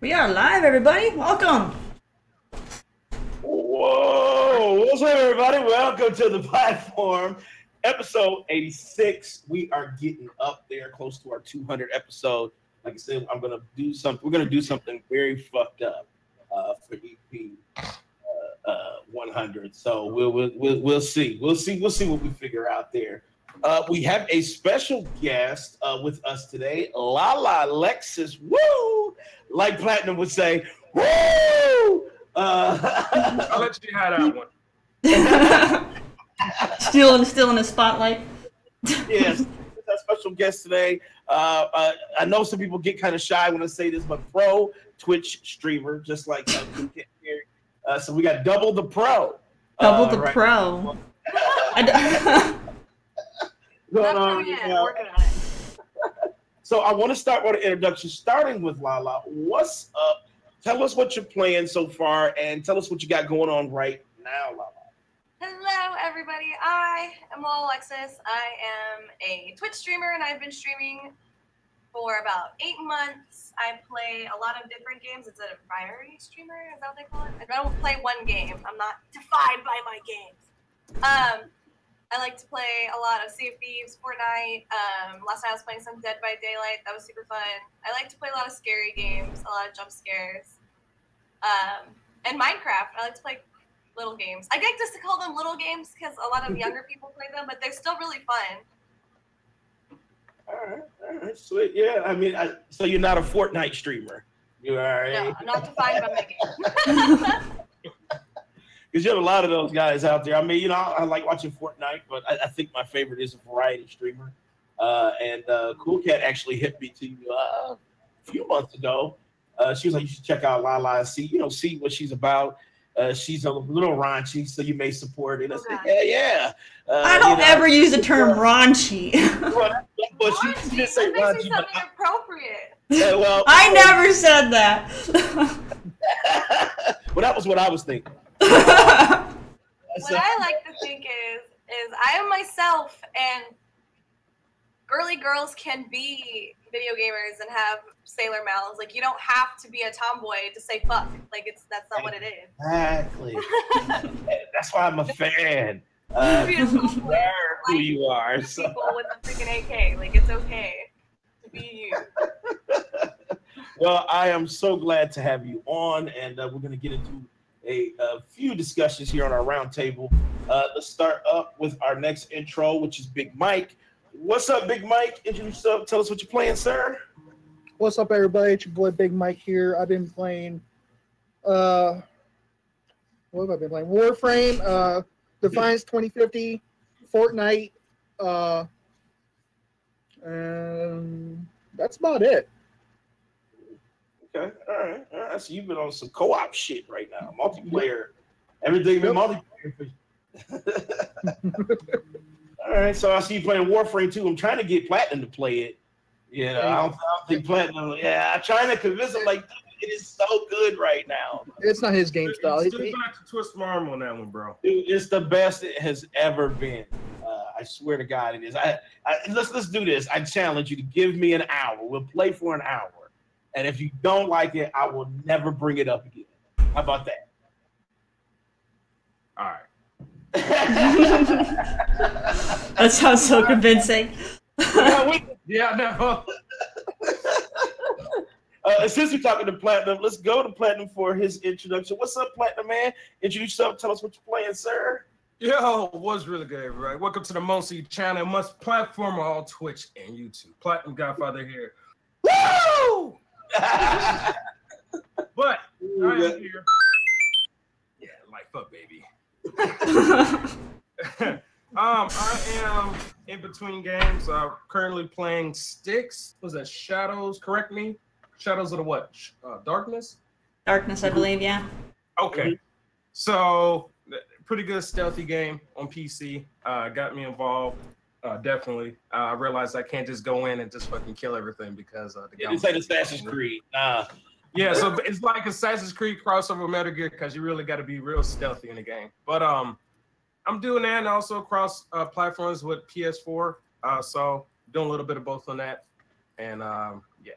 We are live, everybody. Welcome. Whoa! What's up, everybody? Welcome to the platform, episode 86. We are getting up there, close to our 200 episode. Like I said, I'm gonna do something. We're gonna do something very fucked up for EP 100. So we'll see. We'll see what we figure out there. We have a special guest with us today, LaLaLexuss. Woo! Like Platinum would say, woo! I'll let you have that one. still in the spotlight. Yes, our special guest today. I know some people get kind of shy when I say this, but pro Twitch streamer, just like here. So we got double the pro. Double the pro. Going on, working on it. So I want to start with an introduction, starting with Lala. What's up? Tell us what you're playing so far, and tell us what you got going on right now, Lala. Hello, everybody. I am LaLaLexuss. I am a Twitch streamer, and I've been streaming for about 8 months. I play a lot of different games. It's a variety streamer, is that what they call it? I don't play one game. I'm not defined by my games. I like to play a lot of Sea of Thieves, Fortnite. Last night I was playing some Dead by Daylight. That was super fun. I like to play a lot of scary games, a lot of jump scares. And Minecraft. I like to play little games. I get just to call them little games because a lot of younger people play them, but they're still really fun. All right, sweet. Yeah, I mean, so you're not a Fortnite streamer. You are. No, I'm not defined by my game. Because you have a lot of those guys out there. I mean, I like watching Fortnite, but I think my favorite is a variety streamer. And Cool Cat actually hit me to you a few months ago. She was like, you should check out Lala and see what she's about. She's a little raunchy, so you may support it. I said, yeah. I don't ever use the term raunchy. Well, she didn't say raunchy, but inappropriate. Well, I never said that. Well, that was what I was thinking. What I like to think is I am myself, and girly girls can be video gamers and have sailor mouths. Like, you don't have to be a tomboy to say fuck. Like, that's not what it is. Exactly. That's why I'm a fan. Who you are. So. People with a freaking AK. Like, it's okay to be you. Well, I am so glad to have you on, and we're going to get into a few discussions here on our round table. Let's start up with our next intro, which is Big Mike. What's up, Big Mike? Introduce yourself. Tell us what you're playing, sir. What's up, everybody? It's your boy Big Mike here. I've been playing what have I been playing? Warframe, Defiance 2050, Fortnite, and that's about it. Okay, all right. So you've been on some co-op shit right now, multiplayer. Everything been multiplayer for you. All right, so I see you playing Warframe too. I'm trying to get Platinum to play it. Yeah, I don't think Platinum. Yeah, I'm trying to convince him. Like, it is so good right now. It's not his game style. Still got to twist my arm on that one, bro. Dude, it's the best it has ever been. I swear to God, it is. Let's do this. I challenge you to give me an hour. We'll play for an hour. And if you don't like it, I will never bring it up again. How about that? All right. That sounds so convincing. Yeah, no. Since we're talking to Platinum, let's go to Platinum for his introduction. What's up, Platinum, man? Introduce yourself. Tell us what you're playing, sir. Yo, what's really good, everybody? Welcome to the Mostly channel. Must platform all Twitch and YouTube. Platinum Godfather here. Woo! But I am here. Yeah, like fuck, baby. I am in between games. Currently playing Sticks. Was that Shadows? Correct me. Shadows of the what? Darkness. Darkness, I believe. Yeah. Okay. So pretty good stealthy game on PC. Got me involved. Definitely. I realized I can't just go in and just fucking kill everything because it's like Assassin's Creed. Yeah, so it's like Assassin's Creed crossover with Metal Gear because you really got to be real stealthy in the game. But I'm doing that and also across platforms with PS4. So doing a little bit of both on that. And yeah.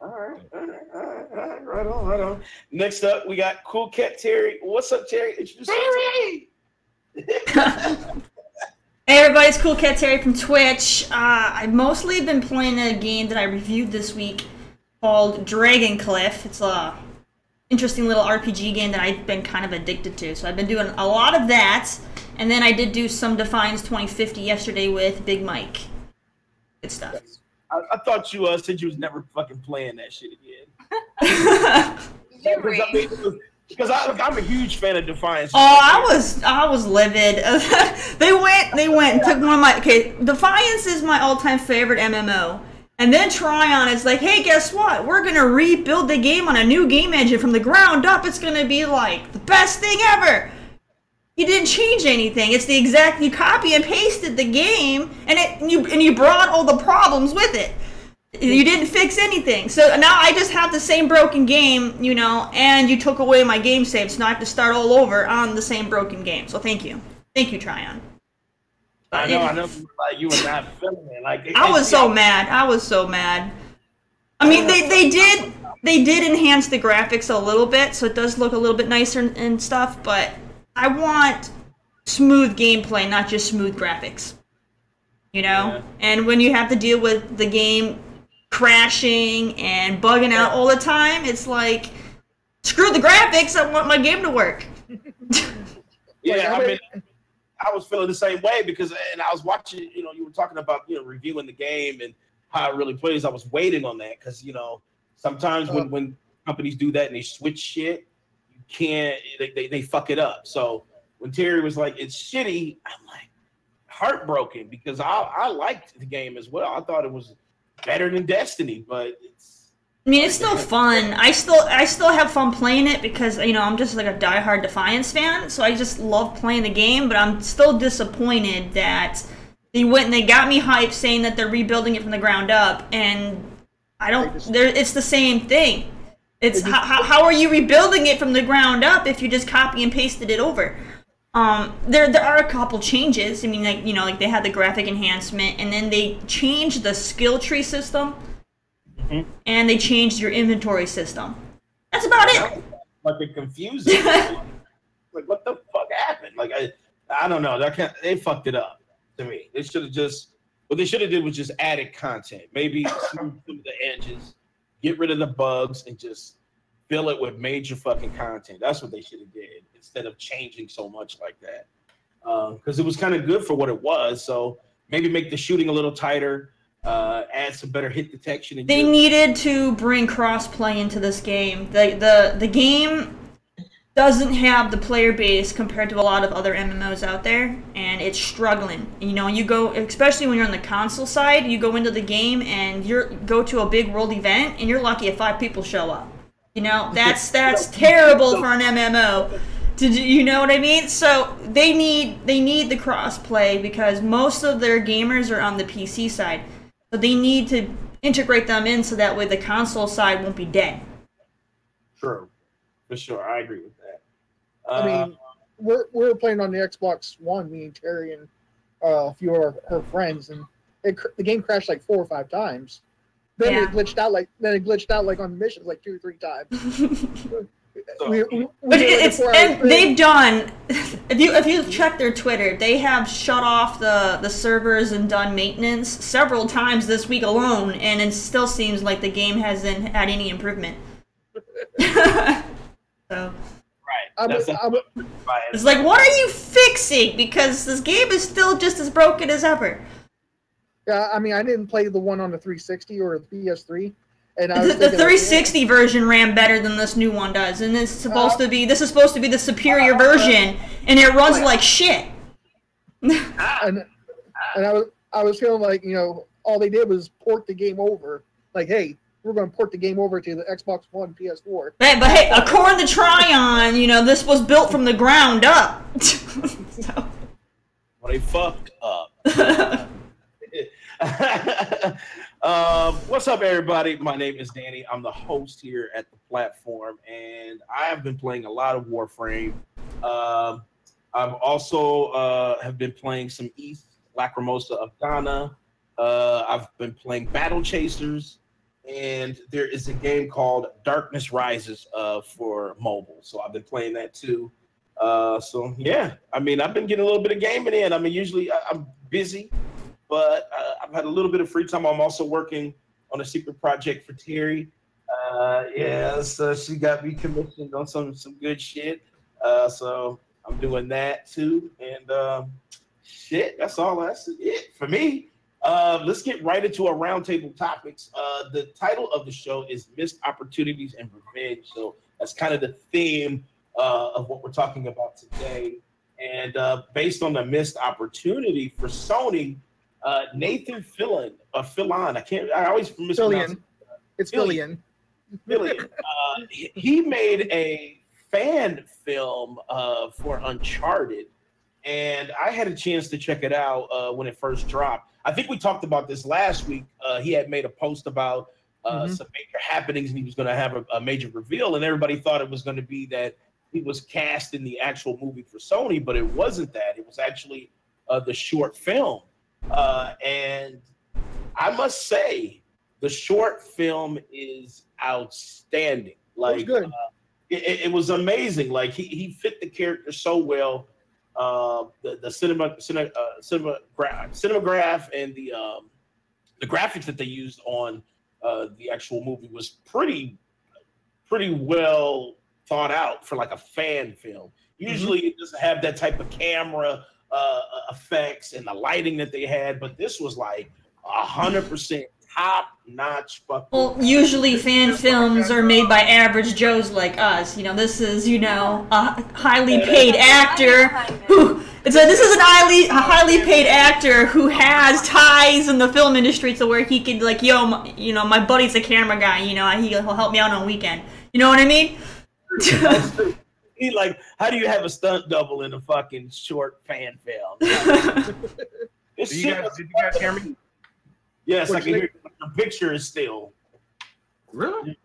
All right. Right on. Next up, we got Cool Cat Terry. What's up, Terry? Introduce Terry. Hey everybody, it's Cool Cat Terry from Twitch. I've mostly been playing a game that I reviewed this week called Dragon Cliff. It's a interesting little RPG game that I've been kind of addicted to. So I've been doing a lot of that, and then I did do some Defiance 2050 yesterday with Big Mike. Good stuff. I thought you said you was never fucking playing that shit again. Because I'm a huge fan of Defiance. Oh, I was livid. They went and took one of my Defiance is my all-time favorite MMO. And then Tryon is like, hey, guess what? We're gonna rebuild the game on a new game engine from the ground up. It's gonna be like the best thing ever. You didn't change anything. It's the exact, you copy and pasted the game and you brought all the problems with it. You didn't fix anything. So now I just have the same broken game, you know, and you took away my game save, so now I have to start all over on the same broken game. So thank you. Thank you, Tryon. I know, like you were not feeling it. Like I was so mad. I mean, they did enhance the graphics a little bit, so it does look a little bit nicer and stuff, but I want smooth gameplay, not just smooth graphics. You know? Yeah. And when you have to deal with the game crashing and bugging out all the time, it's like, screw the graphics, I want my game to work. Yeah, I mean, I was feeling the same way because, and I was watching, you know, you were talking about, you know, reviewing the game and how it really plays. I was waiting on that because, you know, sometimes when companies do that and they switch shit, you can't, they fuck it up. So when Terry was like, it's shitty, I'm like, heartbroken because I liked the game as well. I thought it was better than Destiny, but it's still fun. I still have fun playing it because, you know, I'm just like a diehard Defiance fan, so I just love playing the game, but I'm still disappointed that they went and they got me hyped saying that they're rebuilding it from the ground up, and it's the same thing. It's how are you rebuilding it from the ground up if you just copy and pasted it over? There are a couple changes. I mean, like, you know, like they had the graphic enhancement, and then they changed the skill tree system, and they changed your inventory system. That's about it. Like it confusing. Like what the fuck happened? Like I don't know. They fucked it up to me. They should have what they should have did was just added content. Maybe smooth some of the edges, get rid of the bugs, and just fill it with major fucking content. That's what they should have did instead of changing so much like that. Because it was kind of good for what it was. So maybe make the shooting a little tighter, add some better hit detection. They needed to bring crossplay into this game. The game doesn't have the player base compared to a lot of other MMOs out there, and it's struggling. You know, you go, especially when you're on the console side, you go into the game and go to a big world event, and you're lucky if 5 people show up. You know, that's terrible for an MMO. You know what I mean? So they need the cross-play because most of their gamers are on the PC side. So they need to integrate them in so that way the console side won't be dead. True. For sure. I agree with that. I mean, we're playing on the Xbox One, me and Terry and a few of her friends, and the game crashed like 4 or 5 times. Then it glitched out like on missions like 2 or 3 times. They've done. If you check their Twitter, they have shut off the servers and done maintenance several times this week alone, and it still seems like the game hasn't had any improvement. So. It's like, what are you fixing? Because this game is still just as broken as ever. Yeah, I mean, I didn't play the one on the 360 or the PS3, and the 360 version ran better than this new one does, and this is supposed to be the superior version, and it runs like shit. and I was feeling like, you know, all they did was port the game over. Like, hey, we're going to port the game over to the Xbox One, PS4. But hey, according to Tryon, you know, this was built from the ground up. So. Well, they fucked up. What's up, everybody? My name is Danny. I'm the host here at the platform, and I have been playing a lot of Warframe. I've also have been playing some East Lacrimosa of Ghana. I've been playing Battle Chasers. and there is a game called Darkness Rises for mobile. So I've been playing that too. So yeah, I mean, I've been getting a little bit of gaming in. I mean, usually I'm busy, but I've had a little bit of free time. I'm also working on a secret project for Terry. Yeah, so she got me commissioned on some good shit. So I'm doing that too. And shit, that's it for me. Let's get right into our roundtable topics. The title of the show is Missed Opportunities and Revenge. So that's kind of the theme of what we're talking about today. And based on the missed opportunity for Sony, Nathan Fillion, I always mispronounce it. It's Fillion. He made a fan film for Uncharted, and I had a chance to check it out when it first dropped. I think we talked about this last week. He had made a post about some major happenings, and he was going to have a major reveal, and everybody thought it was going to be that he was cast in the actual movie for Sony, but it wasn't that. It was actually the short film. And I must say, the short film is outstanding. Like, it was good. It was amazing. Like, he fit the character so well. The cinematograph and the graphics that they used on the actual movie was pretty well thought out for like a fan film. Usually it doesn't have that type of camera effects and the lighting that they had, but this was like 100% top-notch. Well, usually fan films are made by average Joes like us. You know, this is, you know, a highly paid actor who... this is a highly paid actor who has ties in the film industry to where he could, like, my buddy's a camera guy, you know, he'll help me out on a weekend. You know what I mean? He like, how do you have a stunt double in a fucking short fan film? Did you guys hear me? Yes, I can hear you. The picture is still. Really?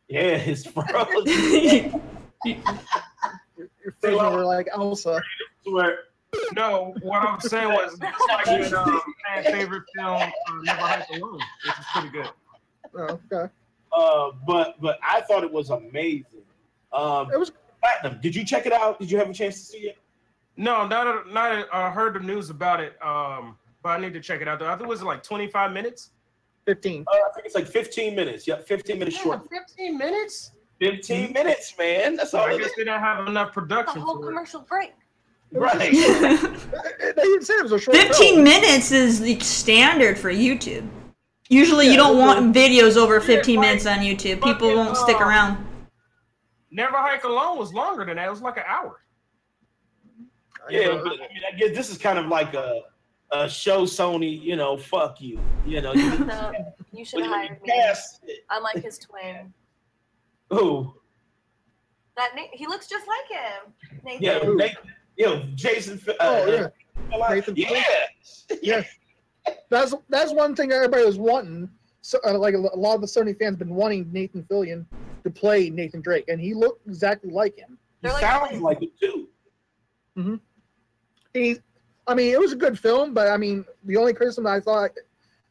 Yeah, it's frozen. Your face over like Elsa. No, what I'm saying was it's like my favorite film, Never Hike Alone, which is pretty good. Oh, okay. But I thought it was amazing. It was platinum. Did you check it out? Did you have a chance to see it? No, not heard the news about it. But I need to check it out. I think it was like 25 minutes. 15. I think it's like 15 minutes. Yep, 15 minutes short. 15 minutes? 15 minutes, man. That's all. I guess they didn't have enough production. The whole commercial break. Right. They didn't say it was a short 15 film. minutes is the standard for YouTube. Usually you don't want videos over 15 minutes on YouTube. People won't stick around. Never Hike Alone was longer than that. It was like an hour. Yeah, but I mean, I guess this is kind of like a show Sony, you know, fuck you. You know, you should have hired me. I'm like his twin. Who? He looks just like him. Nathan. Yeah, Nathan, Jason. Nathan. Yeah. That's one thing everybody was wanting. So, like a lot of the Sony fans been wanting Nathan Fillion to play Nathan Drake, and he looked exactly like him. He sounds like it too. Mm-hmm. I mean, it was a good film, but I mean, the only criticism I thought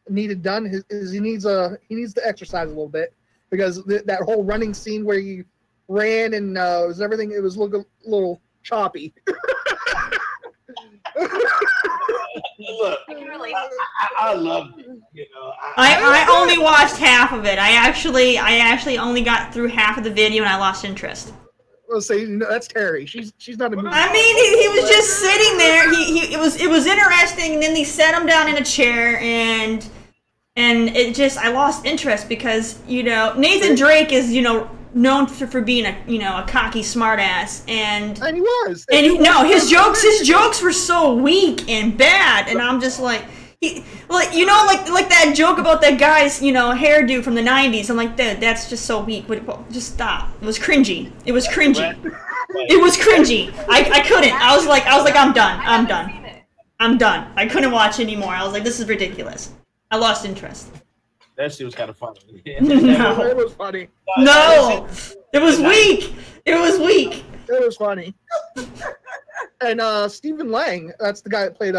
needed done is he needs to exercise a little bit, because that whole running scene where he ran and it was a little choppy. Look, I loved it. You know, I only watched half of it. I actually only got through half of the video and I lost interest. Well, say that's Terry. She's not a movie. I mean, he was just sitting there. It was interesting, and then they sat him down in a chair, and it just, I lost interest because, you know, Nathan Drake is, you know, known for being a cocky smartass, and he was. And his jokes were so weak and bad, and I'm just like, like that joke about that guy's, you know, hairdo from the 90s. I'm like, dude, that's just so weak. Just stop. It was cringy. It was cringy. I couldn't. I was like, I'm done. I couldn't watch anymore. I was like, this is ridiculous. I lost interest. That shit was kind of funny. No, it was funny. No, it was weak. It was funny. And Stephen Lang, that's the guy that played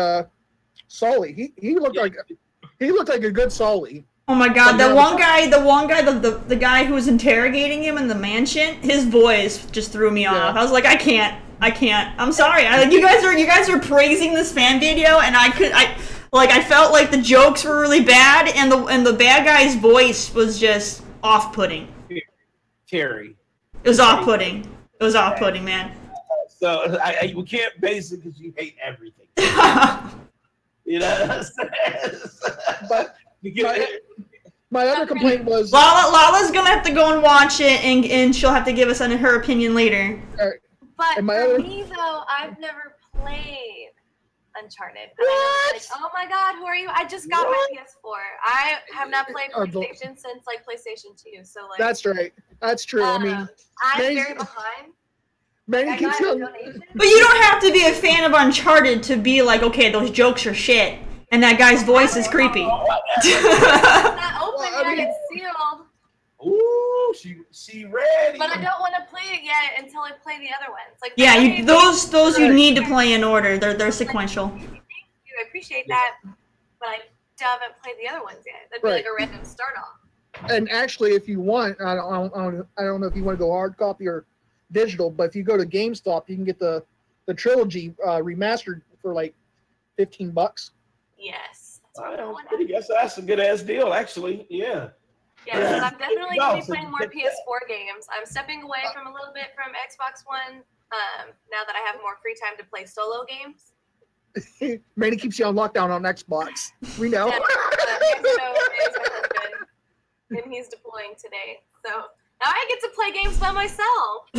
Sully. He looked like a good Sully. Oh my god, the one guy, the guy who was interrogating him in the mansion, his voice just threw me off. I was like, I can't. I'm sorry. You guys are praising this fan video, and I felt like the jokes were really bad, and the bad guy's voice was just off-putting. Terry. It was off-putting. It was off-putting, man. So we can't base it because you hate everything. You know what I'm saying? But my other complaint was Lala's gonna have to go and watch it, and she'll have to give us her opinion later. But for me though, I've never played Uncharted. What? Like, oh my god, who are you? I just got my PS4. I have not played PlayStation since like PlayStation 2. So like. That's right. That's true. I mean, I'm very behind. Manny keeps But you don't have to be a fan of Uncharted to be like, okay, those jokes are shit, and that guy's voice is creepy. It's not open yet. It's sealed. Ooh, she ready. But I don't want to play it yet until I play the other ones. Like yeah, those you need to play in order. They're sequential. Thank you. I appreciate that, but I haven't played the other ones yet. That'd be like a random start off. And actually, if you want, I don't know if you want to go hard copy or digital, but if you go to GameStop, you can get the trilogy remastered for like $15. Yes. That's a good ass deal, actually. Yeah. Yeah, I'm definitely going to be playing more PS4 games. I'm stepping away from a little bit from Xbox One now that I have more free time to play solo games. Manny keeps you on lockdown on Xbox. We know. Yeah, is my husband, and he's deploying today. So now I get to play games by myself.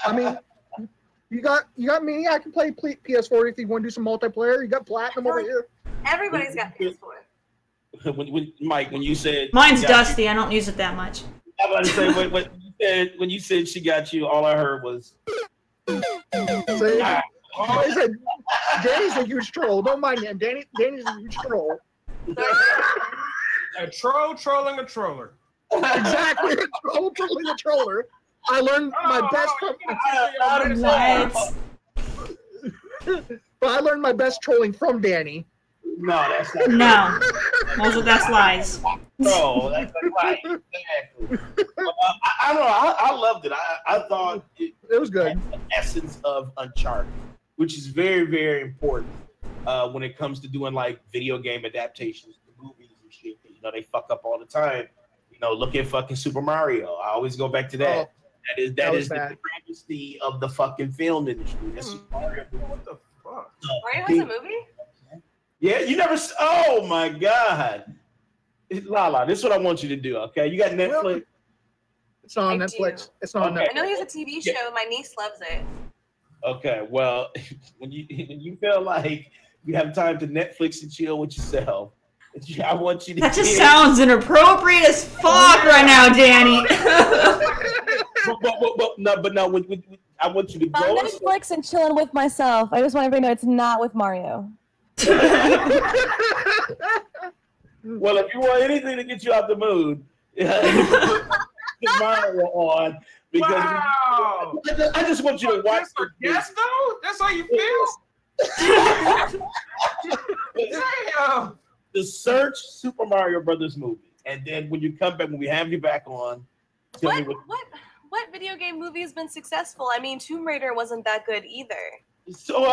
I mean, you got me. I can play PS4 if you want to do some multiplayer. You got Platinum over here. Everybody's got PS4. When Mike, when you said mine's dusty, I don't use it that much. I was about to say when you said she got you, all I heard was. Danny's a huge troll. Don't mind him. Danny's a huge troll. A troll trolling a troller. Exactly, a troll trolling a troller. I learned my best but I learned my best trolling from Danny. No, that's not that's lies. No, that's not right. Exactly. I don't know. I loved it. I thought it was good. The essence of Uncharted, which is very, very important when it comes to doing like video game adaptations to movies and shit. You know, they fuck up all the time. You know, look at fucking Super Mario. I always go back to that. That is the travesty of the fucking film industry. That's Super Mario. What the fuck? Mario was a movie? Yeah, you never. Oh my god, Lala, this is what I want you to do. Okay, you got Netflix. It's on Netflix. It's on Netflix. I know there's a TV show. My niece loves it. Okay, well, when you feel like you have time to Netflix and chill with yourself, I want you to. That just sounds inappropriate as fuck right now, Danny. but no, I want you to go on Netflix and chilling with myself. I just want everybody to know it's not with Mario. Well, if you want anything to get you out the mood, put Mario on because I just want you to watch. Yes, though. That's how you feel. Damn. To search Super Mario Brothers movie, and then when you come back, when we have you back on, tell me what video game movie has been successful? I mean, Tomb Raider wasn't that good either. So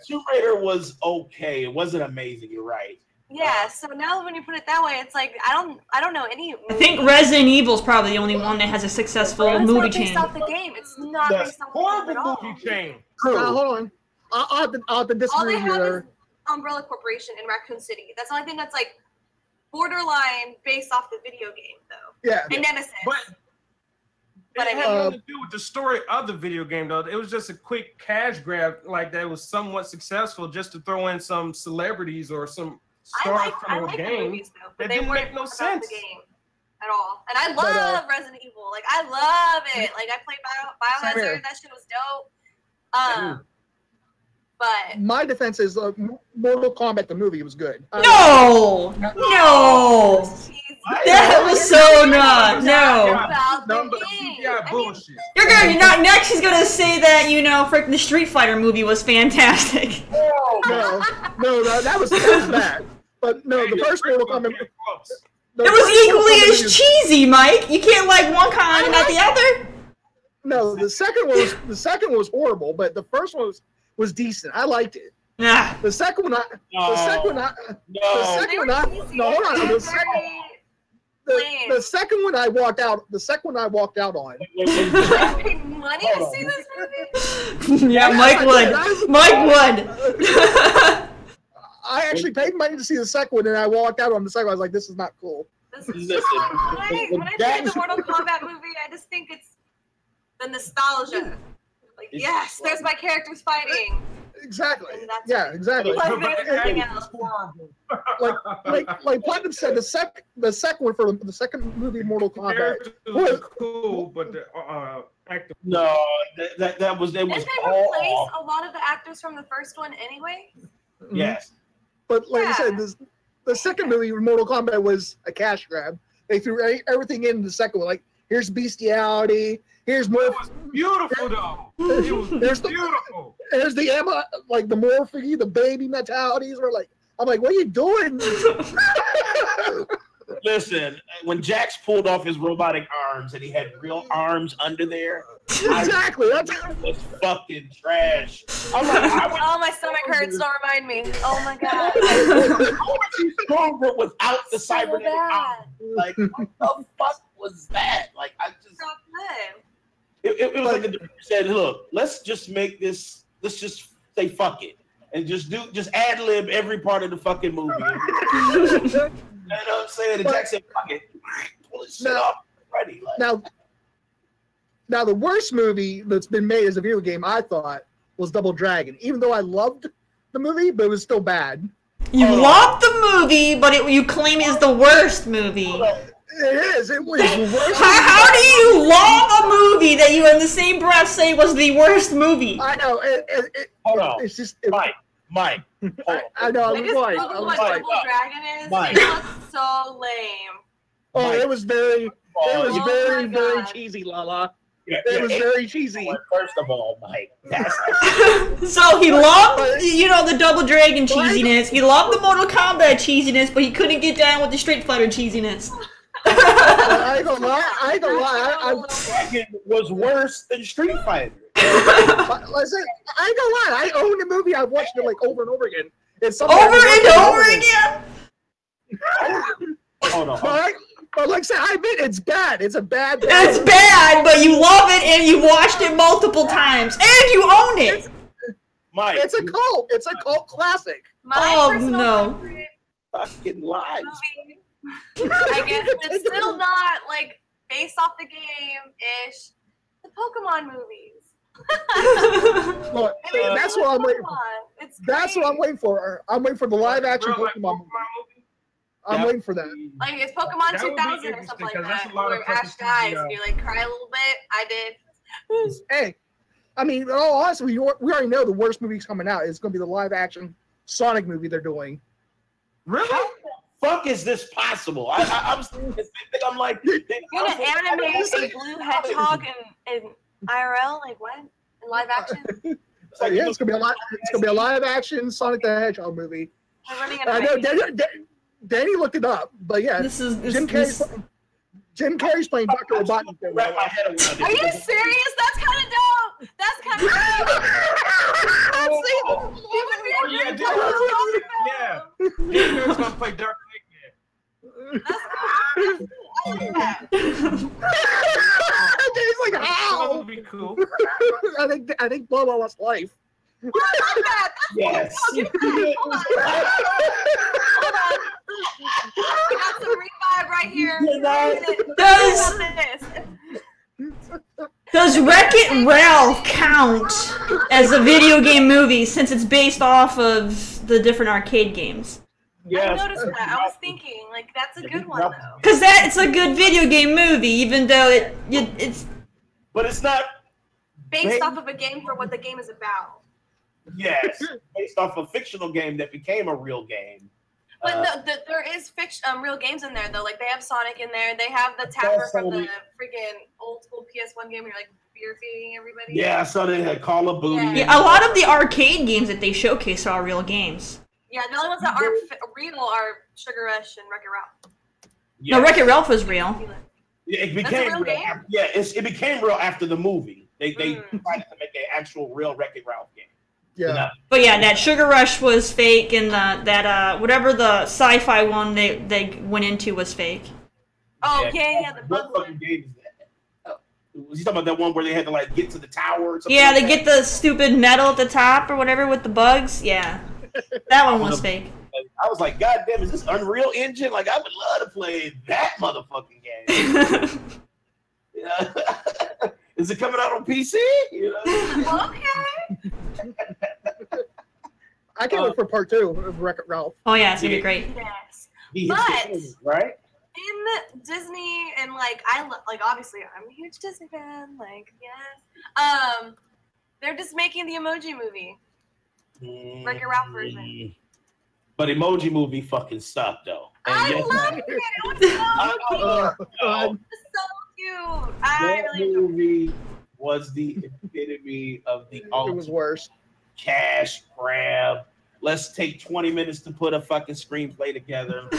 Tomb Raider was okay. It wasn't amazing. You're right. Yeah. So now when you put it that way, it's like I don't know any. I think Resident Evil's probably the only one that has a successful movie chain. It's not based off the game. It's not based off the game at all. Movie chain. Hold on. I'll have to disagree here. All they have is Umbrella Corporation in Raccoon City. That's the only thing that's like borderline based off the video game, though. Yeah. And Nemesis. But it had nothing to do with the story of the video game, though. It was just a quick cash grab, like that was somewhat successful, just to throw in some celebrities or some stars from the game. Movies, though, but that didn't make no sense the game at all. And I love Resident Evil. Like I love it. Like I played Biohazard. That shit was dope. But my defense is Mortal Kombat the movie was good. No. That was so not. Yeah, bullshit. You're not next. She's gonna say that the Street Fighter movie was fantastic. No, that was bad. But no, the first Mortal Kombat. It was equally as cheesy, Mike. You can't like one kind and not the other. No, the second was horrible, but the first one was decent. I liked it. Nah. The second one, hold on. The second one I walked out. The second one I walked out on. I paid money to see this movie. Yeah, Mike would. Mike would. I actually paid money to see the second one, and I walked out on the second one. I was like, "This is not cool." When I think of the Mortal Kombat movie, I just think it's the nostalgia. Like, yes, there's my characters fighting. Exactly. Yeah, exactly. Like Platinum said, the second one for the second movie, Mortal Kombat, was cool, but the actor. No, that was Didn't they replace a lot of the actors from the first one anyway? Yes. But like I said, the second movie, Mortal Kombat, was a cash grab. They threw everything in the second one. Like, here's bestiality. Here's more. It was beautiful, though. It was beautiful. There's the Emma, like the morphine, the baby mentalities. I'm like, what are you doing? Listen, when Jax pulled off his robotic arms and he had real arms under there, exactly. That was fucking trash. I'm like, oh, my stomach hurts. Don't remind me. Oh my god. How was he stronger without the cybernetic arms? Like, what the fuck was that? Like, I just. Not good. It was like the director said, look, let's just make this, let's just say fuck it. And just ad lib every part of the fucking movie. You know what I'm saying? And Jack said, fuck it. Pull this shit off. Ready. Like. Now, the worst movie that's been made as a video game, I thought, was Double Dragon. Even though I loved the movie, but it was still bad. You loved the movie, but you claim it's the worst movie. It is. It was the worst. How do you love a movie that you in the same breath say was the worst movie? I know. Hold on. It's just Mike. I know. I just Googled what Double Dragon is. Mike. It looks so lame. Oh, Mike. it was very my very God. cheesy, Lala. It was very cheesy. First of all, Mike. So he loved, the Double Dragon cheesiness. He loved the Mortal Kombat cheesiness, but he couldn't get down with the Street Fighter cheesiness. I ain't gonna lie. Dragon was worse than Street Fighter. Listen, I ain't gonna lie. I own the movie. I've watched it like over and over again. It's Over and over again? Hold on. But like I said, I admit it's bad. It's a bad. It's bad, but you love it and you watched it multiple times and you own it. Mike. It's a cult. It's a cult classic. My Fucking lies. movie, I guess it's still not like based off the game-ish. The Pokemon movies. Look, that's what I'm waiting for. That's what I'm waiting for. I'm waiting for the live-action Pokemon movie. I'm waiting for that. Like it's Pokemon 2000 or something like that, where Ash dies and you like cry a little bit. I did. Hey, I mean, in all honesty, we already know the worst movie's coming out. It's going to be the live-action Sonic movie they're doing. Really? How the fuck is this possible? I'm like, you're gonna animate a blue hedgehog in IRL? Like what? In live action? So yeah, it's gonna be a live-action Sonic the Hedgehog movie. I know Danny looked it up, but yeah, Jim Carrey's playing Dr. Robotnik. Are you serious? That's kind of dope. That's kind of dope. Yeah. He's gonna play Dark Knight. I like that. Danny's like, how? That would be cool. I think Bubba lost life. I like that. Yes. Hold on. We got some revive right here. Does Wreck-It Ralph count as a video game movie since it's based off of the different arcade games? Yes. I noticed that. I was thinking, like, that's a good one, though. Because it's a good video game movie, even though it's... But it's not... Based off of a game for what the game is about. Yes. Based off a fictional game that became a real game. But there is real games in there, though. Like, they have Sonic in there. They have the tapper from the freaking old-school PS1 game where you're, like, beer feeding everybody. Yeah, so they had Call of Booty. Yeah, a lot of the arcade games that they showcase are real games. Yeah, the only ones that aren't real are Sugar Rush and Wreck-It Ralph. Yeah. No, Wreck-It Ralph was real. Yeah, it became real. It became real after the movie. They decided to make an actual real Wreck-It Ralph game. Yeah. But yeah, that Sugar Rush was fake, and that whatever the sci-fi one they went into was fake. Oh yeah, the bug one. Game is that? Was he talking about that one where they had to like get to the tower or something? Yeah, like they get the stupid metal at the top or whatever with the bugs. Yeah, that one was fake. I was like, God damn, is this Unreal Engine? Like, I would love to play that motherfucking game. Yeah. Is it coming out on PC? You know? Okay. I can't wait for part 2 of Wreck-It Ralph. Oh yeah, it's gonna be great. Yes. But right? In Disney and obviously I'm a huge Disney fan. Like they're just making the Emoji Movie, Wreck-It Ralph version. But Emoji Movie fucking sucked though. I loved it. It was so cute. It was so cute. That movie was the epitome of the It was worse. Cash grab. Let's take 20 minutes to put a fucking screenplay together. No,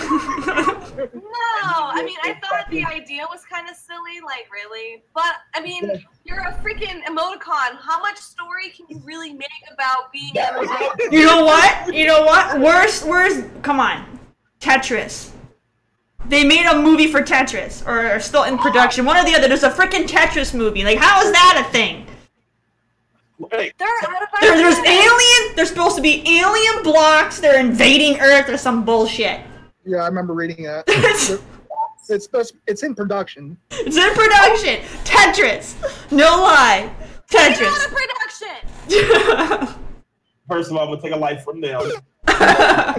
I mean, I thought the idea was kind of silly, like, really. But, I mean, you're a freaking emoticon. How much story can you really make about being emoticon? You know what? You know what? Worst, come on. Tetris. They made a movie for Tetris, or are still in production. One or the other. There's a freaking Tetris movie. Like, how is that a thing? There's alien. There's supposed to be alien blocks. They're invading Earth or some bullshit. Yeah, I remember reading that. It's in production. It's in production. Tetris. No lie. Tetris. It's out of production. First of all, I'm gonna take a life from them. Yeah,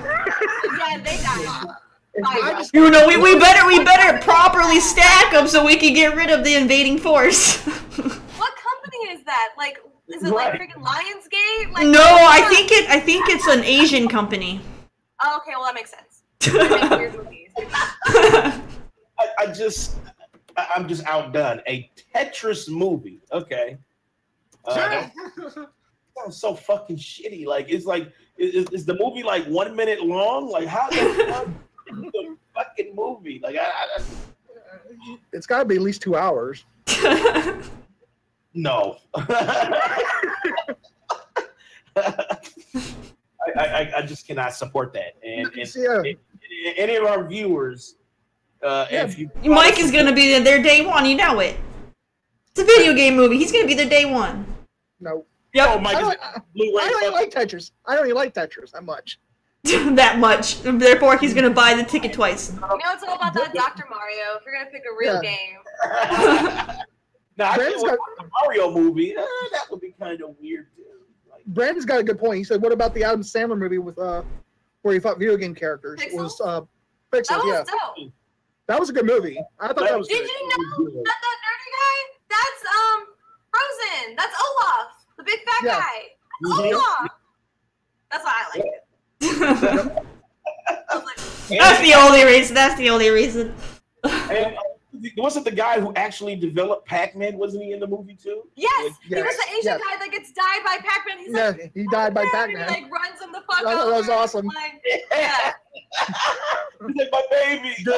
they got it. You know, we better properly stack them so we can get rid of the invading force. What company is that? Like, is it like freaking Lionsgate? Like, no, I think it's an Asian company. Oh, okay, well that makes sense. They make weird movies. I'm just outdone. A Tetris movie, okay. Sounds so fucking shitty. Like, it's like, is the movie like 1 minute long? Like, how the fuck is the fucking movie? Like, it's got to be at least 2 hours. No. I just cannot support that. And any of our viewers, if you Mike is gonna be there day one, you know it. It's a video game movie. He's gonna be there day one. No. Yep. Oh, Mike I don't even like Tetris. I don't even like Tetris that much. That much. Therefore, he's gonna buy the ticket twice. You know, it's all about that Dr. Mario. If you're gonna pick a real game. Now, I think a Mario movie, that would be kind of weird too. Like, Brandon's got a good point. He said, "What about the Adam Sandler movie with where he fought video game characters?" Pixels? It was That Pixels. was dope. That was a good movie. I thought that was. Did you know that nerdy guy? That's Frozen. That's Olaf, the big fat guy. That's Olaf. That's why I like it. That's the only reason. That's the only reason. And, wasn't the guy who actually developed Pac-Man? Wasn't he in the movie too? Yes, he was the Asian guy that gets died by Pac-Man. He's like, he died by Pac-Man. He like runs him the fuck over. That was awesome. Like, yeah. He's like, my baby. Dude.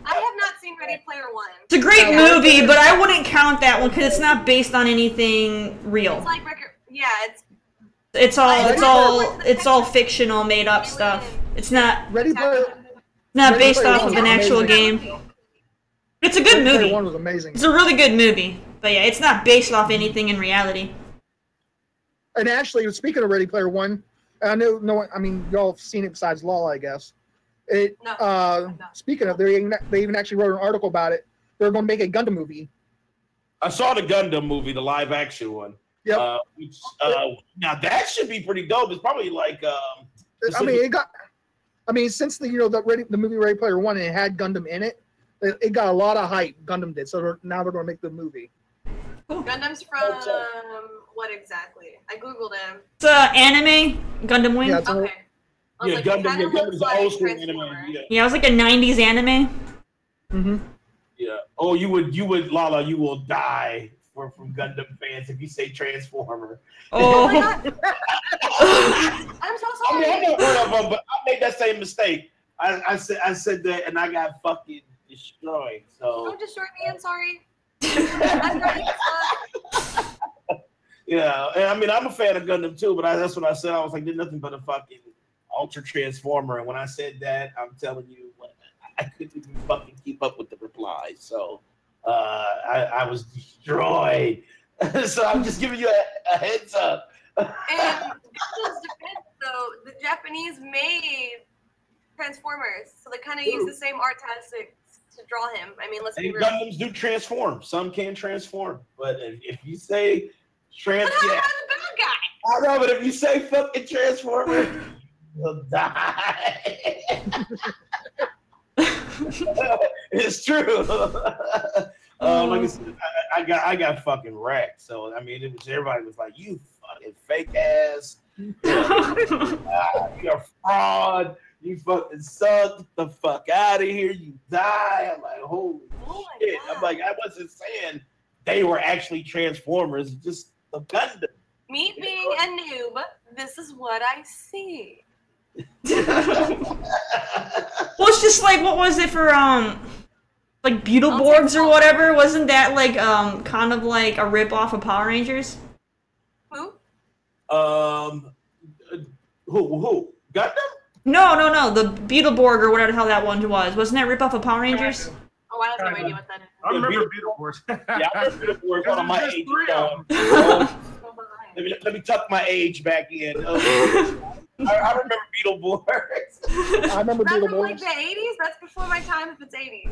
I have not seen Ready Player One. It's a great movie, but I wouldn't count that one because it's not based on anything real. It's like it's all fictional, made up stuff. It's not based off of an actual game. It's a good movie. One was amazing. It's a really good movie, but yeah, it's not based off anything in reality. And actually, speaking of Ready Player One, I know. I mean, y'all have seen it besides Lala, I guess. Speaking of, they even actually wrote an article about it. They're going to make a Gundam movie. I saw the Gundam movie, the live action one. Yep. Now that should be pretty dope. It's probably like. Since the movie Ready Player One, and it had Gundam in it. It got a lot of hype. Gundam did, so now they're going to make the movie. Gundam's from what exactly? I googled him. It's anime Gundam Wing. Yeah, okay. Gundam is old school anime. Yeah, it was like a '90s anime. Mm-hmm. Yeah. Oh, you would, Lala. You will die from Gundam fans if you say Transformer. Oh. I'm so sorry. I mean, I'm not one of them, but I made that same mistake. I said that, and I got fucking destroyed. So Don't destroy me. I'm sorry. I'm not yeah, and I mean, I'm a fan of Gundam too, but that's what I said. I was like, there's nothing but a fucking Ultra Transformer, and when I said that, I'm telling you, I couldn't even fucking keep up with the replies. So I was destroyed. So I'm just giving you a heads up. And Gundam's defense, though, the Japanese made Transformers, so they kind of use the same art tactics to draw him. I mean, let's be real. Gundams do transform. Some can transform, but if you say But how about the bad guy? I know, but if you say fucking Transformer, you'll die. It's true. Like I said, I got fucking wrecked. So I mean, everybody was like, "You fucking fake ass, you're a fraud. You fucking suck. Get the fuck out of here. You die." I'm like, holy shit. God. I'm like, I wasn't saying they were actually Transformers, just the Gundam. Me being a noob, this is what I see. Well, it's just like, what was it for, like Beetleborgs or whatever? Wasn't that like, kind of like a rip-off of Power Rangers? Who? Who? Gundam? No, the Beetleborg or whatever the hell that one was. Wasn't that rip-off of Power Rangers? Oh, I have no idea what that is. I remember Beetleborgs. Yeah, I remember Beetleborgs on my age. Let me tuck my age back in. I remember Beetleborgs. I remember That's from Beetleborgs. like the 80s? That's before my time if it's 80s.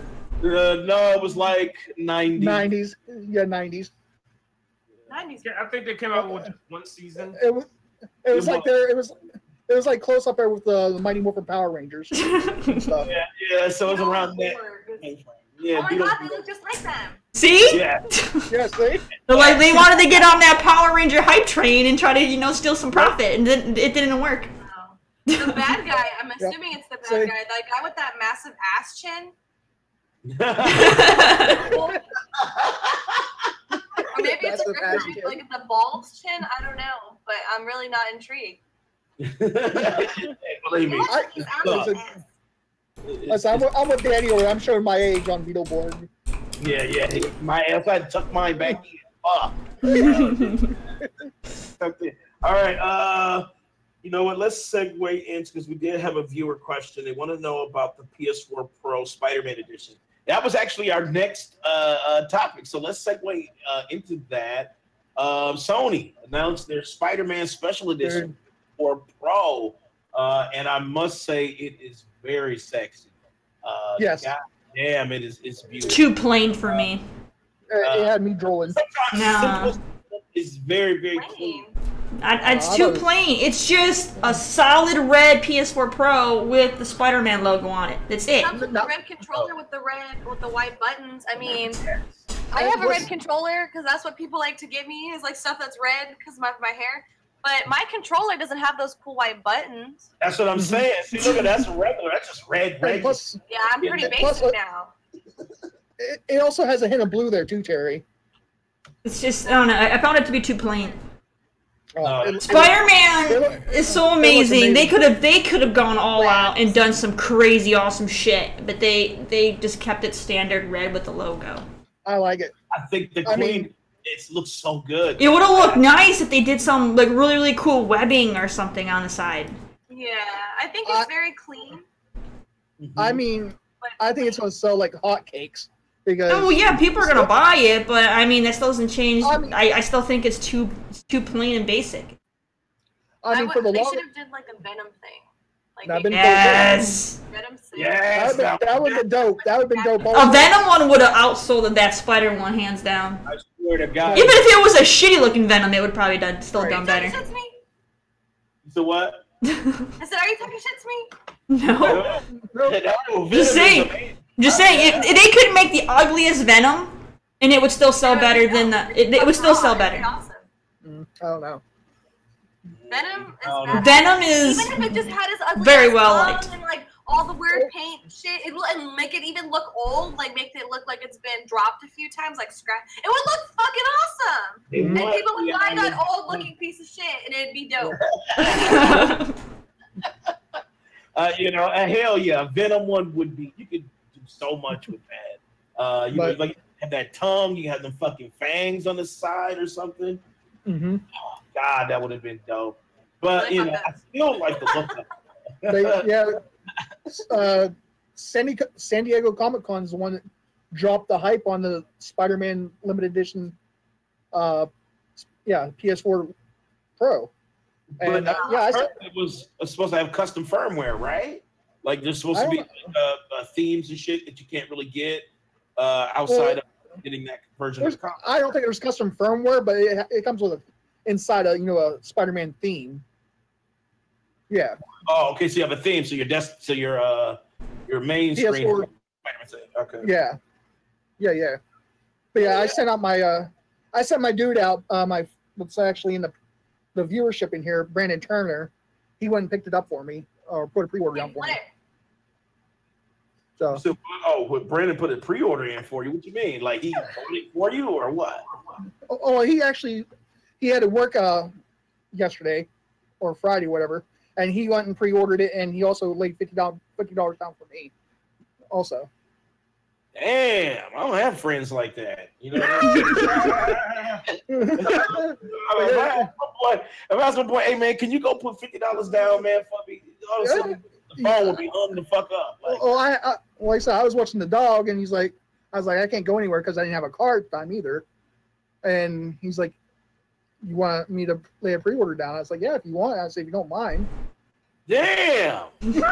No, it was like 90s. 90s. Yeah, 90s. 90s. Yeah, I think they came out with just one season. It was like it was like close up there with the Mighty Morphin Power Rangers. And stuff. Yeah, so it was around that. Yeah, Oh my god, they look just like them. See? Yeah. Yes, see? They're like, they wanted to get on that Power Ranger hype train and try to, steal some profit, and then it didn't work. Wow. The bad guy, I'm assuming it's the bad guy. The guy with that massive ass chin. Or maybe it's like the bald's chin. I don't know, but I'm really not intrigued. Believe me. Listen, I'm with Daniel. I'm showing my age on Beetleborg. Yeah. My ass, I tucked mine back in. All right. You know what? Let's segue into, because we did have a viewer question. They want to know about the PS4 Pro Spider-Man edition. That was actually our next topic. So let's segue into that. Sony announced their Spider-Man Special Edition for Pro, and I must say it is very sexy. Yes. God damn, it's beautiful. It's too plain for me. It had me drooling. Nah. It's very, very clean. It's too plain. It's just a solid red PS4 Pro with the Spider-Man logo on it. That's it. Comes with the red controller with the white buttons. I mean, I have a red controller because that's what people like to give me, is like stuff that's red because of my hair. But my controller doesn't have those cool white buttons. That's what I'm saying. See, look at that's regular. That's just red. Plus, yeah, I'm pretty basic now. It also has a hint of blue there too, Terry. It's just, I don't know. I found it to be too plain. Spider-Man Spider-Man is so amazing. They could have gone all out and done some crazy awesome shit, but they just kept it standard red with the logo. I like it. I think the queen, it looks so good. It would have looked nice if they did some like really cool webbing or something on the side. Yeah, I think it's very clean. I mean, I think it's going to sell like hotcakes. Because oh yeah, people are gonna buy it, but I mean that still doesn't change. I still think it's too plain and basic. I mean, for the they long, should have did like a Venom thing. Like yes. Venom yes, that would have been dope. That would have been dope. A Venom one would have outsold that Spider one hands down. I swear to God. Even if it was a shitty looking Venom, it would probably still done better. So what? I said, are you talking shit to me? No. No, Just saying. Just saying, if they could make the ugliest Venom, and it would still sell better than the. It would still sell better. Awesome. I don't know. Venom is even if it just had his ugly very well liked. And like all the weird paint shit, and make it even look old, like make it look like it's been dropped a few times, like scratch. It would look fucking And people would buy that old-looking piece of shit, and it'd be dope. You know, hell yeah, Venom one would be. You could do so much with that. You know, like have that tongue. You have them fucking fangs on the side or something. Mm-hmm. Oh, God, that would have been dope. But you know, I still like the look of it. San Diego Comic-Con is the one that dropped the hype on the Spider-Man limited edition. PS4 Pro. And but I heard it was supposed to have custom firmware, right? Like there's supposed to be themes and shit that you can't really get outside of getting that version of the comic. I don't think there's custom firmware, but it comes with inside a a Spider-Man theme. Yeah. Oh, okay. So you have a theme. So your main screen. Okay. Yeah. But yeah, I sent out my dude out. What's actually in the viewership in here, Brandon Turner. He went and picked it up for me, or put a pre-order down for me. So Brandon put a pre-order in for you. What you mean? Like he bought it for you, or what? Oh, he had to work yesterday or Friday, whatever, and he went and pre-ordered it, and he also laid $50 down for me, also. Damn, I don't have friends like that. You know. If I ask my boy, hey man, can you go put $50 down, man, for me? All of a sudden, the phone will be hung the fuck up. Like, like I said, I was watching the dog, and I was like, I can't go anywhere because I didn't have a car at the time either. And he's like, you want me to lay a pre-order down? I was like, yeah, if you want. I said, if you don't mind. Damn. That's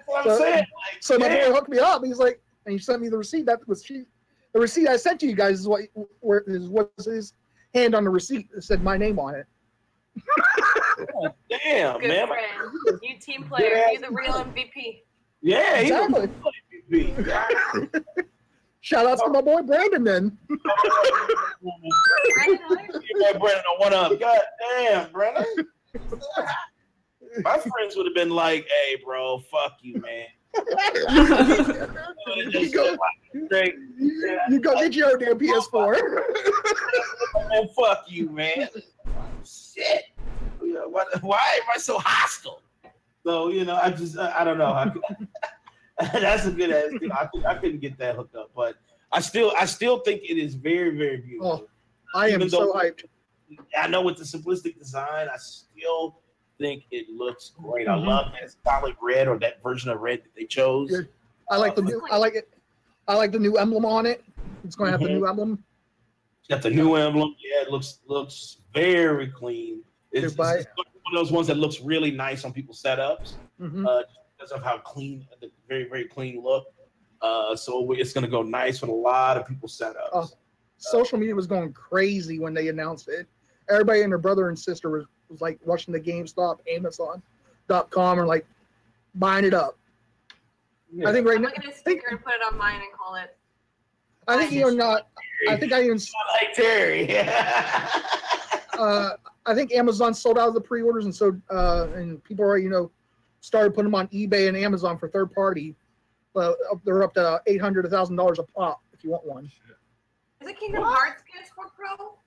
what I'm saying. Like, so my boy hooked me up. He's like, and he sent me the receipt. The receipt I sent to you guys was his hand on the receipt that said my name on it. Damn, good man. Friend. You team player. You the real MVP. Yeah, exactly. He's the MVP. Shout out to my boy Brandon then. Brandon, one up. God damn, Brandon. My friends would have been like, hey, bro, fuck you, man. You go get your own damn PS4. Man, fuck you, man. Shit. Why am I so hostile? So, I don't know. That's a good ass thing. I couldn't get that hooked up, but I still think it is very, very beautiful. Oh, I am so hyped. I know with the simplistic design, I still think it looks great. I love that solid red, or that version of red that they chose. Yeah. I like the new emblem on it. It's going to have the new emblem. It's got the new emblem. Yeah, it looks very clean. It's one of those ones that looks really nice on people's setups, because of how clean, the very, very clean look. So it's going to go nice with a lot of people's setups. Social media was going crazy when they announced it. Everybody and their brother and sister was like rushing to GameStop, Amazon.com, or like buying it up. Yeah. I think right now. I'm gonna get a sticker and put it on mine and call it. I think even not. I think I even like Terry. I think Amazon sold out of the pre-orders, and so and people are started putting them on eBay and Amazon for third party. They're up to $800 to $1,000 a pop if you want one. Is it Kingdom Hearts PS4 Pro?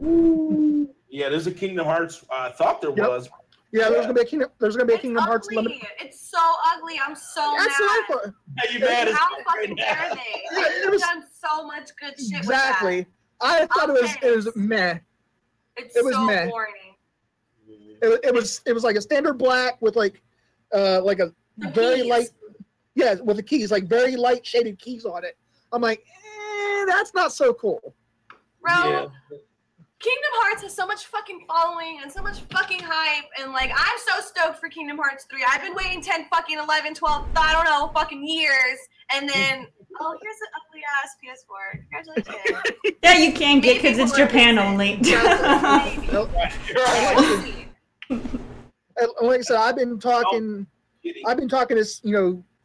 Ooh. Yeah, there's a Kingdom Hearts. I thought there was. Yeah, there's gonna be a Kingdom. There's gonna be a Kingdom Hearts limited. It's so ugly. I'm so mad. How you mad? How fucking dare they? They've done so much good shit. Exactly. With that. I thought it was meh. It was so meh. boring. It was like a standard black with like a very light. Yeah, with the keys, like very light shaded keys on it. I'm like, that's not so cool. Bro, yeah. Kingdom Hearts has so much fucking following and so much fucking hype, and like I'm so stoked for Kingdom Hearts 3. I've been waiting 10 fucking 11, 12, I don't know, fucking years, and then here's an ugly ass PS4. Congratulations. Yeah, you can't get because it's Japan only. Like I said, I've been talking this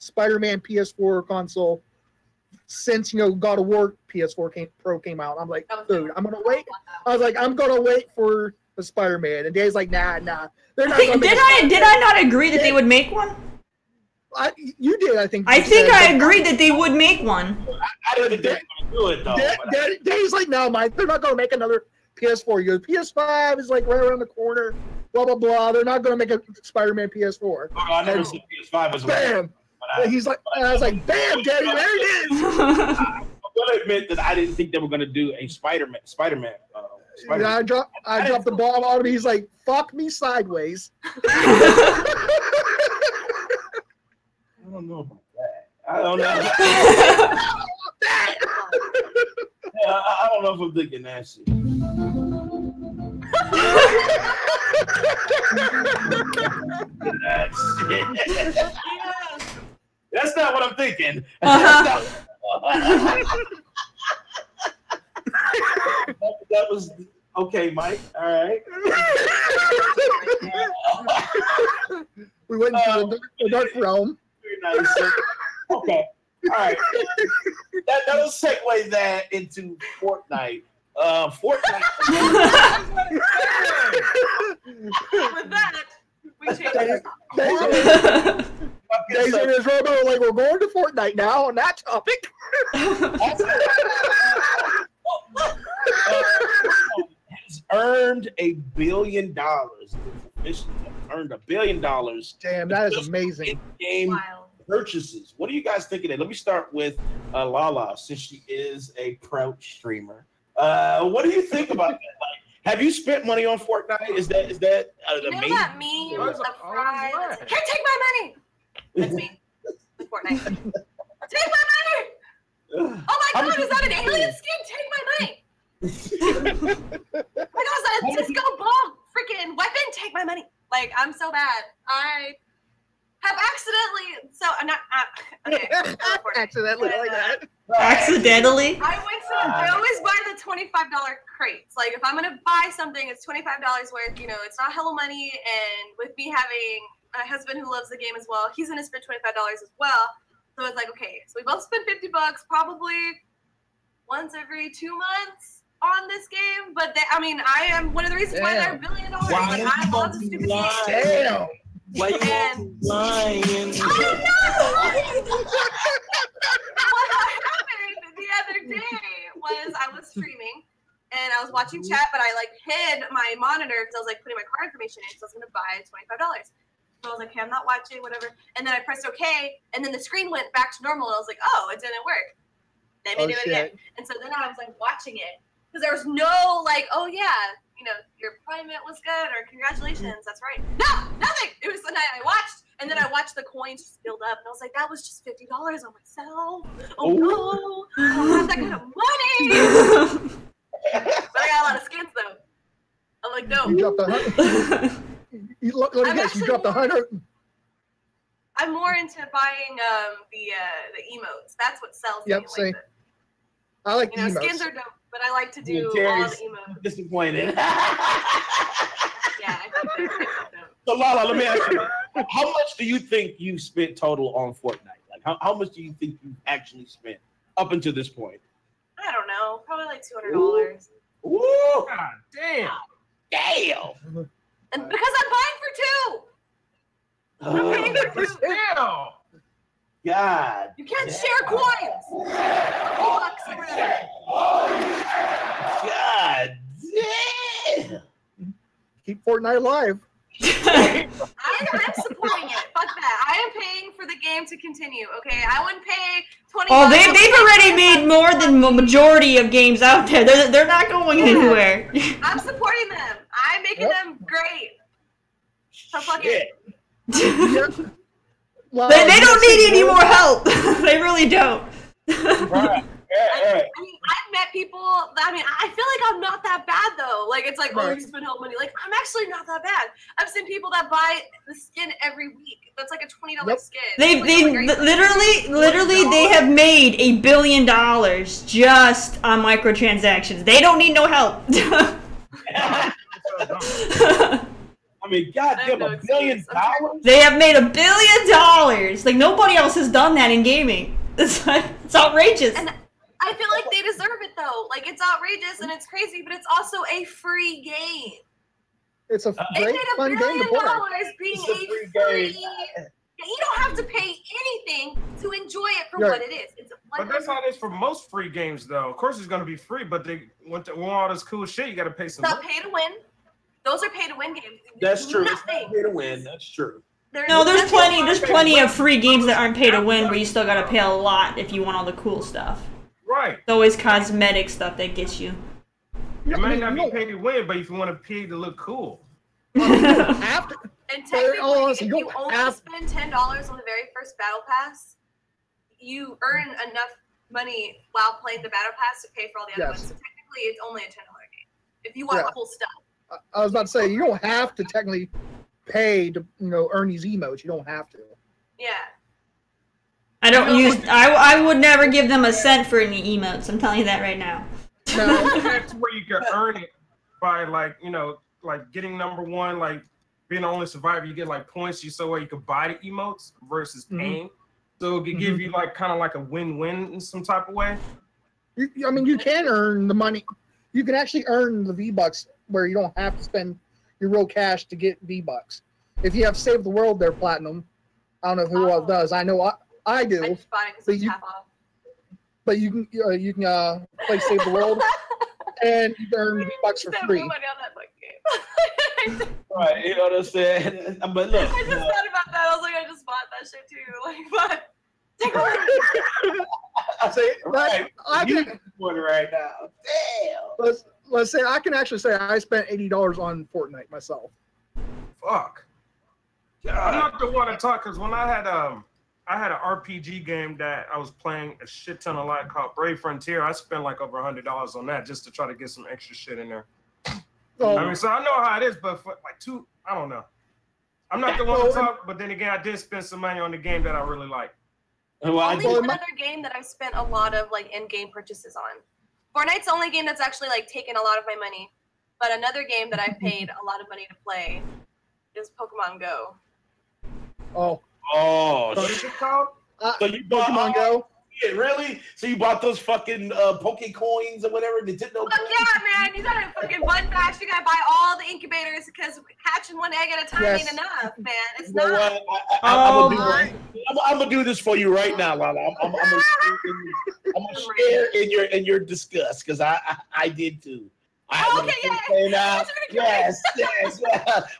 Spider-Man PS4 console since God of War PS4 Pro came out. I'm like, dude, I'm gonna wait. I was like, I'm gonna wait for the Spider-Man, and Dave's like, nah. They're not. Did I not agree that they would make one? You did, I think. I think I agreed that they would make one. I didn't think they were going to do it, though. Daddy's like, no, Mike, they're not going to make another PS4. Your PS5 is like right around the corner, blah, blah, blah. They're not going to make a Spider-Man PS4. Oh, I never seen PS5 as well. Bam! He's like, and I was like, bam, Daddy, there it is! I'm going to admit that I didn't think they were going to do a Spider-Man. Yeah, I dropped the ball on him. He's like, fuck me sideways. I don't know about that. I don't know. I don't know if I'm thinking that shit. That's not what I'm thinking. That was okay, Mike. All right. We went into the dark realm. Very nice. Okay. All right. That'll segue that into Fortnite. Fortnite. With that, we changed. Days in his robo, like, we're going to Fortnite now on that topic. Has earned $1 billion. Earned $1 billion. Damn, that is amazing. Game purchases. What do you guys think of that? Let me start with Lala, since she is a pro streamer. What do you think about that? Like, have you spent money on Fortnite? Is that You know that meme with the fry? That's like, hey, take my money. That's me. With Fortnite. Take my money. Oh my God, is that an alien skin? Take my money. Oh my God, is that a disco ball freaking weapon? Take my money. Like, I'm so bad. I have accidentally. So I'm not. Okay. Accidentally like that. Accidentally? I always buy the $25 crates. Like, if I'm gonna buy something, it's $25 worth. You know, it's not hella money. And with me having a husband who loves the game as well, he's gonna spend $25 as well. So it's like, okay, so we both spend $50 probably once every 2 months on this game. But I mean, I am one of the reasons why they're $1 billion. Like, I love the stupid game. Damn. Why you lying? I know. What happened the other day was I was streaming and I was watching chat, but I like hid my monitor because I was like putting my card information in because I was gonna buy $25. So I was like, okay, I'm not watching, whatever. And then I pressed OK, and then the screen went back to normal. And I was like, oh, it didn't work. Let me do it again. And so then I was like watching it because there was no like, oh yeah, you know, your appointment was good or congratulations, that's right. No, nothing. It was the night I watched, and then I watched the coins just build up, and I was like, that was just $50 on myself. Oh no, I don't have that kind of money. But I got a lot of skins though. I'm like, no. You dropped $100. You dropped $100. I'm more into buying the emotes. That's what sells me. Yep, same. I like the emotes. Skins are dope, but I like to do all the emotes. Disappointed. Yeah, I think they're dope. So Lala, let me ask you, how much do you think you spent total on Fortnite? Like, how much do you think you actually spent up until this point? I don't know, probably like $200. Ooh. God damn. Damn. And because I'm buying for two. I'm paying for two. Hell. God. You can't share coins. $2 or whatever. God damn. Keep Fortnite alive. I'm supporting it. Fuck that. I am paying for the game to continue. Okay, I wouldn't pay $20. Oh, they've already made more than the majority of games out there. They're not going anywhere. I'm supporting them. I'm making them great. So fuck it. They don't need any more help. They really don't. Right. I mean, I've met people. I mean, I feel like I'm not that bad though. Like it's like, oh, you spend help money. Like I'm actually not that bad. I've seen people that buy the skin every week. That's like a $20 skin. They literally they have made $1 billion just on microtransactions. They don't need no help. I mean, goddamn, $1 billion? They have made $1 billion. Like nobody else has done that in gaming. It's outrageous. And I feel like they deserve it though. Like it's outrageous and it's crazy, but it's also a free game. It's a great, fun game to play. Being a free You don't have to pay anything to enjoy it for what it is. It's but that's how it is for most free games, though. Of course, it's going to be free, but they want all this cool shit. You got to pay some. It's not pay to win. Those are pay to win games. That's true. It's not pay to win. That's true. No, there's plenty of free games that aren't pay to win, where you still got to pay a lot if you want all the cool stuff. Right. It's always cosmetic stuff that gets you. It might not be pay to win, but if you want to pay to look cool. After. And technically, if you only spend $10 on the very first battle pass, you earn enough money while playing the battle pass to pay for all the other ones. So technically, it's only a $10 game if you want cool stuff. I was about to say you don't have to technically pay to earn these emotes. You don't have to. Yeah. I don't use. I would never give them a cent for any emotes. I'm telling you that right now. No, that's where you can earn it by like getting number one, like. Being the only survivor, you get like points so where you can buy the emotes versus paying. So it could give you like kind of like a win-win in some type of way. I mean, you can earn the money. You can actually earn the V-Bucks where you don't have to spend your real cash to get V-Bucks. If you have Save the World there, Platinum, I don't know who else does. I know I do. I just bought it because it's half off. But you can play Save the World and you can earn V-Bucks for free. Right, you know what I'm saying? But look, I just thought about that. I was like, I just bought that shit too. Like, what? I say, right, I can right now. Damn. Let's say I can actually say I spent $80 on Fortnite myself. Fuck. God. I'm not the one to talk because when I had an RPG game that I was playing a shit ton of called Brave Frontier. I spent like over $100 on that just to try to get some extra shit in there. I mean, so I know how it is, but for like I don't know. I'm not the one to talk, but then again, I did spend some money on the game that I really like. Only one other game that I've spent a lot of like in-game purchases on. Fortnite's the only game that's actually like taken a lot of my money. But another game that I've paid a lot of money to play is Pokemon Go. Oh, what is it called? So you Pokemon Go? Yeah, really? So you bought those fucking Poke coins or whatever? Nintendo coins? Yeah, man. You gotta fucking button bash. You gotta buy all the incubators because hatching one egg at a time ain't enough, man. It's not. I'm gonna do this for you right now, Lala. I'm gonna share in your disgust because I did too. Yes.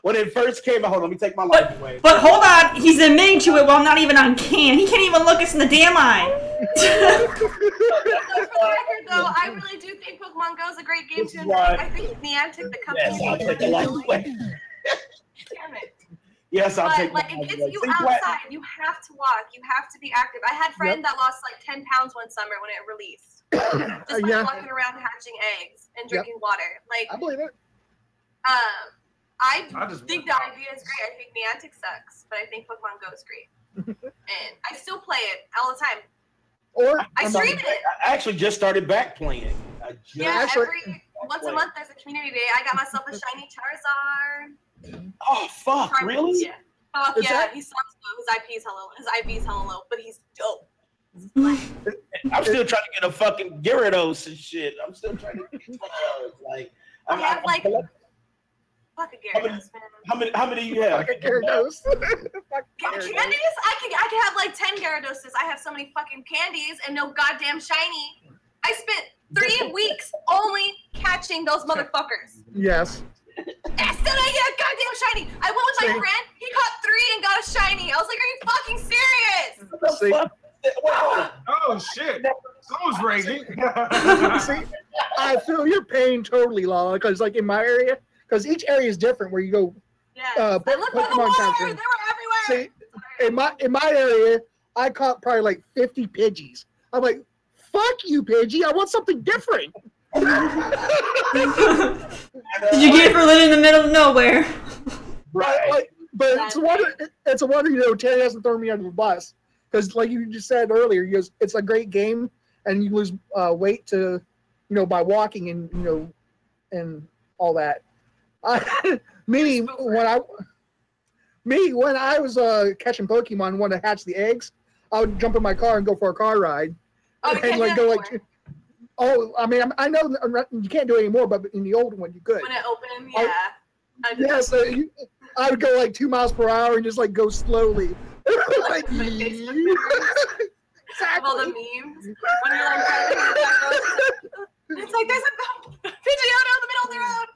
When it first came out, hold on, let me take my life away. But hold on, he's admitting to it while not even on cam. He can't even look us in the damn eye. For the record, though, I really do think Pokemon Go is a great game too. I think Niantic, the company, I'll take the life away. Damn it. Yes, I'll take like, it gets you outside. You have to walk. You have to be active. I had friends that lost like 10 pounds one summer when it released. Just by walking around hatching eggs and drinking water. Like, I believe it. I think the idea is great. I think Niantic sucks, but I think Pokemon Go is great. And I still play it all the time. Or I stream it. I actually just started back playing. Once a month there's a community day. I got myself a shiny Charizard. Oh fuck! Really? Yeah. Fuck yeah. He sucks though. His IV's hella low, but he's dope. I'm still trying to get a fucking Gyarados and shit. I'm still trying to get like. I have like. Fuck a Gyarados, man. How many do you have? Fuck a Gyarados. Candies? I can have like 10 Gyaradoses. I have so many fucking candies and no goddamn shiny. I spent 3 weeks only catching those motherfuckers. Yes. I still didn't get a goddamn shiny. I went with my friend. He caught 3 and got a shiny. I was like, are you fucking serious? Oh shit! Someone's raging. See, I feel your pain totally, Lala, because like in my area, because each area is different where you go. Yeah. Pokemon capturing. They were everywhere. See, in my area, I caught probably like 50 Pidgeys. I'm like, fuck you, Pidgey. I want something different. Did you get it for living in the middle of nowhere? Right. But it's a wonder, Terry hasn't thrown me under the bus. Because like you just said earlier, it's a great game, and you lose weight to, by walking and and all that. Me when I was catching Pokemon and wanted to hatch the eggs, I would jump in my car and go for a car ride. I mean, I know you can't do it anymore, but in the old one you could. When it opened, yeah. I would go like 2 miles per hour and just like go slowly. Like, My Facebook memories. All the memes. When you're like driving in the back road, it's like there's a Pidgeotto in the middle of the road.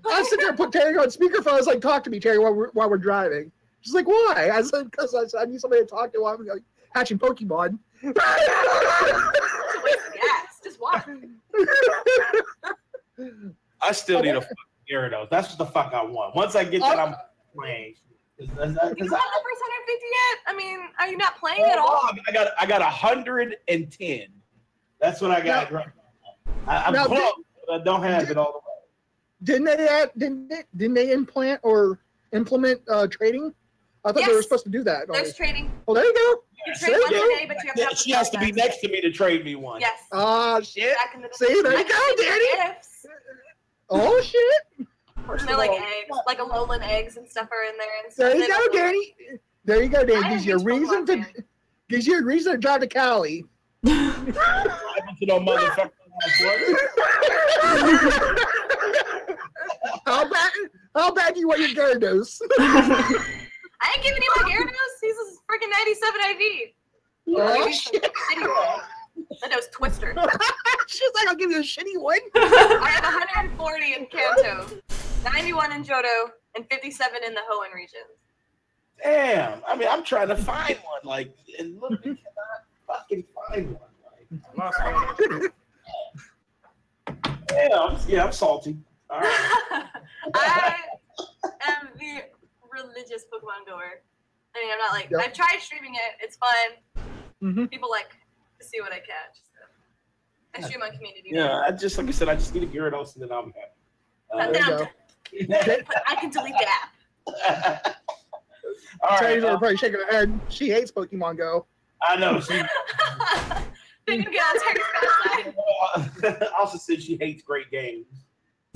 I sit there and put Terry on speakerphone. I was like, talk to me, Terry, while we're driving. She's like, why? I said, because I need somebody to talk to while I'm like, hatching Pokemon. Yes, just watch. I still need a fucking Gyarados. That's what the fuck I want. Once I get that, I'm playing. You don't have the first 150 yet? I mean, are you not playing at all? I got 110. That's what I got. I'm close, but I don't have it all the way. Didn't they implement trading? I thought they were supposed to do that. There's trading. Oh, there you go. You trade one today, but you have to she has to be next to me to trade me one. Yes. Oh, shit. Back in the day. See, there you go, Danny. Oh, shit. And they're like eggs, like Alolan eggs and stuff are in there. And There you go, Danny. There you go, Danny. Gives you a reason to drive to Cali. How bad do you want your Gyarados? I ain't giving you my Gyarados. He's a freaking 97 IV. Oh, shit. That was Twister. She's like, I'll give you a shitty one. I have 140 in Kanto, 91 in Johto, and 57 in the Hoenn region. Damn. I mean, I'm trying to find one. Like, and look, I cannot fucking find one. Yeah, I'm salty. All right. I am the religious Pokemon goer. I mean, I'm not like, I've tried streaming it. It's fun. People like to see what I catch. So. I stream on community. Yeah, like I said, I just need a Gyarados and then I'm happy. I can delete the app. All right. Probably shaking her head. She hates Pokemon Go. I know. She didn't get on Terry's bad side. Also said she hates great games.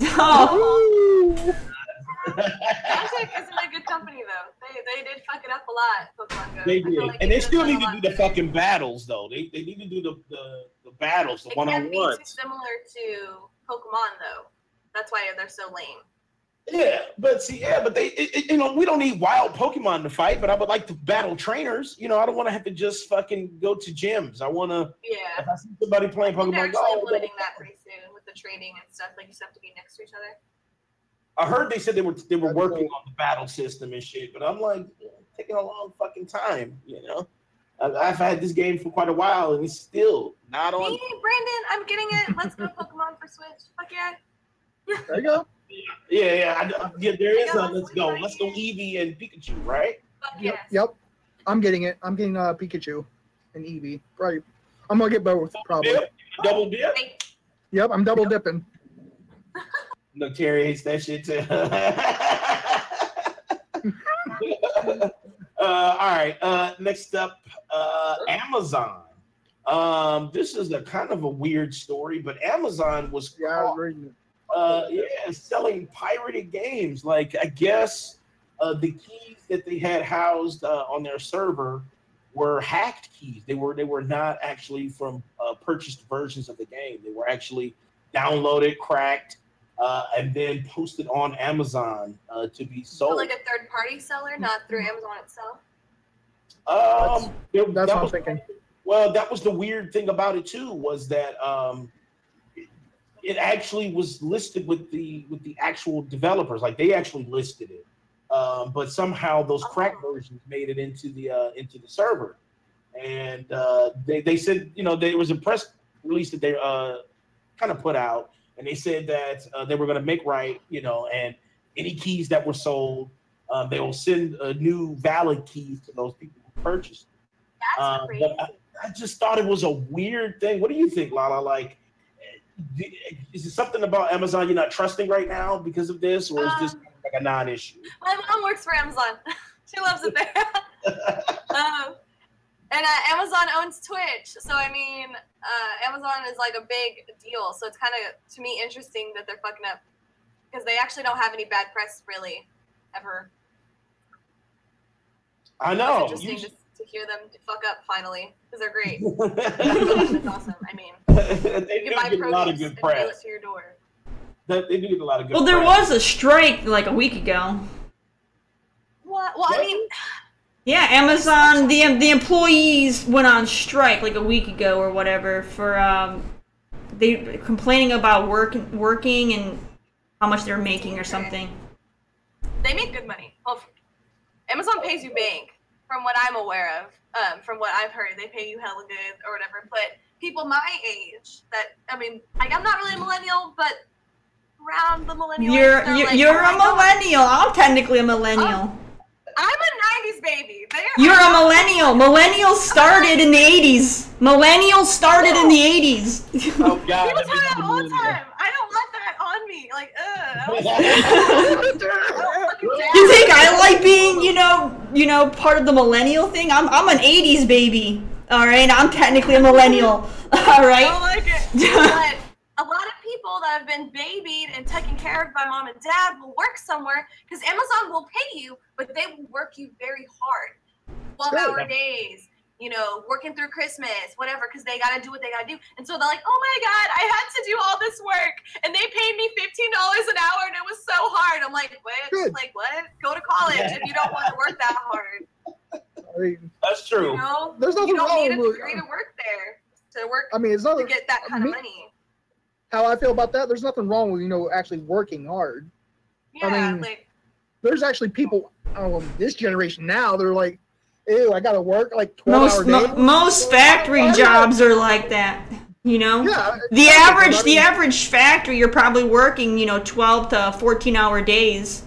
Oh. Niantic isn't a good company though. They did fuck it up a lot. Pokemon Go. They did, and they still need to do the fucking battles though. They need to do the battles, the one-on-ones. It can't be too similar to Pokemon though. That's why they're so lame. Yeah, but they, we don't need wild Pokemon to fight. But I would like to battle trainers. I don't want to have to just fucking go to gyms. I want to. Yeah. If I see somebody playing Pokemon Go, they're actually implementing that pretty soon with the trading and stuff. Like you just have to be next to each other. I heard they said they were working on the battle system and shit, but I'm like, taking a long fucking time. I've had this game for quite a while and it's still not on. Hey, Brandon, I'm getting it. Let's go Pokemon for Switch. Fuck yeah. There you go. Yeah. There is a let's go Eevee and Pikachu, right? Yep. I'm getting it. I'm getting Pikachu and Eevee. Right. I'm gonna get both probably. Double dip. Yep, I'm double dipping. No, Terry hates that shit too. All right. Next up, Amazon. This is a kind of a weird story, but Amazon was selling pirated games. Like I guess the keys that they had housed on their server were hacked keys. They were not actually from purchased versions of the game. They were actually downloaded, cracked, and then posted on Amazon to be sold. So like a third-party seller, not through Amazon itself? That's what I'm thinking. Well, that was the weird thing about it too, was that it actually was listed with the actual developers. Like they actually listed it, but somehow those cracked versions made it into the server, and they said there was a press release that they kind of put out. And they said that they were going to make right, and any keys that were sold, they will send new valid keys to those people who purchased. That's crazy. But I just thought it was a weird thing. What do you think, Lala? Like, is it something about Amazon you're not trusting right now because of this, or is this like a non-issue? My mom works for Amazon. She loves it there. And Amazon owns Twitch, so I mean, Amazon is like a big deal. So it's kind of, to me, interesting that they're fucking up because they actually don't have any bad press, really, ever. I know. It's interesting to hear them fuck up finally because they're great. It's awesome. I mean, they do get a lot of good press. Mail it to your door. They do get a lot of good. Well, there was a strike like a week ago. What? Well, I mean. Yeah, Amazon. The employees went on strike like a week ago or whatever for they complaining about working and how much they're making or something. They make good money. Well, Amazon pays you bank, from what I'm aware of. From what I've heard, they pay you hella good or whatever. But people my age, I'm not really a millennial, but around the millennial. You're a millennial. I'm technically a millennial. I'm a 90s baby. You're a millennial. Millennials started in the 80s. Millennials started in the 80s. Oh God! People tell me that all the time. I don't want that on me. Like, You think I like being, part of the millennial thing? I'm an 80s baby. All right, I'm technically a millennial. All right. I don't like it. But a lot of people that have been babied and taken care of by mom and dad will work somewhere because Amazon will pay you, but they will work you very hard. 12-hour days, working through Christmas, whatever, because they got to do what they got to do. And so they're like, oh my God, I had to do all this work. And they paid me $15 an hour and it was so hard. I'm like, what? Like, what? Go to college if you don't want to work that hard. I mean, that's true. There's nothing you don't wrong need a with degree to work there, to work, it's not, to get that kind of money. How I feel about that, there's nothing wrong with, actually working hard. Yeah, there's actually people, this generation now, they're like, ew, I gotta work like 12-hour days. Most factory jobs are like that, Yeah, the average factory, you're probably working, 12 to 14-hour days.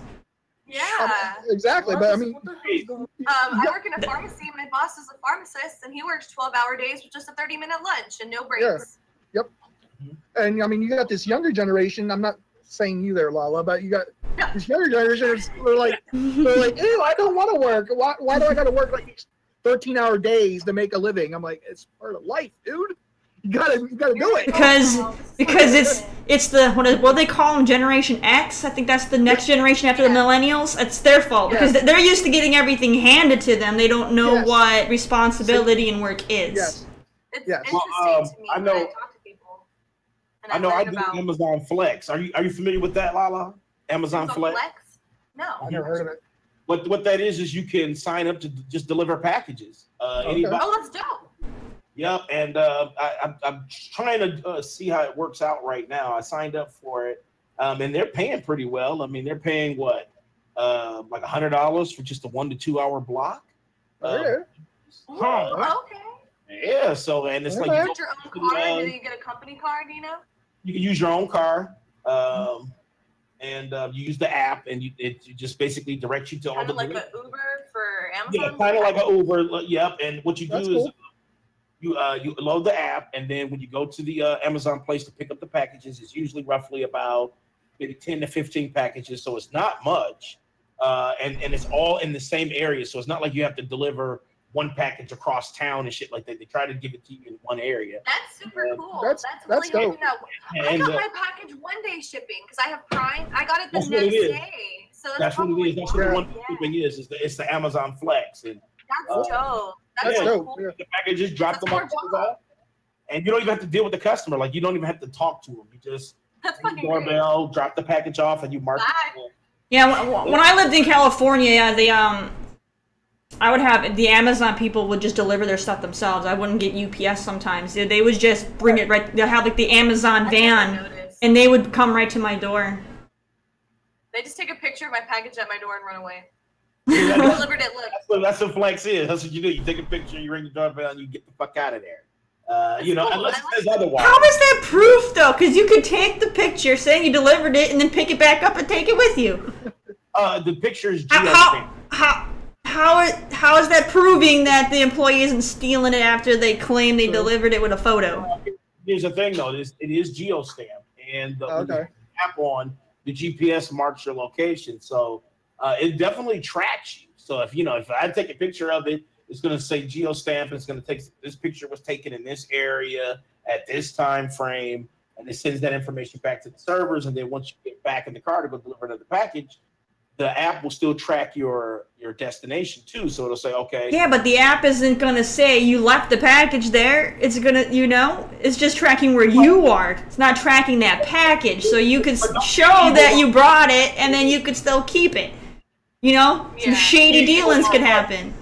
Yeah. Exactly, but I work in a pharmacy. My boss is a pharmacist, and he works 12-hour days with just a 30-minute lunch and no breaks. Yeah. Yep. And you got this younger generation. I'm not saying you there, Lala, but you got this younger generation. They're like, ew, I don't want to work. Why do I got to work like 13-hour days to make a living? I'm like, it's part of life, dude. You gotta do it. Because it's the what they call them, Generation X. I think that's the next generation after the millennials. It's their fault because they're used to getting everything handed to them. They don't know what responsibility and work is. Yes. It's interesting to me when I talk to people. I know I do Amazon Flex. Are you familiar with that, Lala? Amazon Flex? No. I've never heard of it. What that is you can sign up to just deliver packages. Anybody. Oh, that's dope. Yep, and I'm trying to see how it works out right now. I signed up for it, and they're paying pretty well. I mean, they're paying what, like $100 for just a 1 to 2 hour block. Okay. Yeah, so and it's like you get your own card, and then you get a company card. You can use your own car, and you use the app, and it just basically directs you to all the. Kind of like an Uber for Amazon. Yeah, kind of like an Uber. Yep, and what you do is. You load the app, and then when you go to the Amazon place to pick up the packages, it's usually roughly about maybe 10 to 15 packages, so it's not much, and it's all in the same area, so it's not like you have to deliver one package across town and shit like that. They try to give it to you in one area. That's super cool. That's really dope. I got my package one-day shipping because I have Prime. I got it the next day. So that's what it is. That's what the one shipping is. It's the Amazon Flex. And that's dope. That's dope. Cool. The packages, drop them off, and you don't even have to deal with the customer. Like, you don't even have to talk to them. You just ring the doorbell, drop the package off, and you mark it. Yeah, when I lived in California, I would have the Amazon people would just deliver their stuff themselves. I wouldn't get UPS sometimes. They would just bring it right. They'll have like the Amazon van, and they would come right to my door. They just take a picture of my package at my door and run away. Yeah, delivered it. Look. That's what Flex is. That's what you do. You take a picture, you ring the doorbell, and you get the fuck out of there. Unless it says otherwise. How is that proof though? Because you could take the picture saying you delivered it, and then pick it back up and take it with you. The picture is how is that proving that the employee isn't stealing it after they claim they delivered it with a photo? Here's the thing, though. It is geo-stamped, and the app on the GPS marks your location, so it definitely tracks you. So if I take a picture of it, it's going to say geo-stamp, and it's going to take this picture was taken in this area at this time frame, and it sends that information back to the servers, and then once you get back in the car to go deliver another package, the app will still track your destination too. So it'll say, okay. Yeah, but the app isn't going to say you left the package there. It's going to, it's just tracking where you are. It's not tracking that package. So you could show that you brought it, and then you could still keep it. Some shady dealings could happen.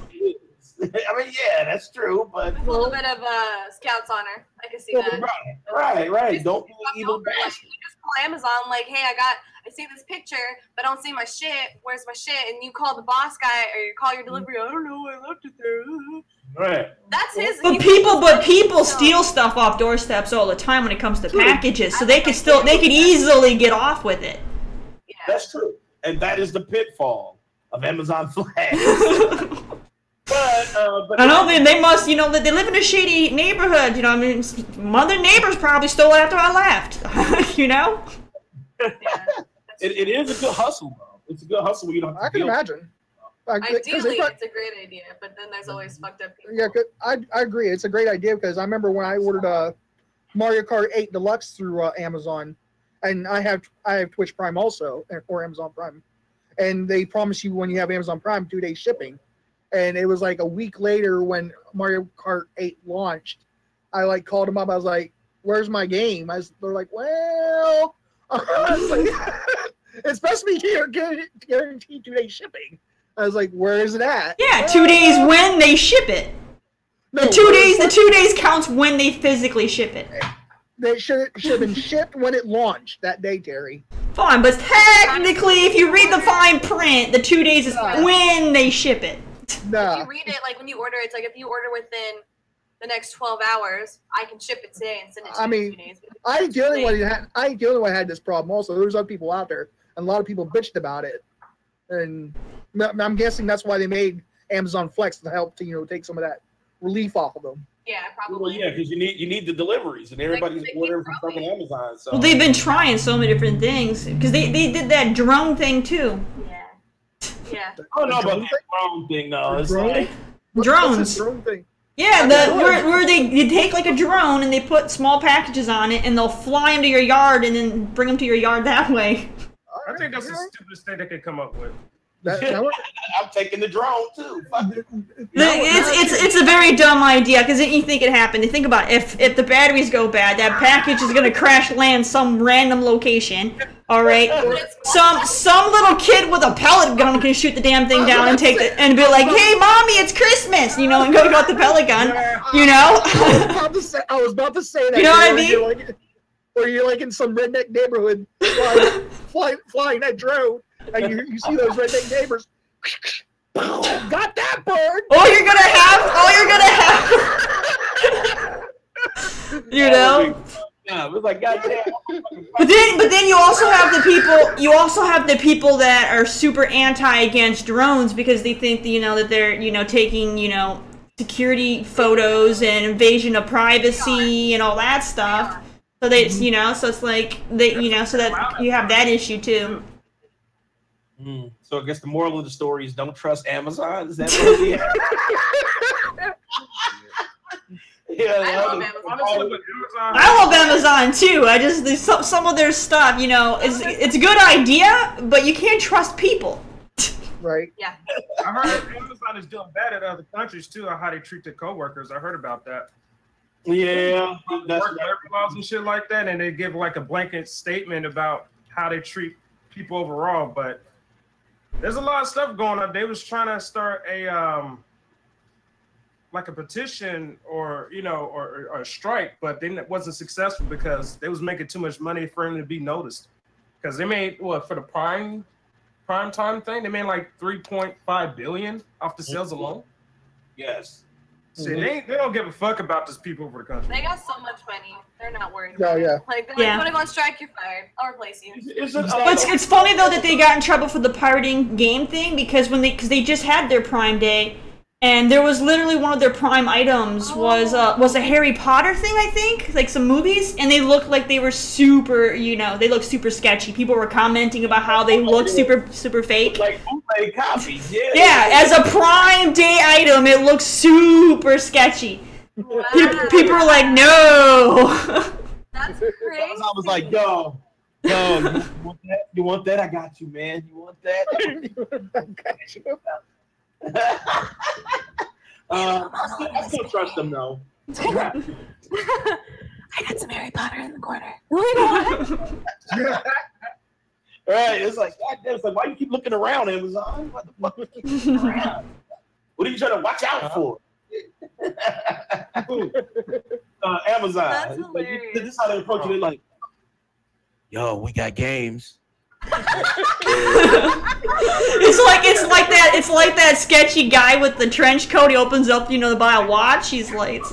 I mean, yeah, that's true, but a little bit of Scout's honor. I can see that. Right. Don't be evil like, you just call Amazon, like, hey, I see this picture, but I don't see my shit. Where's my shit? And you call the boss guy, or you call your delivery. I don't know. I left it there. Right. That's his. But people steal stuff off doorsteps all the time when it comes to packages, so they could easily get off with it. Yeah. That's true, and that is the pitfall of Amazon flags. But I know they must, they live in a shady neighborhood. I mean, one of their neighbors probably stole it after I left. Yeah. It is a good hustle, though. It's a good hustle when you don't have to I can imagine. Ideally, it's a great idea, but then there's always fucked up people. Yeah, I agree. It's a great idea because I remember when I ordered Mario Kart 8 Deluxe through Amazon, and I have Twitch Prime also, or Amazon Prime, and they promise you when you have Amazon Prime 2-day shipping. And it was like a week later when Mario Kart 8 launched, I called them up. I was like, "Where's my game?" They're like, "Well," I was like, it's supposed to be guaranteed 2-day shipping. I was like, "Where is it at?" Yeah, 2 days when they ship it. No, The 2 days counts when they physically ship it. They should have been shipped when it launched that day, Terry. Fine, but technically, if you read the fine print, the 2 days is when they ship it. Nah. If you read it, when you order, it's like if you order within the next 12 hours, I can ship it today and send it to you in 2 days. I ain't the only one had this problem also. There's other people out there, and a lot of people bitched about it. And I'm guessing that's why they made Amazon Flex to help to take some of that relief off of them. Yeah, probably. Well, yeah, because you need the deliveries, and everybody's ordering from fucking Amazon. So. Well, they've been trying so many different things because they did that drone thing too. Yeah. I don't know about that drone thing though. It's like drones. What's the drone thing? Yeah, where they take a drone and they put small packages on it and they'll fly them to your yard and then bring them to your yard that way. I think that's the stupidest thing they could come up with. I'm taking the drone too. It's a very dumb idea because then you think it happened. You think about it, if the batteries go bad, that package is gonna crash land some random location. All right, some little kid with a pellet gun can shoot the damn thing down and take it and be like, "Hey, mommy, it's Christmas," and go got the pellet gun. I was about to say that. You know what I mean? Or you're in some redneck neighborhood flying that drone. And you see those redneck neighbors. Got that bird. All you're gonna have. Yeah, it was like goddamn. But then you also have the people that are super anti against drones because they think that they're taking security photos and invasion of privacy and all that stuff. So so it's like so that you have that issue too. So I guess the moral of the story is don't trust Amazon. Is that what we have? I love Amazon too. I just some of their stuff, it's a good idea, but you can't trust people. Right. Yeah. I heard Amazon is doing bad at other countries too on how they treat their coworkers. I heard about that. Yeah, that's work laws and shit like that, and they give a blanket statement about how they treat people overall, but. There's a lot of stuff going on. They was trying to start a petition or a strike, but then it wasn't successful because they was making too much money for him to be noticed. Because they made for the prime time thing, they made $3.5 billion off the sales alone. Yes. See, they don't give a fuck about these people over the country. They got so much money. They're not worried. Yeah. You want to go on strike, you're fired. I'll replace you. It's funny though that they got in trouble for the pirating game thing because they just had their Prime Day, and there was literally one of their Prime items was a Harry Potter thing, I think, some movies, and they looked like they were super, they looked super sketchy. People were commenting about how they looked super fake. Like bootleg copies, yeah. Yeah, as a Prime Day item, it looks super sketchy. Wow. People were like, no. That's crazy. I was like, yo, you want that? I got you, man. You want that? I got you. I still trust them though. I got some Harry Potter in the corner. Right, it's like, why you keep looking around, Amazon? What the fuck you keep looking around? What are you trying to watch out for? Amazon. That's Like, hilarious. this is how they approach it. Like, yo, we got games. It's like that sketchy guy with the trench coat. He opens up, you know, to buy a watch. He's like,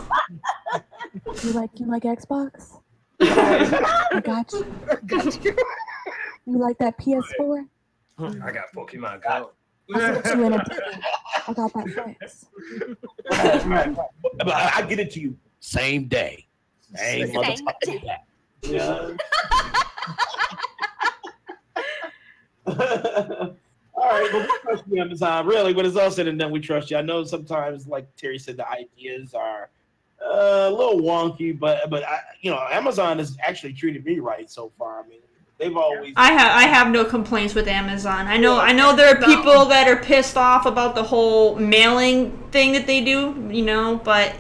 You like Xbox? I got you. You like that PS4? I got Pokemon Go. I'll put you in a ticket. I got that flex. Right. But I get it to you same day. Same motherfucking day. Yeah. All right, but we trust you, Amazon. Really, when it's all said and done, we trust you. I know sometimes, like Terry said, the ideas are a little wonky, but you know, Amazon has actually treated me right so far. I mean, they've always. I have no complaints with Amazon. I know there are people that are pissed off about the whole mailing thing that they do, you know, but.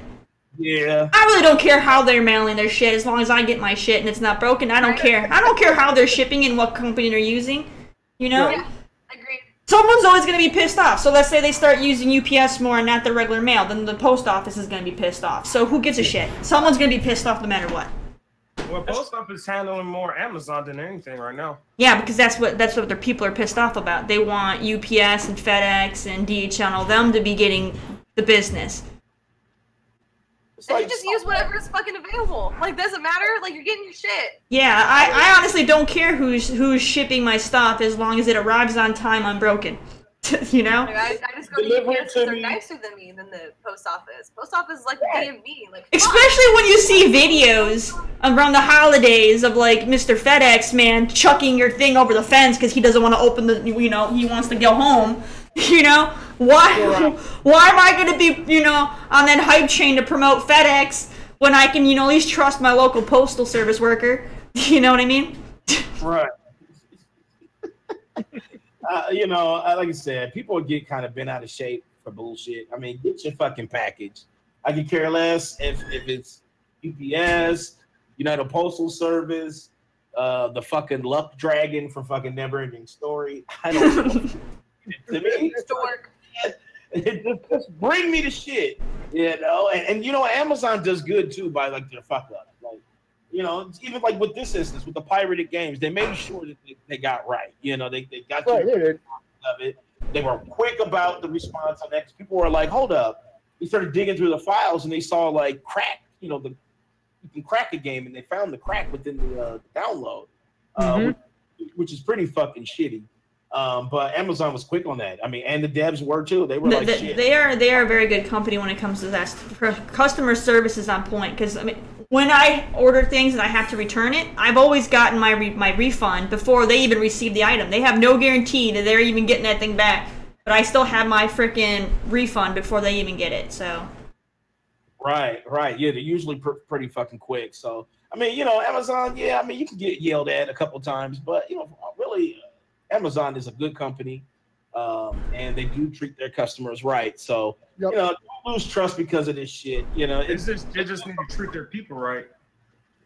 Yeah. I really don't care how they're mailing their shit as long as I get my shit and it's not broken. I don't care. I don't care how they're shipping and what company they're using. You know? Yeah, agreed. Someone's always going to be pissed off. So let's say they start using UPS more and not the regular mail. Then the post office is going to be pissed off. So who gives a shit? Someone's going to be pissed off no matter what. Well, post office is handling more Amazon than anything right now. Yeah, because that's what their people are pissed off about. They want UPS and FedEx and DHL and all them to be getting the business. And you just use whatever's fucking available. Like, doesn't matter. Like, you're getting your shit. Yeah, I honestly don't care who's shipping my stuff as long as it arrives on time unbroken. You know? Like, I just go to UPS because they're nicer than me than the post office. Post office is like the DMV. Like, especially when you see videos around the holidays of like Mr. FedEx man chucking your thing over the fence because he doesn't want to open the, you know, he wants to go home. You know, why am I going to be, you know, on that hype train to promote FedEx when I can, you know, at least trust my local postal service worker? You know what I mean? Right. You know, like I said, people get kind of bent out of shape for bullshit. I mean, get your fucking package. I could care less if it's UPS, United Postal Service, the fucking Luck Dragon from fucking Never Ending Story. I don't know. To me, just bring me the shit, you know. And you know, Amazon does good too by like their fuck up. Like, you know, even like with this instance with the pirated games, they made sure that they got right. You know, they got of it. They were quick about the response on that. 'Cause people were like, "Hold up!" They started digging through the files and they saw like crack. You know, you can crack a game, and they found the crack within the download, which is pretty fucking shitty. But Amazon was quick on that. I mean, and the devs were too. They were like, shit. They are a very good company when it comes to that. Customer service is on point because I mean, when I order things and I have to return it, I've always gotten my refund before they even receive the item. They have no guarantee that they're even getting that thing back, but I still have my freaking refund before they even get it. So. Right. Yeah, they're usually pretty fucking quick. So I mean, you know, Amazon. Yeah, I mean, you can get yelled at a couple times, but you know, really. Amazon is a good company, and they do treat their customers right. So, you know, don't lose trust because of this shit. You know, they just need to treat their people right.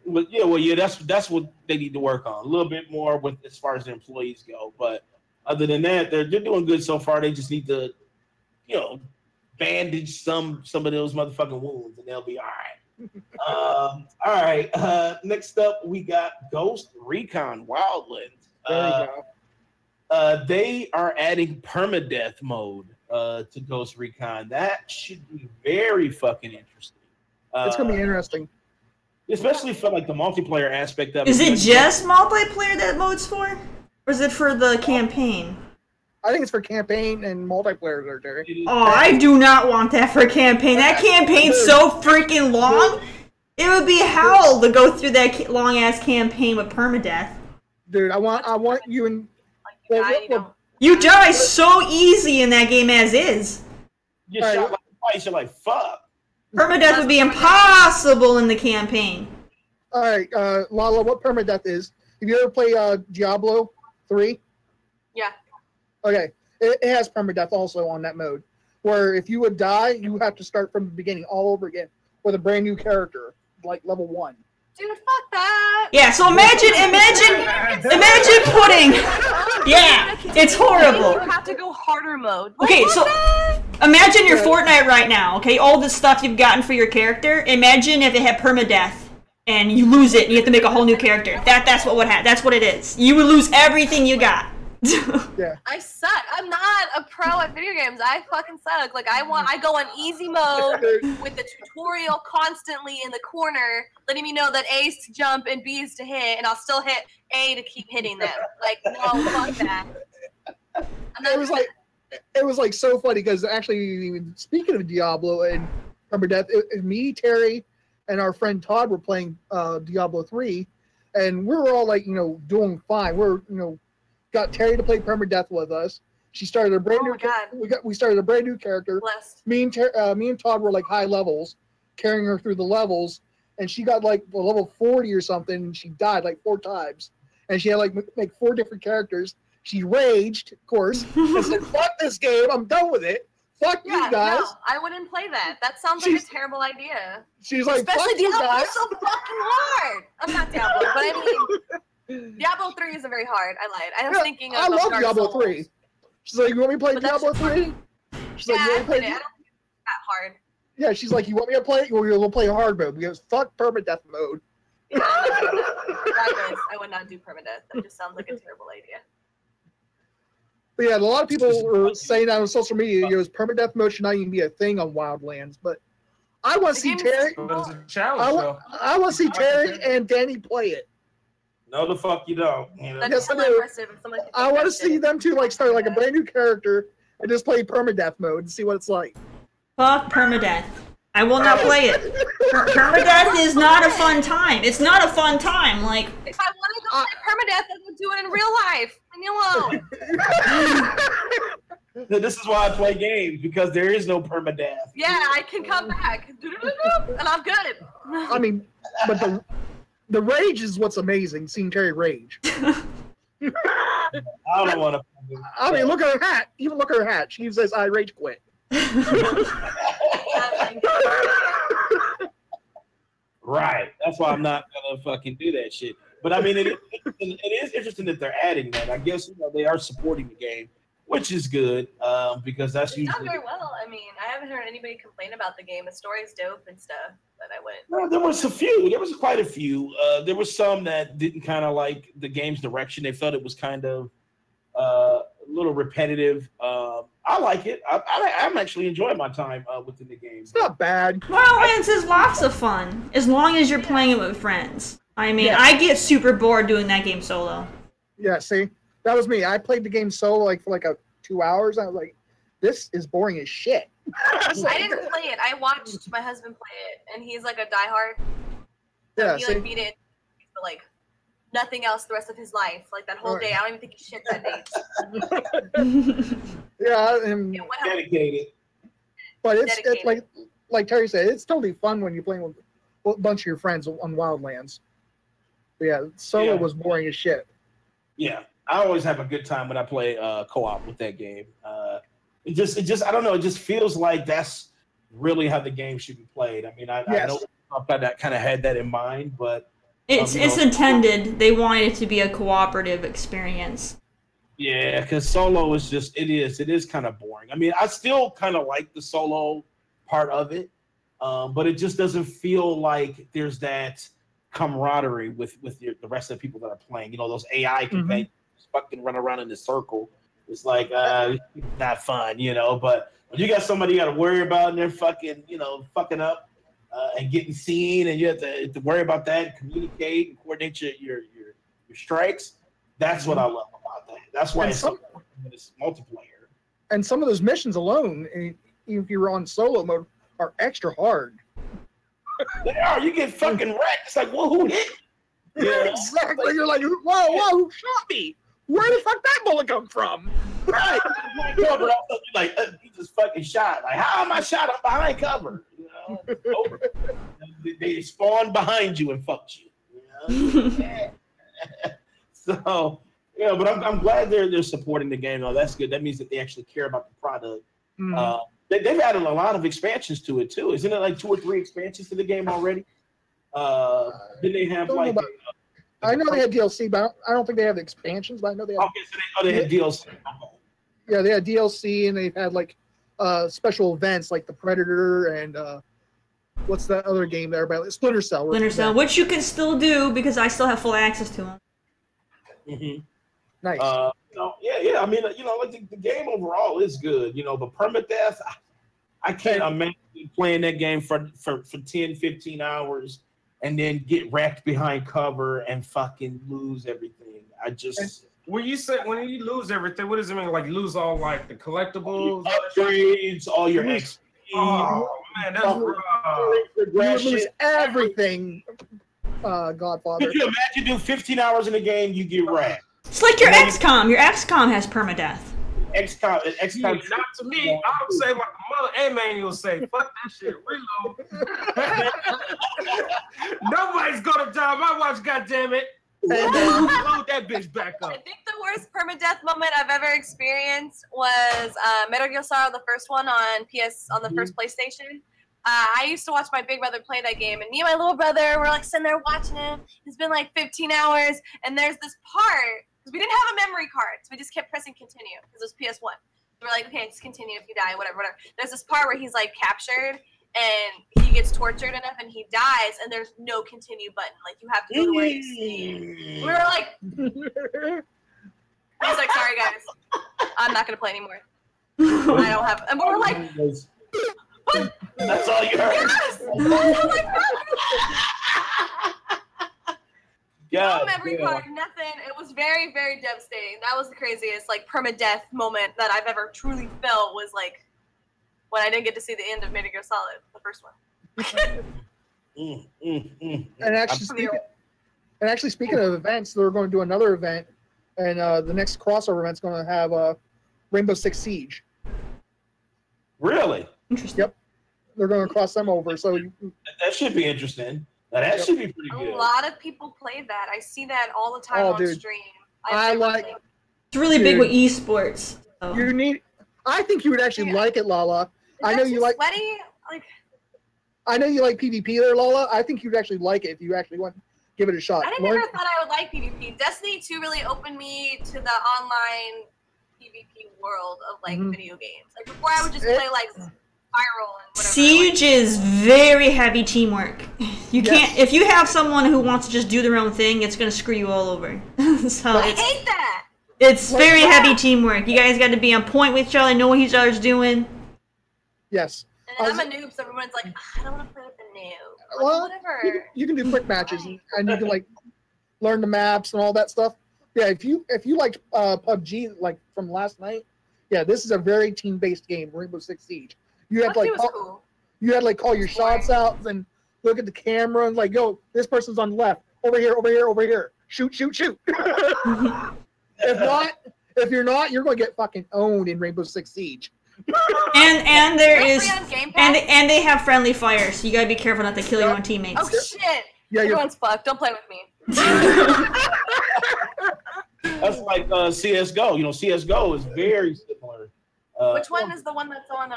But yeah, that's what they need to work on a little bit more with as far as the employees go. But other than that, they're doing good so far. They just need to, you know, bandage some of those motherfucking wounds, and they'll be all right. All right. Next up, we got Ghost Recon Wildlands. There you go. They are adding permadeath mode to Ghost Recon. That should be very fucking interesting. It's gonna be interesting, especially for like the multiplayer aspect of it. Is it just multiplayer that mode's for, or is it for the campaign? I think it's for campaign and multiplayer there, Terry. Oh, I do not want that for campaign. That campaign's so freaking long. It would be hell to go through that long ass campaign with permadeath. Dude, I want you and. You die so easy in that game as is. You shot like twice, you're like, fuck. Permadeath would be impossible in the campaign. Alright, Lala, what permadeath is? Have you ever played Diablo 3? Yeah. Okay, it has permadeath also on that mode. Where if you would die, you have to start from the beginning all over again with a brand new character, like level 1. Dude, fuck that. Yeah, so imagine putting. Yeah, it's horrible. You have to go harder mode. Okay, so Imagine your Fortnite right now, okay? All the stuff you've gotten for your character. Imagine if it had permadeath and you lose it and you have to make a whole new character. That's what would happen. That's what it is. You would lose everything you got. Yeah. I suck. I'm not a pro at video games. I fucking suck. Like I go on easy mode with the tutorial constantly in the corner, letting me know that A is to jump and B is to hit, and I'll still hit A to keep hitting them. Like, no, fuck that. It was like so funny because actually, speaking of Diablo and permadeath, me, Terry, and our friend Todd were playing Diablo 3, and we were all like, doing fine. Got Terry to play permadeath with us. She started a brand new. We started a brand new character. Blessed. Me and Todd were like high levels, carrying her through the levels, and she got like level 40 or something. And she died like 4 times, and she had like make 4 different characters. She raged, of course, and said, "Fuck this game! I'm done with it. Fuck you guys." No, I wouldn't play that. That sounds like a terrible idea. She's like, especially "Fuck you Diablo guys!" is so fucking hard. I'm not Diablo, but I mean. Diablo 3 isn't very hard. I lied. I was thinking of I love Dark Diablo Souls. 3. She's like, "You want me to play Diablo 3?" She's like, "You want me to play?" I don't think it's that hard. Yeah, she's like, "You want me to play? We'll play hard mode." We go, "Fuck permadeath mode." Yeah, I would not do permadeath. That just sounds like a terrible idea. But yeah, a lot of people were saying that on social media, permadeath mode should not even be a thing on Wildlands. But I want to see Terry. I want to see Terry and Danny play it. No, the fuck you don't. Yes, I do. I want to see them two like start like a brand new character and just play permadeath mode and see what it's like. Fuck permadeath. I will not play it. Permadeath is not a fun time. It's not a fun time. Like, if I want to go play permadeath, I would do it in real life. Leave me alone. This is why I play games, because there is no permadeath. Yeah, I can come back and I'm good. I mean, but the rage is what's amazing. Seeing Terry rage. I don't want to. I mean, look at her hat. Even look at her hat. She says, "I rage quit." Right. That's why I'm not gonna fucking do that shit. But I mean, it is interesting that they're adding that. I guess they are supporting the game, which is good, because that's usually done very well. I mean, I haven't heard anybody complain about the game. The story's dope and stuff, but I wouldn't. Well, there was a few. There was quite a few. There was some that didn't kind of like the game's direction. They felt it was kind of a little repetitive. I like it. I'm actually enjoying my time within the game. It's not bad. Wildlands is lots of fun, as long as you're playing it with friends. I mean, I get super bored doing that game solo. Yeah, see? That was me. I played the game solo for like 2 hours. I was like, this is boring as shit. I didn't play it. I watched my husband play it, and he's like a diehard. So Yeah, he like beat it for like nothing else the rest of his life. Like that whole day. I don't even think he shit that day. Yeah, and dedicated. But it's like Terry said, it's totally fun when you're playing with a bunch of your friends on Wildlands. But yeah, solo was boring as shit. Yeah, I always have a good time when I play co-op with that game. It just I don't know. It just feels like that's really how the game should be played. I mean, I know that kind of had that in mind, but it's intended. They wanted it to be a cooperative experience. Yeah, because solo is just it is kind of boring. I mean, I still kind of like the solo part of it, but it just doesn't feel like there's that camaraderie with the rest of the people that are playing. Those AI companions fucking run around in a circle. It's like not fun, But when you got somebody you got to worry about and they're fucking fucking up and getting seen, and you have to worry about that, and communicate and coordinate your strikes. That's what I love about that. That's why it's multiplayer. And some of those missions alone, if you're on solo mode, are extra hard. They are. You get fucking wrecked. It's like, well, who hit? Yeah, exactly. You're like, whoa, who shot me? Where the fuck that bullet come from? Right. Cover up, like you just fucking shot. Like, how am I shot? I'm behind cover. Over. They spawned behind you and fucked you. Yeah. So, but I'm glad they're supporting the game. Oh, that's good. That means that they actually care about the product. They've added a lot of expansions to it too. Isn't it like 2 or 3 expansions to the game already? Did they have like? I know they had DLC, but I don't think they have expansions. But I know they have. Okay, so they had DLC. Yeah, they had DLC, and they've had like special events like the Predator and what's that other game there? But Splinter Cell. Splinter Cell, which you can still do because I still have full access to them. Nice. Yeah. I mean, like the game overall is good. But permadeath, I can't imagine playing that game for 10, 15 hours and then get wrecked behind cover and fucking lose everything. I just. When you lose everything, what does it mean? Like lose all like the collectibles, upgrades, all your XP. Oh man, that's you lose everything. Godfather. Could you imagine doing 15 hours in a game, you get wrecked? It's like your XCOM. Your XCOM has permadeath. XCOM. Not to me. I would say like mother and man will say, fuck that shit, reload. Nobody's gonna die. My watch, goddammit. Load that bitch back up. I think the worst permadeath moment I've ever experienced was Metal Gear Solid, the first one on the first PlayStation. I used to watch my big brother play that game, and me and my little brother were like sitting there watching him. It's been like 15 hours, and there's this part, because we didn't have a memory card, so we just kept pressing continue, because it was PS1. So we're like, okay, just continue if you die, whatever. There's this part where he's like captured, and he gets tortured enough, and he dies, and there's no continue button. Like, you have to go to where you see. We were like, I was like, sorry guys, I'm not gonna play anymore. I don't have, and we were like, what? That's all you heard. Yes. No memory card, nothing. It was very, very devastating. That was the craziest like permadeath moment that I've ever truly felt, was like when I didn't get to see the end of Metal Gear Solid, the first one. And actually speaking of events, they're going to do another event, and the next crossover event's going to have Rainbow Six Siege. Really? Interesting. Yep. They're going to cross them over, so that should be interesting. That should be pretty good. A lot of people play that. I see that all the time on stream. It's really big with esports. So. I think you would actually like it, Lala. I know you like. Sweaty? Like. I know you like PvP there, Lala. I think you'd actually like it if you actually want to give it a shot. I never thought I would like PvP. Destiny 2 really opened me to the online PvP world of like video games. Like before, I would just play like Spiral and whatever. Siege is very heavy teamwork. You can't if you have someone who wants to just do their own thing, it's gonna screw you all over. So I hate that. It's very heavy teamwork. You guys got to be on point with each other, know what each other's doing. Yes. And I'm a noob, so everyone's like, I don't want to play with the noob. Like, Well, whatever. you can do quick matches, and you can like learn the maps and all that stuff. Yeah, if you liked PUBG like from last night, yeah, this is a very team-based game, Rainbow Six Siege. You had to like call your shots out and look at the camera and like, yo, this person's on the left, over here, over here, over here. Shoot, shoot, shoot. If you're not, you're gonna get fucking owned in Rainbow Six Siege. And there is and they have friendly fire, so you gotta be careful not to kill your own teammates. Oh shit! Yeah, everyone's fucked. Don't play with me. That's like CS:GO. You know, CS:GO is very similar. Which one is the one that's on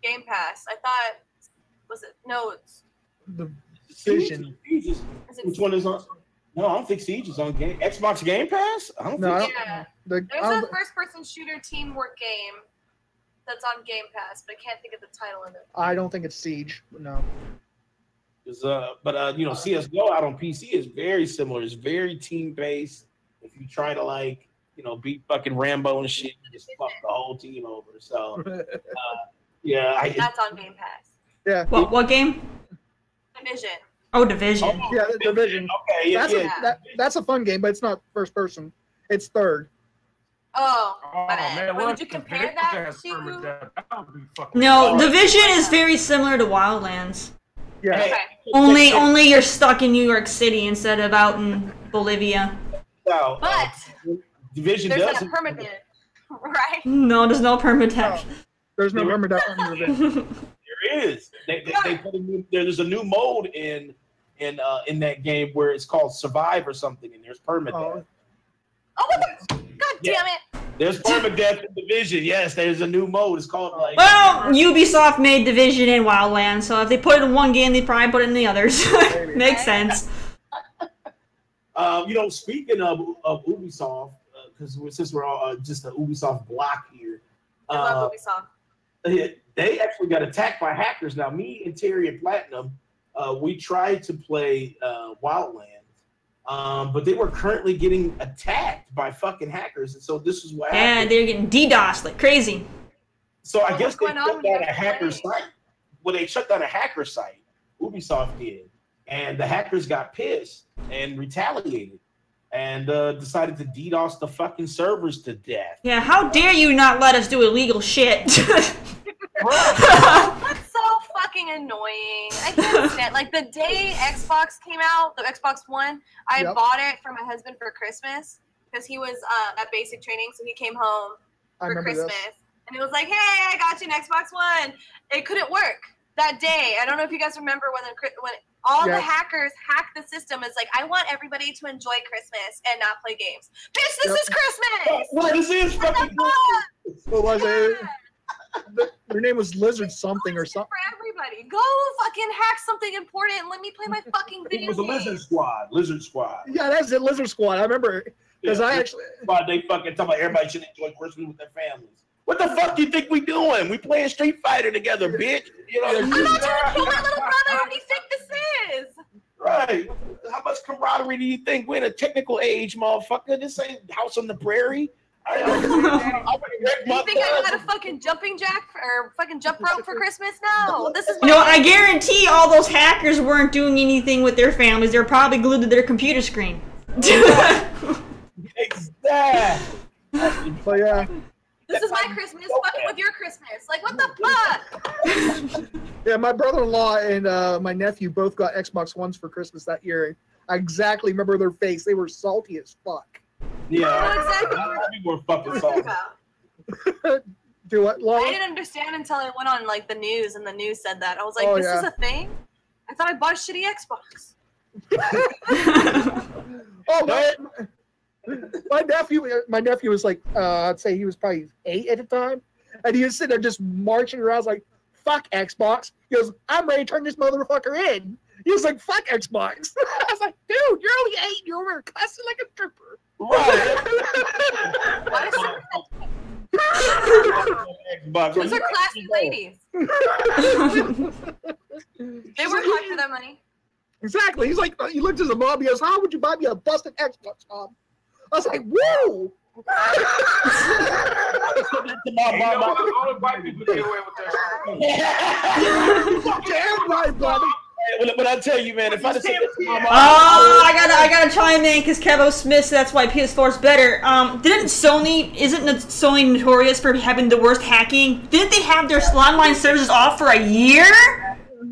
Game Pass? I thought it's the Division. Which one is on? No, I don't think Siege is on Xbox Game Pass. I don't think. Yeah. There's a first-person shooter teamwork game that's on Game Pass, but I can't think of the title of it. I don't think it's Siege. No. But you know, CS:GO out on PC is very similar. It's very team-based. If you try to like, you know, beat fucking Rambo and shit, you just fuck the whole team over. So, yeah, that's on Game Pass. Yeah. What game? Division. Oh, Division. Oh, yeah, Division. Okay, yeah, that's a fun game, but it's not first person. It's third. Oh man, would you compare that to? No, Division is very similar to Wildlands. Yeah. Okay. Only you're stuck in New York City instead of out in Bolivia. So, but Division there's does that permadeath, right? No, there's no permadeath. There's no permadeath on Division. There is. They put there's a new mode in that game where it's called Survive or something, and there's permadeath. Oh, what the? God damn it! There's permadeath in Division. Yes, there's a new mode. It's called like. Well, Ubisoft made Division and Wildlands, so if they put it in one game, they probably put it in the others. Makes sense. You know, speaking of Ubisoft, because since we're all just a Ubisoft block here, I love Ubisoft. they actually got attacked by hackers. Now, me and Terry and Platinum, we tried to play Wildlands, but they were currently getting attacked by fucking hackers, and so this is what happened. they're getting DDoSed like crazy. So I guess they shut down a hacker site. Well, they shut down a hacker site. Ubisoft did, and the hackers got pissed and retaliated, and decided to DDoS the fucking servers to death. Yeah, how dare you not let us do illegal shit? That's so fucking annoying. I can't stand. Like the day Xbox came out, the Xbox One, I bought it for my husband for Christmas because he was at basic training, so he came home for Christmas. And it was like, hey, I got you an Xbox One. It couldn't work that day. I don't know if you guys remember when all the hackers hacked the system. It's like, I want everybody to enjoy Christmas and not play games. Bitch, this is Christmas! Well, this is fucking Christmas! What was it? Her name was Lizard something or something. For everybody. Go fucking hack something important and let me play my fucking video game. It was a Lizard Squad. Yeah, that's it, Lizard Squad. I remember. Because I actually... They fucking talk about everybody should enjoy Christmas with their families. What the fuck do you think we doing? We playing Street Fighter together, bitch. You know, I'm not trying to kill my little brother. What do you think this is? Right. How much camaraderie do you think we're in a technical age, motherfucker? This ain't House on the Prairie. You think I know how to fucking jumping jack or fucking jump rope for Christmas? No. This is. I guarantee all those hackers weren't doing anything with their families. They're probably glued to their computer screen. Exactly. But yeah. This is my Christmas, fucking with your Christmas. Like, what the fuck? Yeah, my brother-in-law and my nephew both got Xbox Ones for Christmas that year. I exactly remember their face. They were salty as fuck. Yeah, exactly. We were fucking salty. Do what? I didn't understand until I went on like the news, and the news said that. I was like, this is a thing? I thought I bought a shitty Xbox. My nephew was like, I'd say he was probably 8 at the time, and he was sitting there just marching around like, fuck Xbox. He goes, I'm ready to turn this motherfucker in. He was like, fuck Xbox. I was like, dude, you're only 8. You're over cussing like a stripper. Right. Those are classy ladies. They work hard for their money. Exactly. He's like, he looked at his mom. He goes, how would you buy me a busted Xbox, Mom? I was like, whoa! All the white people get away with that. Damn right, brother. But I tell you, man, if I just said this to my mom, I gotta chime in because Kevo Smith said that's why PS4's better. Isn't Sony notorious for having the worst hacking? Didn't they have their online services off for a year?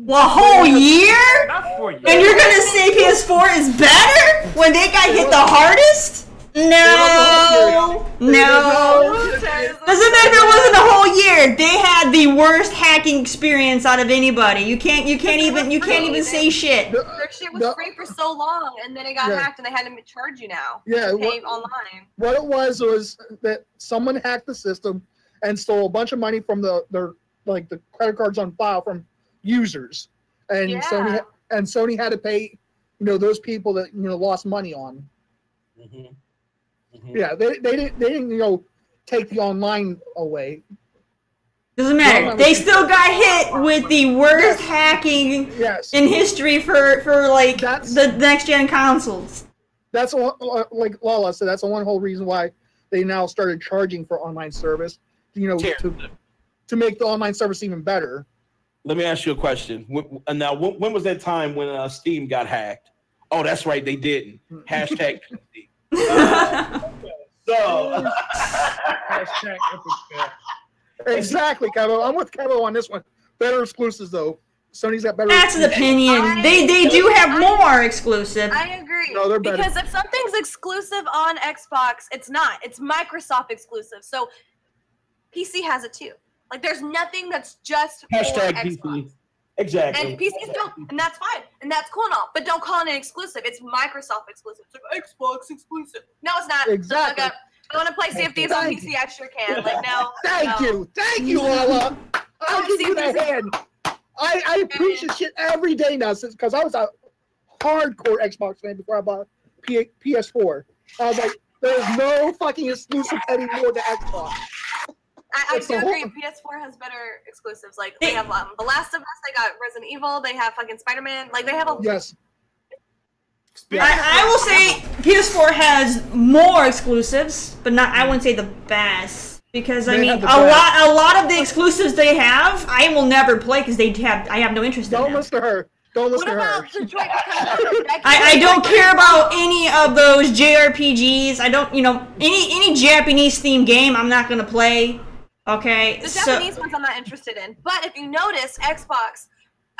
A whole year? Not for you. And you're gonna say PS4 is better when they got hit the hardest? No. Doesn't matter if it wasn't a whole year. They had the worst hacking experience out of anybody. You can't even say shit. Their shit was free for so long, and then it got hacked, and they had to charge you now. Yeah, pay online. What it was that someone hacked the system and stole a bunch of money from the credit cards on file from users, and Sony had to pay those people that lost money on. Mm-hmm. Mm-hmm. Yeah, they didn't take the online away. Doesn't matter. They still got hit with the worst hacking in history for the next gen consoles. That's like Lala said. That's the one whole reason why they now started charging for online service. To make the online service even better. Let me ask you a question. Now, when was that time when Steam got hacked? Oh, that's right, they didn't. Hashtag PC. Hashtag exactly, Kevo. I'm with Kevo on this one. Better exclusives, though. Sony's got better. That's an opinion. They do have more exclusive. I agree. No, they're better. Because if something's exclusive on Xbox, it's not. It's Microsoft exclusive. So PC has it too. Like, there's nothing that's just hashtag for Xbox. PC. Exactly. And PCs don't, and that's fine, and that's cool and all. But don't call it an exclusive. It's Microsoft exclusive. It's like Xbox exclusive. No, it's not. Exactly. I want to play Sea of Thieves on PC. I sure can. Like, no. Thank you, Lala. I'll give you that hand. I preach this shit every day now because I was a hardcore Xbox fan before I bought PS4. I was like, there's no fucking exclusive anymore to Xbox. I do agree. PS4 has better exclusives. Like they have The Last of Us. They got Resident Evil. They have fucking Spider-Man. Like they have a. Yes. I will say PS4 has more exclusives, but not. I wouldn't say the best because I mean a lot of the exclusives they have, I will never play because I have no interest in them. Don't listen to her. Don't listen to her. I don't care about any of those JRPGs. I don't, any Japanese themed game I'm not gonna play. Okay. The Japanese ones I'm not interested in. But if you notice, Xbox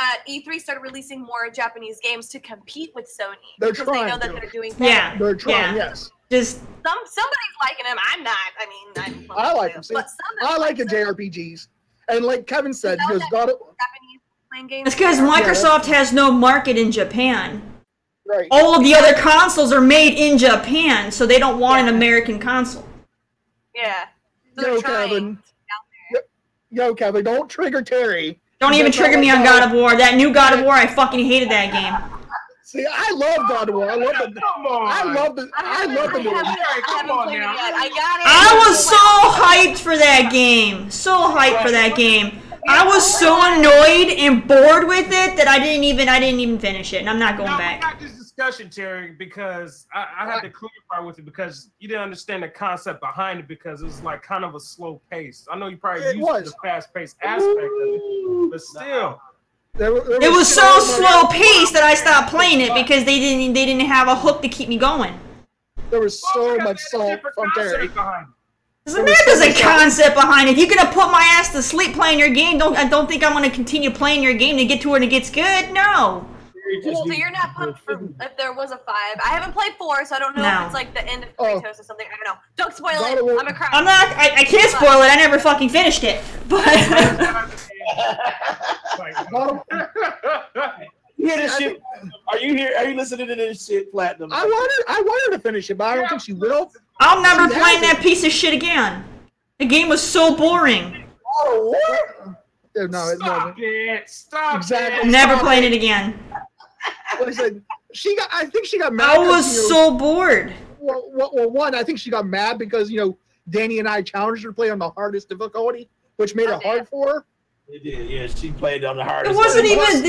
at E3 started releasing more Japanese games to compete with Sony. They're because trying they know that to. they're doing better. Yeah. They're trying, yes. Just somebody's liking them. I'm not. I mean, I like them. See, I like the JRPGs. And like Kevin said, because Japanese playing games. it's because Microsoft has no market in Japan. Right. All of the other consoles are made in Japan, so they don't want an American console. Yeah. So Yo, Kevin. Yo, Kevin, don't trigger Terry. Don't even trigger me on God of War. That new God of War, I fucking hated that game. See, I love God of War. I love the. I love the. I love the. Come on now. I got it. I was so hyped for that game. So hyped for that game. I was so annoyed and bored with it that I didn't even finish it, and I'm not going back. We got this discussion, Terry, because I had to clarify with you because you didn't understand the concept behind it because it was like kind of a slow pace. I know you probably used to the fast-paced aspect of it, but still. It was so slow paced that I stopped playing it because they didn't have a hook to keep me going. There was so much salt from Terry. There's a concept behind it. If you're gonna put my ass to sleep playing your game, I don't think I'm gonna continue playing your game to get to where it gets good. No. So you're not pumped for if there was a 5. I haven't played 4, so I don't know if it's like the end of Kratos or something. I don't know. Don't spoil it. I'm a cry. I'm not. I can't spoil it. I never fucking finished it. But. Hear this shit? Are you here? Are you listening to this shit, Platinum? I want her to finish it, but I don't think she will. I'm never playing that piece of shit again. The game was so boring. Oh, what? No, it wasn't. Stop exactly. it. I'm never playing it again. Listen, I think she got mad. I was so bored. Well, one, I think she got mad because Danny and I challenged her to play on the hardest difficulty, which made it hard for her. It did, yeah. She played on the hardest. It wasn't even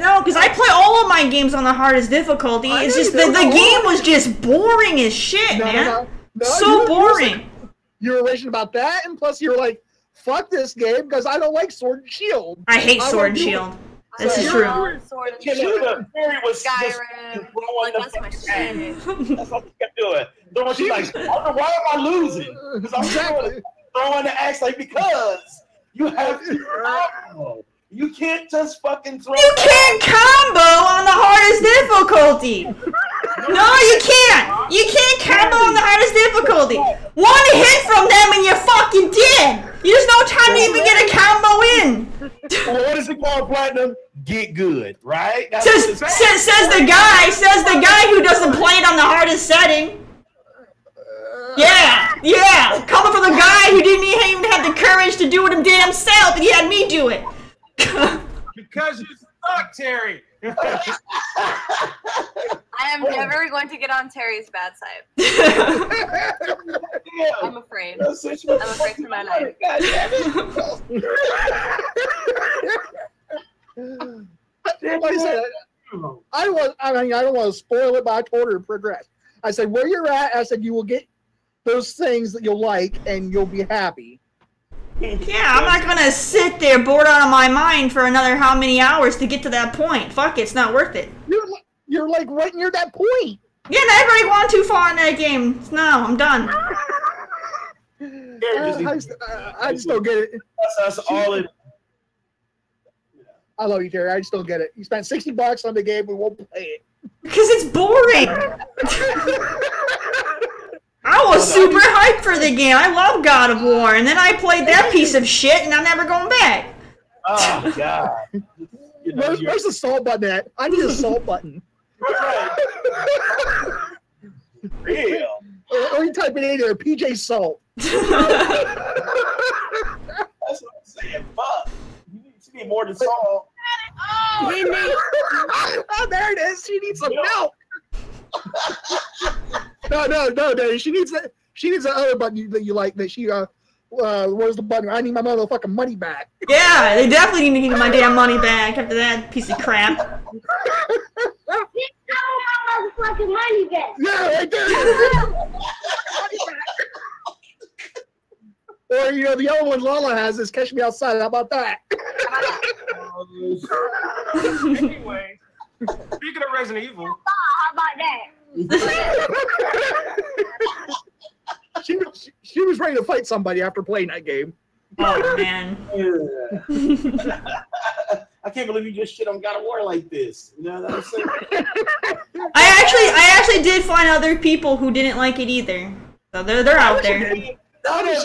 no, because I play all of my games on the hardest difficulty. It's just the game was just boring as shit, man. No, so boring. You were raging about that, and plus you were like, "Fuck this game," because I don't like Sword and Shield. I hate Sword and Shield. This is true. Sword and Shield. Skyrim. That's what she kept doing. So she's like, "Why am I losing?" Because I'm throwing the axe like because. You have to combo. You can't just fucking throw. You can't combo on the hardest difficulty. No, you can't. You can't combo on the hardest difficulty. One hit from them and you're fucking dead. There's no time to even get a combo in. Well, what is it called, Platinum? Get good, right? Says the guy who doesn't play it on the hardest setting. Yeah, coming from the guy who didn't even have the courage to do it himself, and he had me do it. Because you suck, Terry. I am never going to get on Terry's bad side. I'm afraid. I'm afraid for my life. Like I said, I don't want to spoil it, but I told her to progress. I said, where you're at, I said, you will get those things that you'll like, and you'll be happy. Yeah, I'm not gonna sit there bored out of my mind for another how many hours to get to that point. Fuck it, it's not worth it. You're like right near that point. Yeah, I've already gone too far in that game. No, I'm done. I just don't get it. That's all it. I love you, Terry. I just don't get it. You spent $60 on the game, we won't play it. Because it's boring. I was super hyped for the game. I love God of War, and then I played that piece of shit, and I'm never going back. Oh God! Where's the salt button at? I need a salt button. Real. Or you type it in there, PJ Salt. That's what I'm saying. Fuck. You need more than salt. Oh, there it is. She needs some milk. No, Daddy. She needs that. She needs that other button that you like. That she where's the button? I need my motherfucking money back. Yeah, they definitely need to give me my damn money back after that piece of crap. Motherfucking money back. Yeah, I did. Or, you know, the other one Lala has is Catch Me Outside. How about that? Anyway, speaking of Resident Evil. How about that? She was ready to fight somebody after playing that game. Oh, man. I can't believe you just shit on God of War like this. You know what I'm saying? I actually did find other people who didn't like it either. So they're out there. No,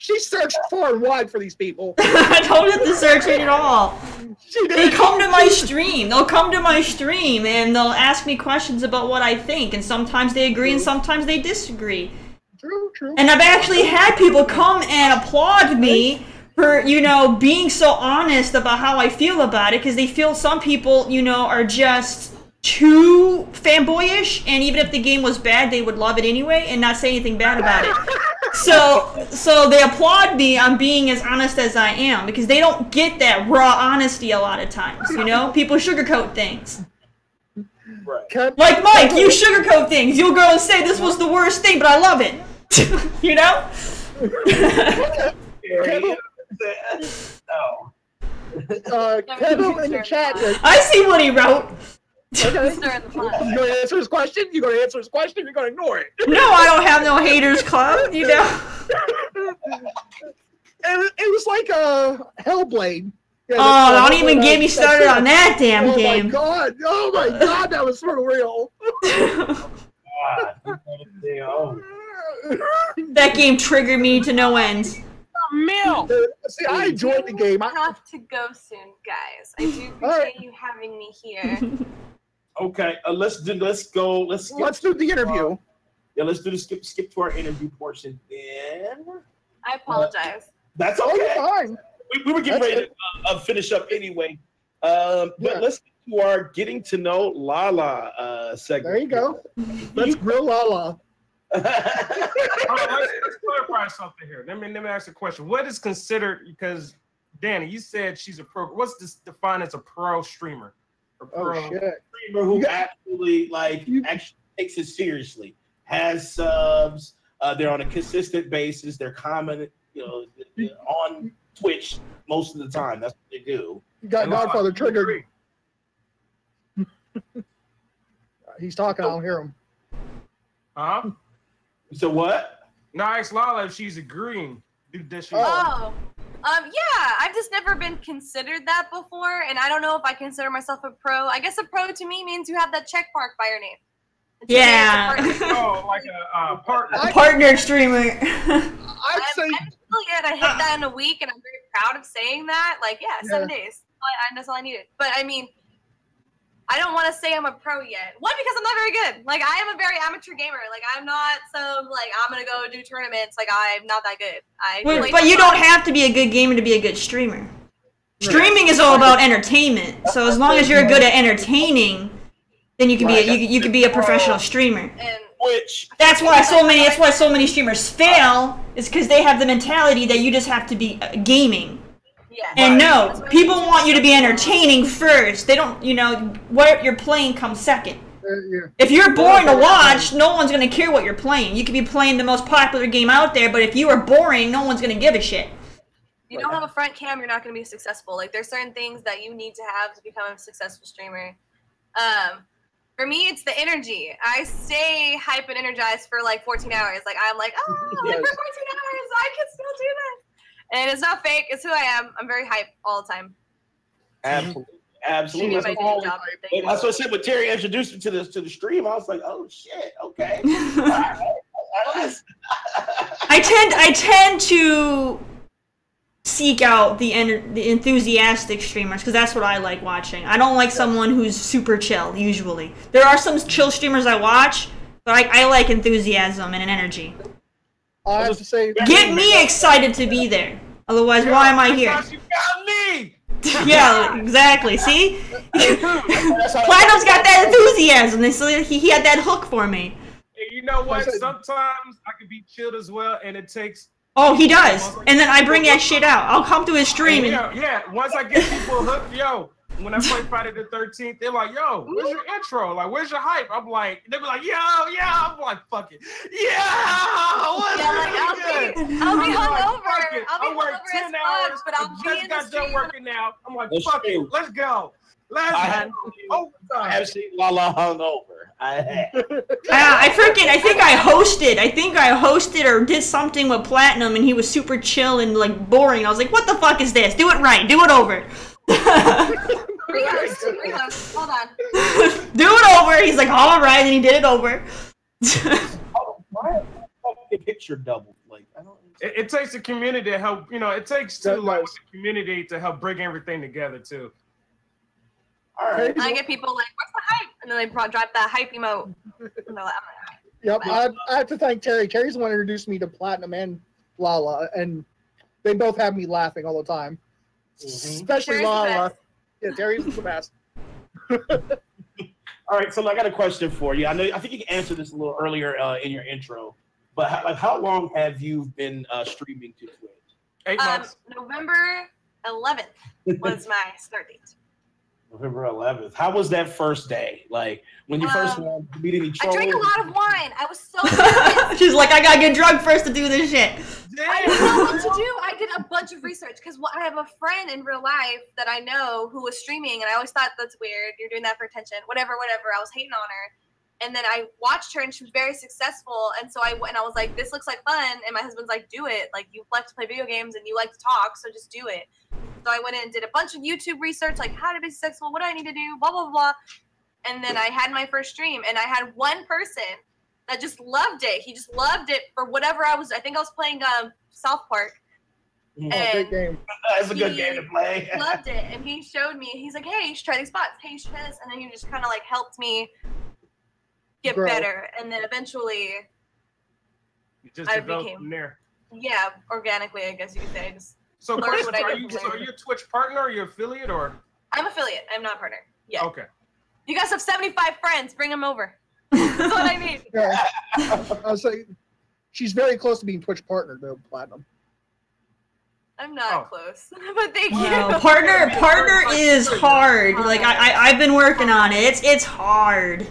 she searched far and wide for these people. I don't have to search it at all. They come to my stream. They'll come to my stream and they'll ask me questions about what I think. And sometimes they agree and sometimes they disagree. True. And I've actually had people come and applaud me for, you know, being so honest about how I feel about it. Because they feel some people, you know, are just too fanboyish. And even if the game was bad, they would love it anyway and not say anything bad about it. So they applaud me on being as honest as I am, because they don't get that raw honesty a lot of times, you know? People sugarcoat things. Right. Like Mike, you sugarcoat things. You'll go and say this was the worst thing, but I love it. You know? No. Kevin in the chat. I see what he wrote. Okay. You're gonna answer his question? You're gonna answer his question? You're gonna ignore it? No, I don't have no haters club, you know? It was like Hellblade. Yeah, oh, don't even get me started on that damn game. Oh my god, that was for real. That game triggered me to no end. See, I enjoyed the game. I have to go soon, guys. I do appreciate you having me here. Okay, let's do the interview. Yeah, let's do the skip to our interview portion then. I apologize. That's okay. Oh, fine. We were getting ready to finish up anyway. But let's get to our getting to know Lala segment. There you go. Let's grill Lala. Let's clarify something here. Let me ask a question. What is considered, because Danny, you said she's a pro. What's this defined as a pro streamer? Streamer who actually takes it seriously, has subs. They're on a consistent basis. They're common, on Twitch most of the time. That's what they do. You got Godfather triggered. He's talking. I don't hear him. Huh? So what? No, I asked Lala if she's agreeing. Yeah, I've just never been considered that before, and I don't know if I consider myself a pro. I guess a pro to me means you have that check mark by your name. Yeah. Like a partner. Partner streamer. I'd say I hit that in a week, and I'm very proud of saying that. 7 days. That's all I needed. But I mean, I don't want to say I'm a pro yet. One, because I'm not very good. I am a very amateur gamer. I'm not I'm gonna go do tournaments. I'm not that good. But you don't have to be a good gamer to be a good streamer. Streaming is all about entertainment. So as long as you're good at entertaining, then you can be a professional streamer. That's why so many streamers fail, is because they have the mentality that you just have to be gaming. Yeah. And no, people want you to be entertaining first. They don't, what you're playing comes second. If you're boring to watch, no one's going to care what you're playing. You could be playing the most popular game out there, but if you are boring, no one's going to give a shit. You don't have a front cam, you're not going to be successful. There's certain things that you need to have to become a successful streamer. For me, it's the energy. I stay hype and energized for 14 hours. I'm for 14 hours, I can still do that. And it's not fake. It's who I am. I'm very hype all the time. Absolutely. That's what I said when Terry introduced me to the stream. I was like, oh shit, okay. I tend to seek out the enthusiastic streamers, because that's what I like watching. I don't like someone who's super chill. Usually, there are some chill streamers I watch, but I like enthusiasm and an energy. I have to say, get me excited to be there. Otherwise, why am I here? You got me. Yeah, exactly. See, Platinum's got that enthusiasm. So he had that hook for me. And you know what? Sometimes I can be chilled as well, and it takes Oh, he does. And then I bring that shit out. I'll come to his stream. Yeah. Once I get people hooked, when I play Friday the 13th, they're like, yo, where's your intro? Like, where's your hype? I'm like, they be like, yo. I'm like, fuck it. I'll be hungover. I'll work 10 hours, but I'll just got done working now. I'm like, fuck it. Let's go. I have seen Lala hungover. I think I hosted or did something with Platinum, and he was super chill and like boring. I was like, what the fuck is this? Do it right. Do it over. Rehost. Hold on. Do it over. He's like, all right, and he did it over. Why a picture double? Like, I don't. It takes the community to help. It takes the community to help bring everything together too. All right. I get people like, what's the hype? And then they drop that hype emote. Yep, I have to thank Terry. Terry's the one who introduced me to Platinum and Lala, and they both have me laughing all the time. Especially Terry's Lala. Yeah, Terry's the best. All right, so I got a question for you. I think you answered this a little earlier in your intro, but how long have you been streaming to Twitch? 8 months. November 11th was my start date. November 11th. How was that first day? Like when you first meet any trolls? I drank a lot of wine. I was so nervous. She's like, I gotta get drunk first to do this shit. I didn't know what to do. I did a bunch of research because I have a friend in real life that I know who was streaming, and I always thought that's weird. You're doing that for attention. Whatever. I was hating on her. And then I watched her, and she was very successful. And so I went, and I was like, this looks like fun. And my husband's like, do it. Like, you like to play video games, and you like to talk, so just do it. So I went in and did a bunch of YouTube research, like how to be successful, what do I need to do, blah, blah, blah. And then I had my first stream, and I had one person that just loved it. He just loved it for whatever I think I was playing South Park. And good game. That's a good game to play. Loved it. And he showed me, he's like, hey, you should try these spots. Hey, you should try this. And then he just kind of like helped me get better. And then eventually I became from there. Yeah, organically, I guess you could say. So, Chris, are you a Twitch partner or are you affiliate or? I'm affiliate. I'm not a partner. Yeah. Okay. You guys have 75 friends. Bring them over. That's what I need. Yeah. I was saying, she's very close to being Twitch partner though, Platinum. I'm not close, but thank you. Partner is hard. Like I've been working on it. It's hard.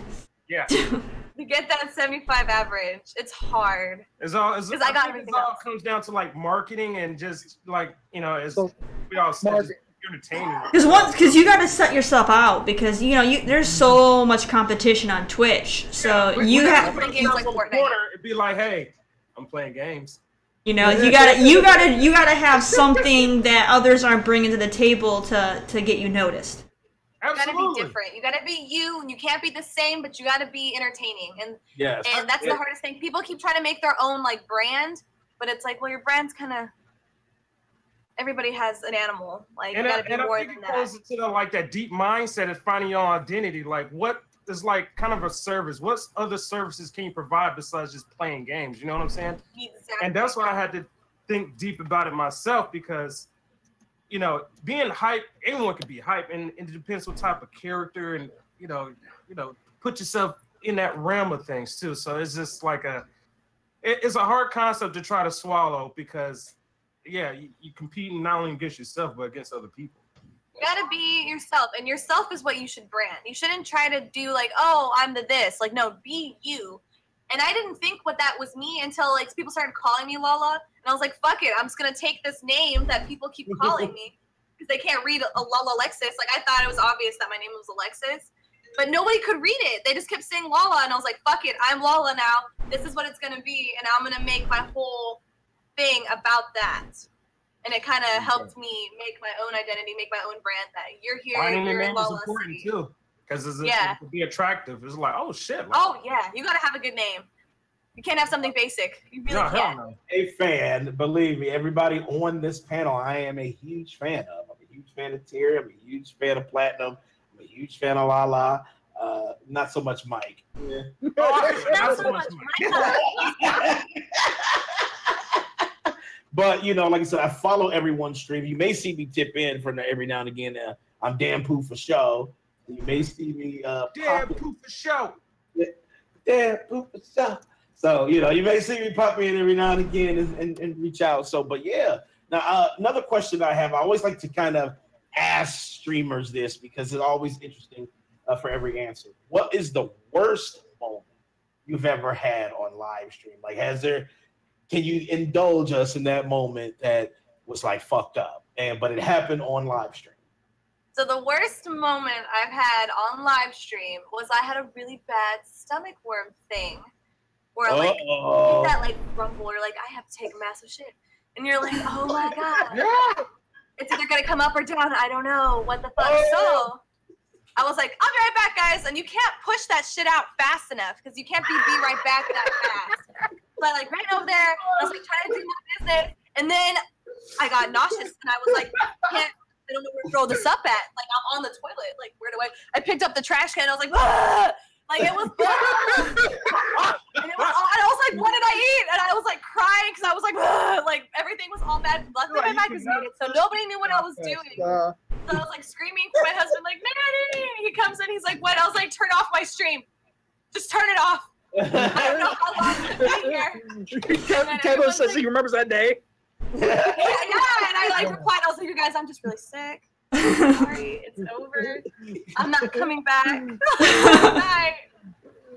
Yeah. To get that 75 average, it's hard. It all comes down to like marketing and just like it's entertaining. Because you got to set yourself out because there's so much competition on Twitch. So you have games like Fortnite. It'd be like, hey, I'm playing games. You gotta have something that others aren't bringing to the table to get you noticed. Absolutely. You gotta be different. You gotta be you, and you can't be the same, but you gotta be entertaining. And that's the hardest thing. People keep trying to make their own like brand, but it's like, well, your brand's kind of. Everybody has an animal. Like you gotta be more than that. And I think it goes into like that deep mindset of finding your identity. Like, what is like kind of a service? What other services can you provide besides just playing games? You know what I'm saying? Exactly. And that's why I had to think deep about it myself because. Being hype, anyone can be hype, and it depends what type of character and put yourself in that realm of things too. So it's just like it's a hard concept to try to swallow because you competing not only against yourself but against other people. You gotta be yourself, and yourself is what you should brand. You shouldn't try to do like, oh, I'm this. Like, no, be you. And I didn't think what that was me until like people started calling me Lala, and I was like, "Fuck it, I'm just gonna take this name that people keep calling me because they can't read a LaLaLexuss." Like I thought it was obvious that my name was Alexis, but nobody could read it. They just kept saying Lala, and I was like, "Fuck it, I'm Lala now. This is what it's gonna be, and I'm gonna make my whole thing about that." And it kind of helped me make my own identity, make my own brand. That you're here, you're in Lala City. Too. Because it could be attractive. It's like, oh shit. Oh yeah, you gotta have a good name. You can't have something basic. You really can't. No. A fan, believe me, everybody on this panel, I am a huge fan of. I'm a huge fan of Terry. I'm a huge fan of Platinum. I'm a huge fan of Lala. Not so much Mike. Yeah. Not so much Mike. But like I said, I follow everyone's stream. You may see me tip in from every now and again. I'm damn poo for show. You may see me damn poo for show. Damn poo for show. So, you know, you may see me pop in every now and again and reach out. So, but yeah. Now, another question I have, I always like to kind of ask streamers this because it's always interesting for every answer. What is the worst moment you've ever had on live stream? Like, can you indulge us in that moment that was like fucked up, but it happened on live stream? So the worst moment I've had on live stream was I had a really bad stomach worm thing. Or like that like rumble, or like I have to take a massive shit, and you're like, oh my god, it's either gonna come up or down. I don't know what the fuck. So I was like, I'll be right back, guys, and you can't push that shit out fast enough because you can't be right back that fast. So I like ran over there. I was like trying to do my business, and then I got nauseous, and I was like, I don't know where to throw this up at. Like I'm on the toilet. Like where do I picked up the trash can. I was like, ah! Like it was bad. And I was like, what did I eat? And I was like crying because I was like everything was all bad. Luckily my mic was muted, so nobody knew what I was doing. So I was like screaming for my husband, like, Maddie! He comes in, he's like, what? I was like, turn off my stream. Just turn it off. I don't know how long it's been here. Kevin says he remembers that day. Yeah, and I like replied, I was like, you guys, I'm just really sick. I'm sorry, it's over. I'm not coming back. Bye.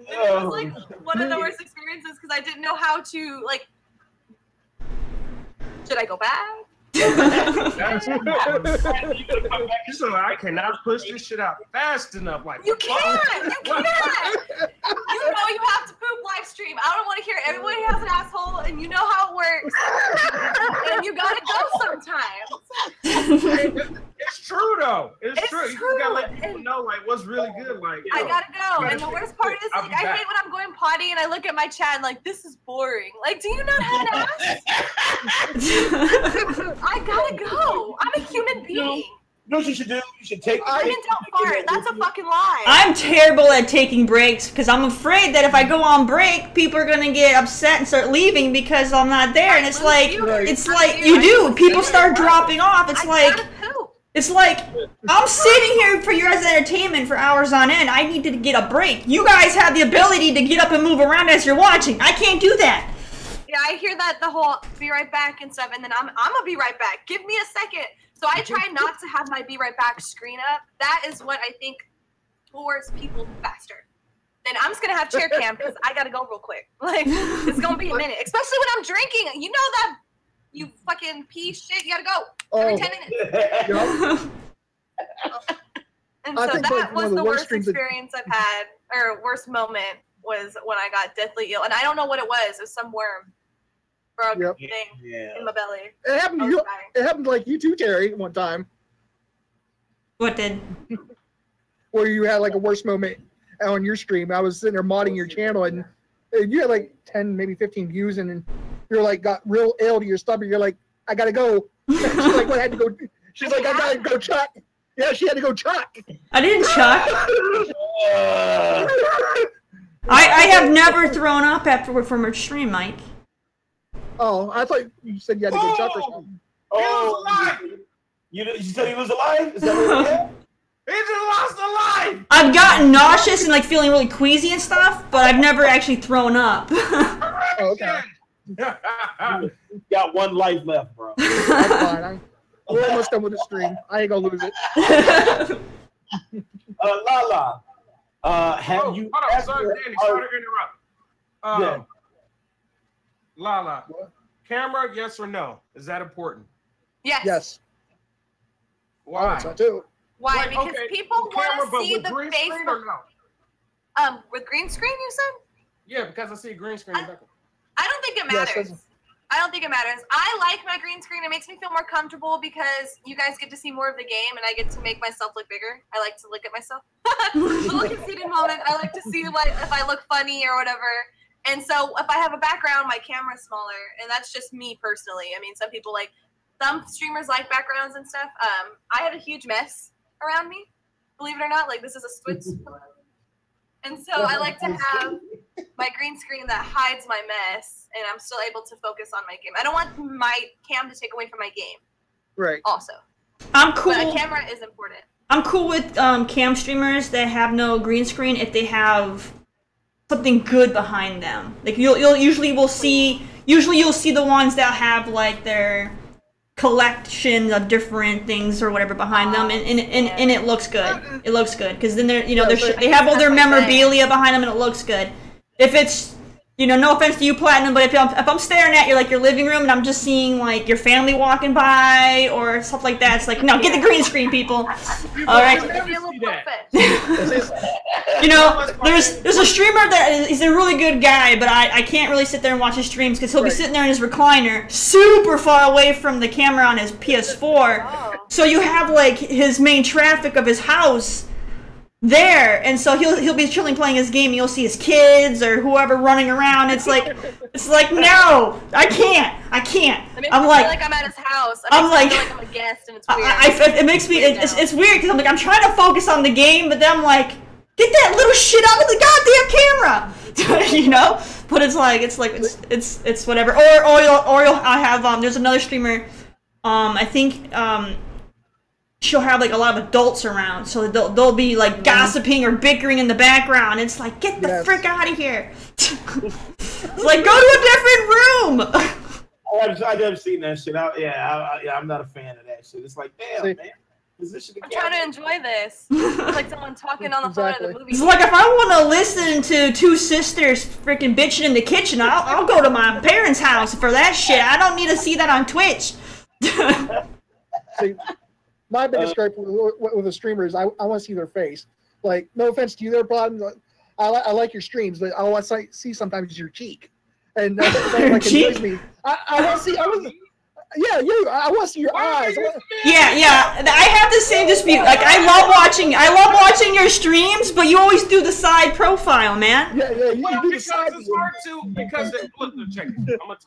It was like one of the worst experiences because I didn't know how to like. Should I go back? So I cannot push this shit out fast enough. Like you can't. You know you have to poop live stream. I don't want to hear everybody has an asshole, and you know how it works. And you gotta go sometimes. It's true though. It's true. You just gotta let people know like what's really good. Like I gotta go. And the worst part is like, I hate when I'm going potty and I look at my chat and like this is boring. Like, do you not have an ass? I gotta go. I'm a human being. You know what you should do? You should take. Women don't fart. That's a fucking lie. I'm terrible at taking breaks because I'm afraid that if I go on break, people are gonna get upset and start leaving because I'm not there. And it's like you do. People start dropping off. It's like I'm sitting here for your guys' entertainment for hours on end. I need to get a break. You guys have the ability to get up and move around as you're watching. I can't do that. Yeah, I hear that the whole be right back and stuff, and then I'm gonna be right back. Give me a second. So I try not to have my be right back screen up. That is what I think tours people faster. Then I'm just gonna have chair cam because I gotta go real quick. Like it's gonna be a minute, especially when I'm drinking. You know that you fucking pee shit. You gotta go every 10 minutes. And so that was the worst experience I've had, or worst moment was when I got deathly ill, and I don't know what it was. It was some worm. Thing in my belly. It happened to you. It happened like you too, Terry, one time. What did? Where you had like a worst moment on your stream. I was sitting there modding your channel, and you had like 10, maybe 15 views, and then you're like got real ill to your stomach. You're like, I gotta go. She's like, what? I had to go. She's like, I gotta go chuck. Yeah, she had to go chuck. I didn't chuck. I have never thrown up after from a stream, Mike. Oh, I thought you said you had to go chuck or something. Oh, you said he was alive? Is that what it is? He just lost a life! I've gotten nauseous and like feeling really queasy and stuff, but I've never actually thrown up. Oh, okay. You got one life left, bro. That's fine. We're almost done with the stream. I ain't gonna lose it. Lala, have you? Hold on, sorry, Danny. Sorry to interrupt. Lala, camera, yes or no? Is that important? Yes. Yes. Why? So too. Why? Like, because people want to see the face. No? With green screen, you said? Yeah, because I see a green screen. I don't think it matters. Yes, I don't think it matters. I like my green screen. It makes me feel more comfortable because you guys get to see more of the game, and I get to make myself look bigger. I like to look at myself. The little conceited moment. I like to see what if I look funny or whatever. And so if I have a background, my camera's smaller, and that's just me personally. I mean, some streamers like backgrounds and stuff. I have a huge mess around me, believe it or not. Like this is a switch. And so I like to have my green screen that hides my mess, and I'm still able to focus on my game. I don't want my cam to take away from my game. Right. Also. I'm cool. But a camera is important. I'm cool with cam streamers that have no green screen if they have something good behind them. Like you'll usually you'll see the ones that have like their collection of different things or whatever behind them, and it looks good. It looks good because then they're they have all their memorabilia behind them, and it looks good. If it's no offense to you, Platinum, but if I'm staring at your living room and I'm just seeing like your family walking by or stuff like that, it's like no, get the green screen, people. All right. There's a streamer that is a really good guy, but I can't really sit there and watch his streams because he'll be sitting there in his recliner, super far away from the camera on his PS4. So you have like his main traffic of his house there, and so he'll be chilling playing his game, and you'll see his kids or whoever running around. It's like no, I can't. I'm like I'm at his house. I'm like I'm a guest, and it's weird. It makes me it's weird because I'm trying to focus on the game, but then I'm like, get that little shit out of the goddamn camera, But it's whatever. Or you'll have there's another streamer, I think she'll have like a lot of adults around, so they'll be like gossiping or bickering in the background. It's like, get the frick out of here. It's like, go to a different room. I've never seen that shit. I'm not a fan of that shit. It's like, damn, man. I'm trying to enjoy this. It's like someone talking on the phone at the movie. It's like if I want to listen to two sisters freaking bitching in the kitchen, I'll go to my parents' house for that shit. I don't need to see that on Twitch. See, my biggest gripe with a streamer is I want to see their face. Like, no offense to you there, Bud. I like your streams, but I want to see sometimes your cheek. And that like annoys me. I want to see. I want to see your eyes. Yeah. I have the same dispute. Like, I love watching your streams, but you always do the side profile, man. Yeah. Because it's hard to. Because look, check it.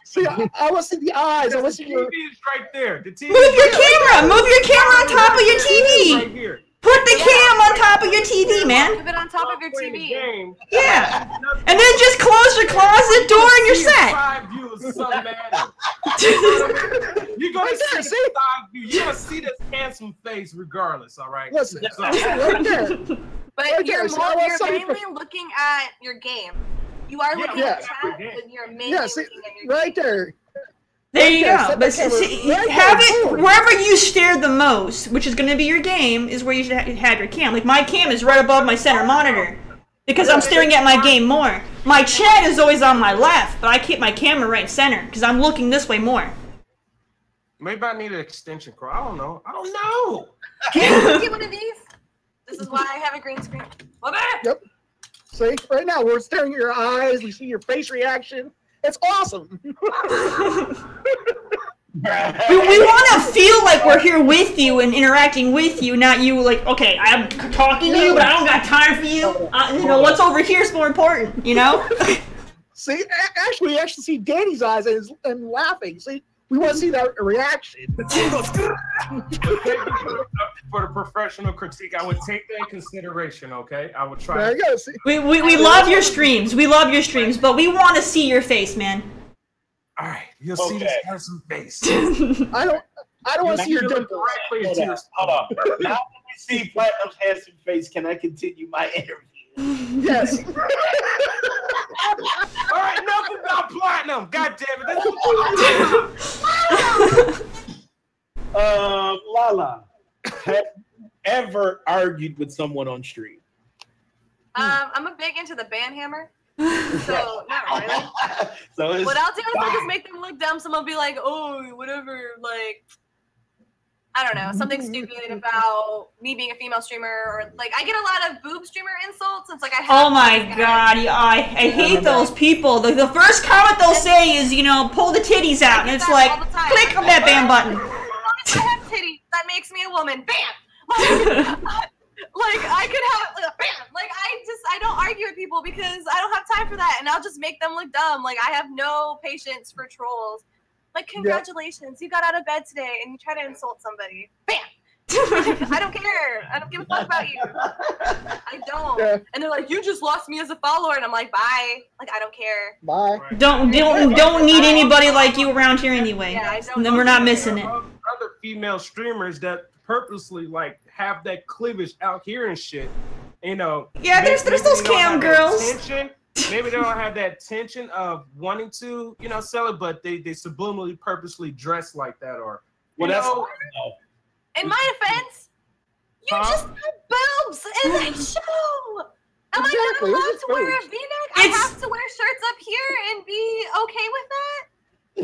See, I want to see the eyes. I want to see your. The TV is right there. The TV. Move your camera. Move your camera on top of your TV. Right here. Put the cam on top of your TV, man. Move it on top of your TV. Yeah. And then just close your closet door and you're set. You're going to see the side view. You're going to see this handsome face regardless, all right? Listen. But you're mainly looking at your game. You are looking at the chat, but you're mainly looking at your game. Right there. There you go. But have it wherever you stare the most, which is going to be your game, is where you should have your cam. Like, my cam is right above my center monitor because I'm staring at my game more. My chat is always on my left, but I keep my camera right center because I'm looking this way more. Maybe I need an extension cord. I don't know. Can you get one of these? This is why I have a green screen. Yep. See, right now we're staring at your eyes. We see your face reaction. It's awesome. We want to feel like we're here with you and interacting with you, not you like, okay, I'm talking to you, but I don't got time for you. What's over here is more important, See, actually, you actually see Danny's eyes and laughing. See, we want to see that reaction. For the professional critique, I would take that in consideration, okay? I would try. There you go. See? We love your streams. We love your streams, but we want to see your face, man. All right, you'll see this handsome face. I don't want to see your dimples. Hold on. Now that we see Platinum's handsome face, can I continue my interview? Yes. All right, enough about Platinum. God damn it. Lala, have you ever argued with someone on stream? I'm a big into the band hammer. So not really. So what I'll do is I'll just make them look dumb. Someone will be like, oh, whatever, like, I don't know, something stupid about me being a female streamer, or like I get a lot of boob streamer insults. It's like I have oh my god, I hate those people. The first comment they'll say is, pull the titties out, and it's like, click on that bam button. I have titties. That makes me a woman. Bam. Like I could have bam. Like I don't argue with people because I don't have time for that, and I'll just make them look dumb. Like I have no patience for trolls. Like, congratulations, you got out of bed today and you try to insult somebody. Bam! I don't care. I don't give a fuck about you. I don't. Yeah. And they're like, you just lost me as a follower, and I'm like, bye. Like I don't care. Bye. Don't need anybody like you around here anyway. Yeah, then we're not missing it. Other female streamers that purposely like have that cleavage out here and shit. Yeah, there's those cam girls. maybe they don't have that tension of wanting to, you know, sell it, but they subliminally, purposely dress like that, or Well, that's in my defense, you just had boobs in that show. Am I not allowed to wear a V-neck? I have to wear shirts up here and be okay with that?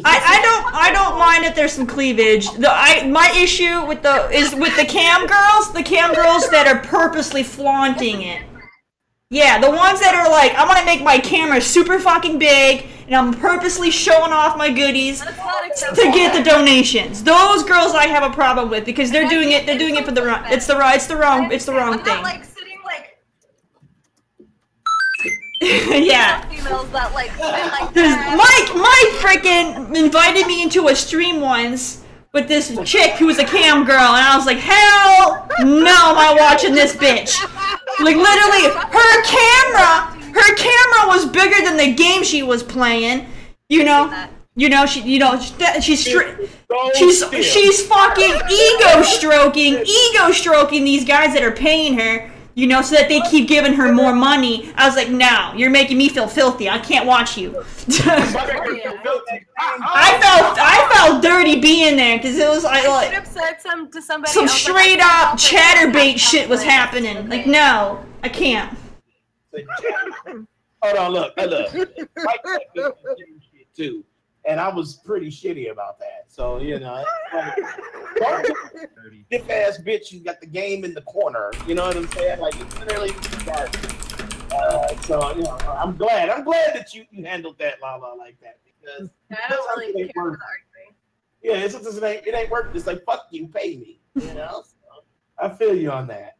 I don't mind if there's some cleavage. My issue with the cam girls that are purposely flaunting it. Yeah, the ones that are like, I'm gonna make my camera super fucking big and I'm purposely showing off my goodies to get the donations. Those girls I have a problem with because they're doing it for the wrong. It's the wrong thing. Like sitting like. Yeah. Females that like Mike freaking invited me into a stream once with this chick who was a cam girl, and I was like, hell no, am I watching this bitch? Like literally, her camera was bigger than the game she was playing. She's fucking ego stroking these guys that are paying her. So that they keep giving her more money. I was like, no, you're making me feel filthy. I can't watch you. I felt dirty being there because it was like some straight up chatterbait shit was happening. Like, no, I can't. Hold on, look. Mike shit too, and I was pretty shitty about that. So stiff ass bitch, you got the game in the corner. You know what I'm saying? Like it's literally so I'm glad that you handled that Lala like that because I don't really care for the argument. Yeah, it ain't working. It's like fuck you, pay me. So I feel you on that.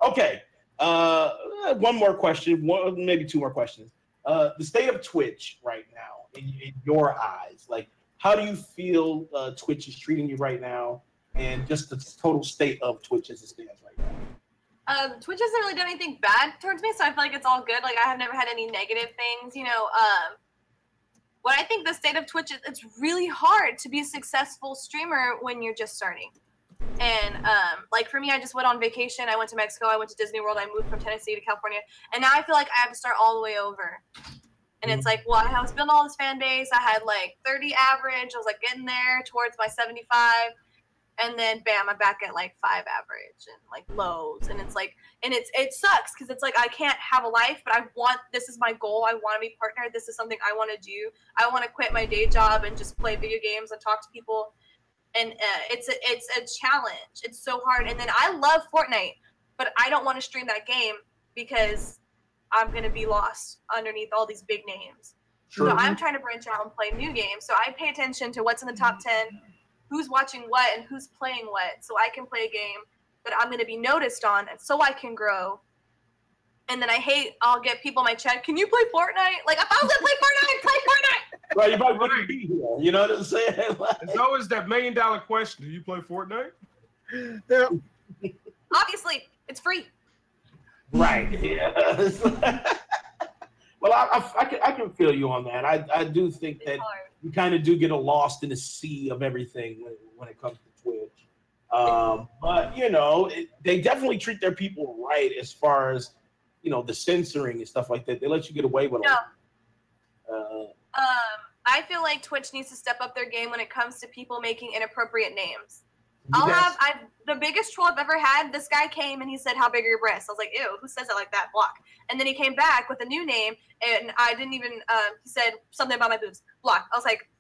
Okay. One more question, maybe two more questions. The state of Twitch right now, in your eyes, like how do you feel Twitch is treating you right now, and just the total state of Twitch as it stands right now? Twitch hasn't really done anything bad towards me, so I feel like it's all good. Like I have never had any negative things, What I think the state of Twitch is, it's really hard to be a successful streamer when you're just starting. And like for me, I just went on vacation. I went to Mexico. I went to Disney World. I moved from Tennessee to California, and now I feel like I have to start all the way over. And it's like, well, I was building all this fan base. I had like 30 average. I was like getting there towards my 75. And then bam, I'm back at like 5 average and like lows. And it's like, and it sucks because it's like, I can't have a life, but this is my goal. I want to be partnered. This is something I want to do. I want to quit my day job and just play video games and talk to people. And it's a challenge. It's so hard. And then I love Fortnite, but I don't want to stream that game because I'm going to be lost underneath all these big names. Sure. So I'm trying to branch out and play new games. So I pay attention to what's in the top 10, who's watching what, and who's playing what, so I can play a game that I'm going to be noticed on, and so I can grow. And then I'll get people in my chat, can you play Fortnite? Like, if I was going to play Fortnite, play Fortnite! Well, you might want to be here. You know what I'm saying? There's always that $1 million question. Do you play Fortnite? Yeah. Obviously, it's free. Right. Yeah. Well, I can feel you on that. I do think that you kind of do get lost in the sea of everything when it comes to Twitch. But they definitely treat their people right as far as the censoring and stuff like that. They let you get away with it. I feel like Twitch needs to step up their game when it comes to people making inappropriate names. The biggest troll I've ever had, this guy came and he said, how big are your breasts? I was like, ew, who says it like that? Block. And then he came back with a new name, and I didn't even, he said something about my boobs. Block. I was like,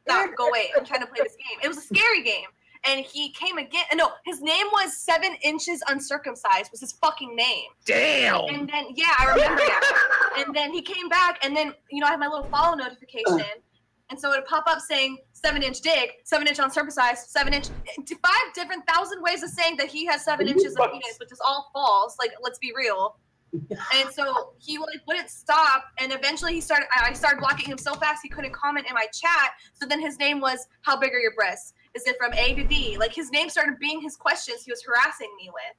stop, go away. I'm trying to play this game. It was a scary game. And he came again. No, his name was 7 inches uncircumcised was his fucking name. Damn. And then, yeah, I remember that. And then he came back, and then, I had my little follow notification. And so it would pop up saying 7-inch dick, 7-inch uncircumcised, 7-inch, 5 different thousand ways of saying that he has 7 inches of penis, which is all false. Like, let's be real. And so he wouldn't stop, and eventually I started blocking him so fast he couldn't comment in my chat. So then his name was, how big are your breasts? Is it from A to D? Like, his name started being his questions he was harassing me with.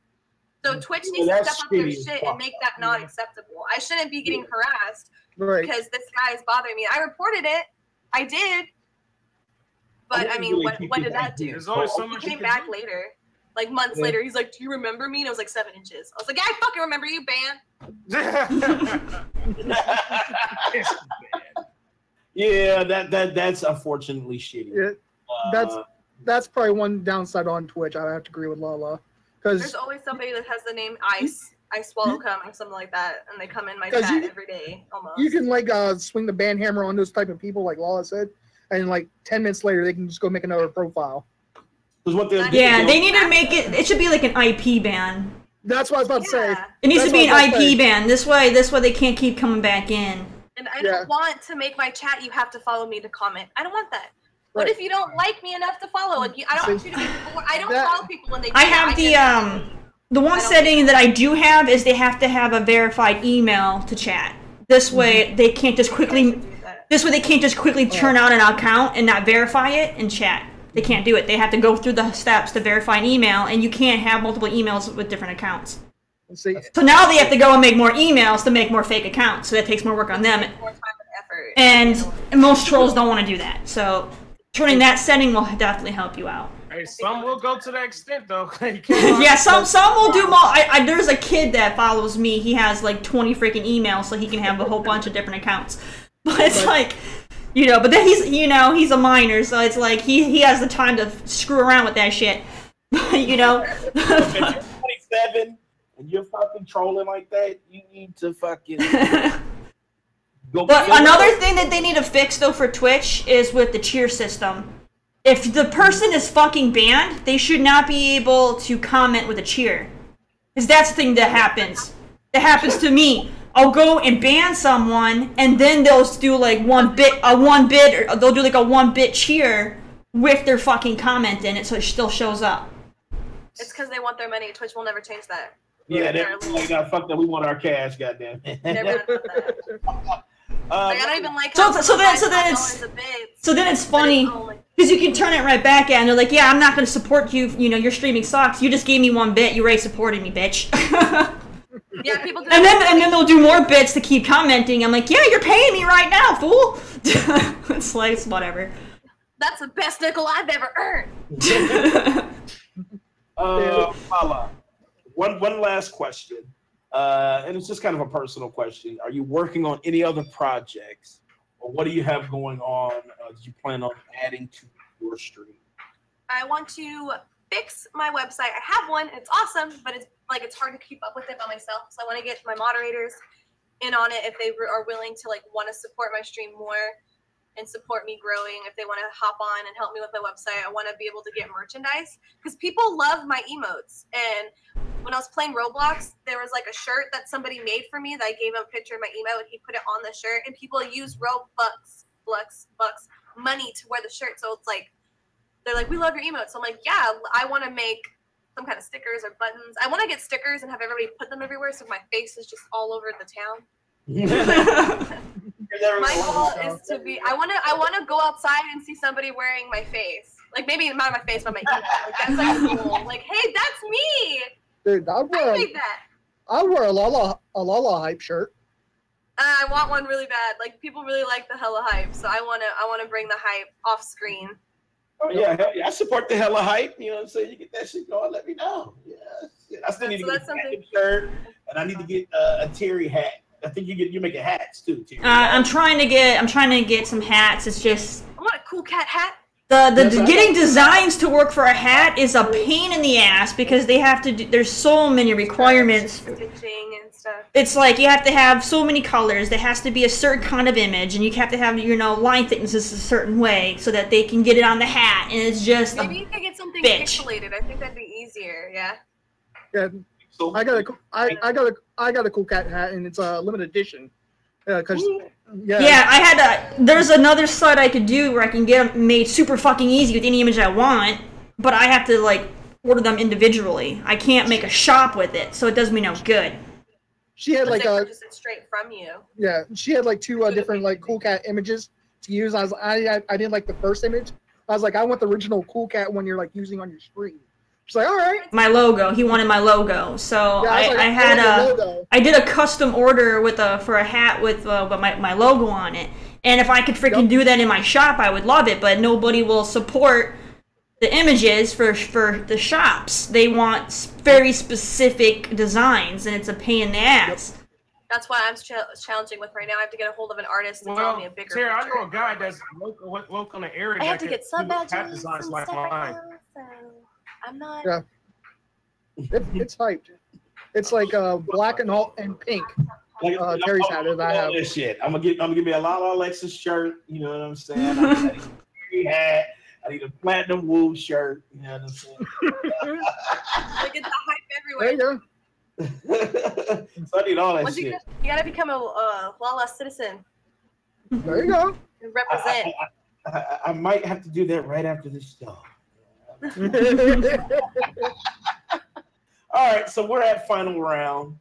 So Twitch needs to step up their shit and make that not acceptable. I shouldn't be getting harassed because this guy is bothering me. I reported it. I did. But, I mean, what did that do? There's always so much he came back later. Like, months later, he's like, do you remember me? And it was like 7 inches. I was like, yeah, I fucking remember you, Ban. Yeah, that's unfortunately shitty. Yeah, that's probably one downside on Twitch. I have to agree with Lala, because there's always somebody that has the name Ice Swallow Cum or something like that, and they come in my chat every day almost. You can like swing the ban hammer on those type of people, like Lala said, and like 10 minutes later they can just go make another profile. Yeah, they need to make it. It should be like an IP ban. That's what I was about to say. It needs to be an IP ban. This way they can't keep coming back in. And I don't want to make my chat. You have to follow me to comment. I don't want that. Right. What if you don't like me enough to follow? Like, I don't want you to be. I don't follow people when they. I have the one setting that I do have is they have to have a verified email to chat. This way they can't just quickly. This way they can't just quickly turn on an account and not verify it and chat. They can't do it. They have to go through the steps to verify an email, and you can't have multiple emails with different accounts. So now they have to go and make more emails to make more fake accounts. So that takes more work on them. More time and effort. And most trolls don't want to do that. So turning that setting will definitely help you out. Hey, some will go to that extent though. Yeah, some will do more. There's a kid that follows me. He has like 20 freaking emails, so he can have a whole bunch of different accounts. But it's like, but then he's a minor, so it's like he has the time to screw around with that shit. If you're 27 and you're fucking trolling like that, you need to fucking go. But another thing that they need to fix though for Twitch is with the cheer system. If the person is fucking banned, they should not be able to comment with a cheer. Because that's the thing that happens. That happens to me. I'll go and ban someone, and then they'll do like or they'll do like a 1-bit cheer with their fucking comment in it, so it still shows up. It's because they want their money. Twitch will never change that. Yeah, they're like, fuck that. We want our cash, goddamn. I don't even like. So then it's funny because you can turn it right back at, and they're like, "Yeah, I'm not going to support you. Your streaming sucks. You just gave me 1 bit. You already supported me, bitch." Yeah, people do. And then they'll do more bits to keep commenting. I'm like, "Yeah, you're paying me right now, fool." It's like, it's whatever. That's the best nickel I've ever earned. Lala, one last question. And it's just kind of a personal question. Are you working on any other projects, or what do you have going on? Do you plan on adding to your stream? I want to fix my website. I have one. It's awesome, but it's hard to keep up with it by myself. So I want to get my moderators in on it if they are willing to want to support my stream more and support me growing. If they want to hop on and help me with my website, I want to be able to get merchandise because people love my emotes. And when I was playing Roblox, there was a shirt that somebody made for me that I gave him a picture of my emote and he put it on the shirt, and people use Robux money to wear the shirt. So it's they're like, we love your emotes. So I'm like, yeah, I want to make some kind of stickers or buttons. I want to get stickers and have everybody put them everywhere so my face is just all over the town. My goal is to be. I want to go outside and see somebody wearing my face. Maybe not my face, but my emote. That's cool. Hey, that's me. Dude, I'd wear a Lala hype shirt. I want one really bad. People really like the hella hype, so I wanna bring the hype off screen. Oh yeah, hell yeah. I support the hella hype. You know what I'm saying? You get that shit going, let me know. Yeah. I still need to get a shirt, and I need to get a Terry hat. I think you're making hats too. Terry. I'm trying to get some hats. It's just I want a cool cat hat. Getting designs to work for a hat is a pain in the ass because they have to there's so many requirements. Stitching and stuff. It's like you have to have so many colors. There has to be a certain kind of image, and you have to have line thicknesses a certain way so that they can get it on the hat. And it's just maybe you could get something pixelated. I think that'd be easier. Yeah. Yeah. So I got a cool cat hat, and it's a limited edition. There's another site I could do where I can get them made super fucking easy with any image I want, but I have to order them individually. I can't make a shop with it, so it does me no good. She had purchase it straight from you. Yeah, she had 2 different cool cat images to use. I didn't like the first image. I was like, I want the original cool cat one you're using on your screen. She's like, all right. My logo. He wanted my logo, so I did a custom order for a hat with my logo on it. And if I could freaking do that in my shop, I would love it. But nobody will support the images for the shops. They want very specific designs, and it's a pain in the ass. That's why I'm challenging with right now. I have to get a hold of an artist to draw me a bigger Tara, I picture. know a guy that's local in the area. I have that to get can do sub cat badges designs and like stuff right mine. now, so I'm not. Yeah. It's hyped. It's like black and pink. Terry's hat that I have. This shit. I'm gonna give me a LaLaLexuss shirt. You know what I'm saying? I need a Terry hat. I need a platinum wool shirt. You know what I'm saying? Like it's the hype everywhere. There you go. So I need all that shit. You gotta become a Lala citizen. There you go. And represent. I might have to do that right after this show. All right, so we're at final round.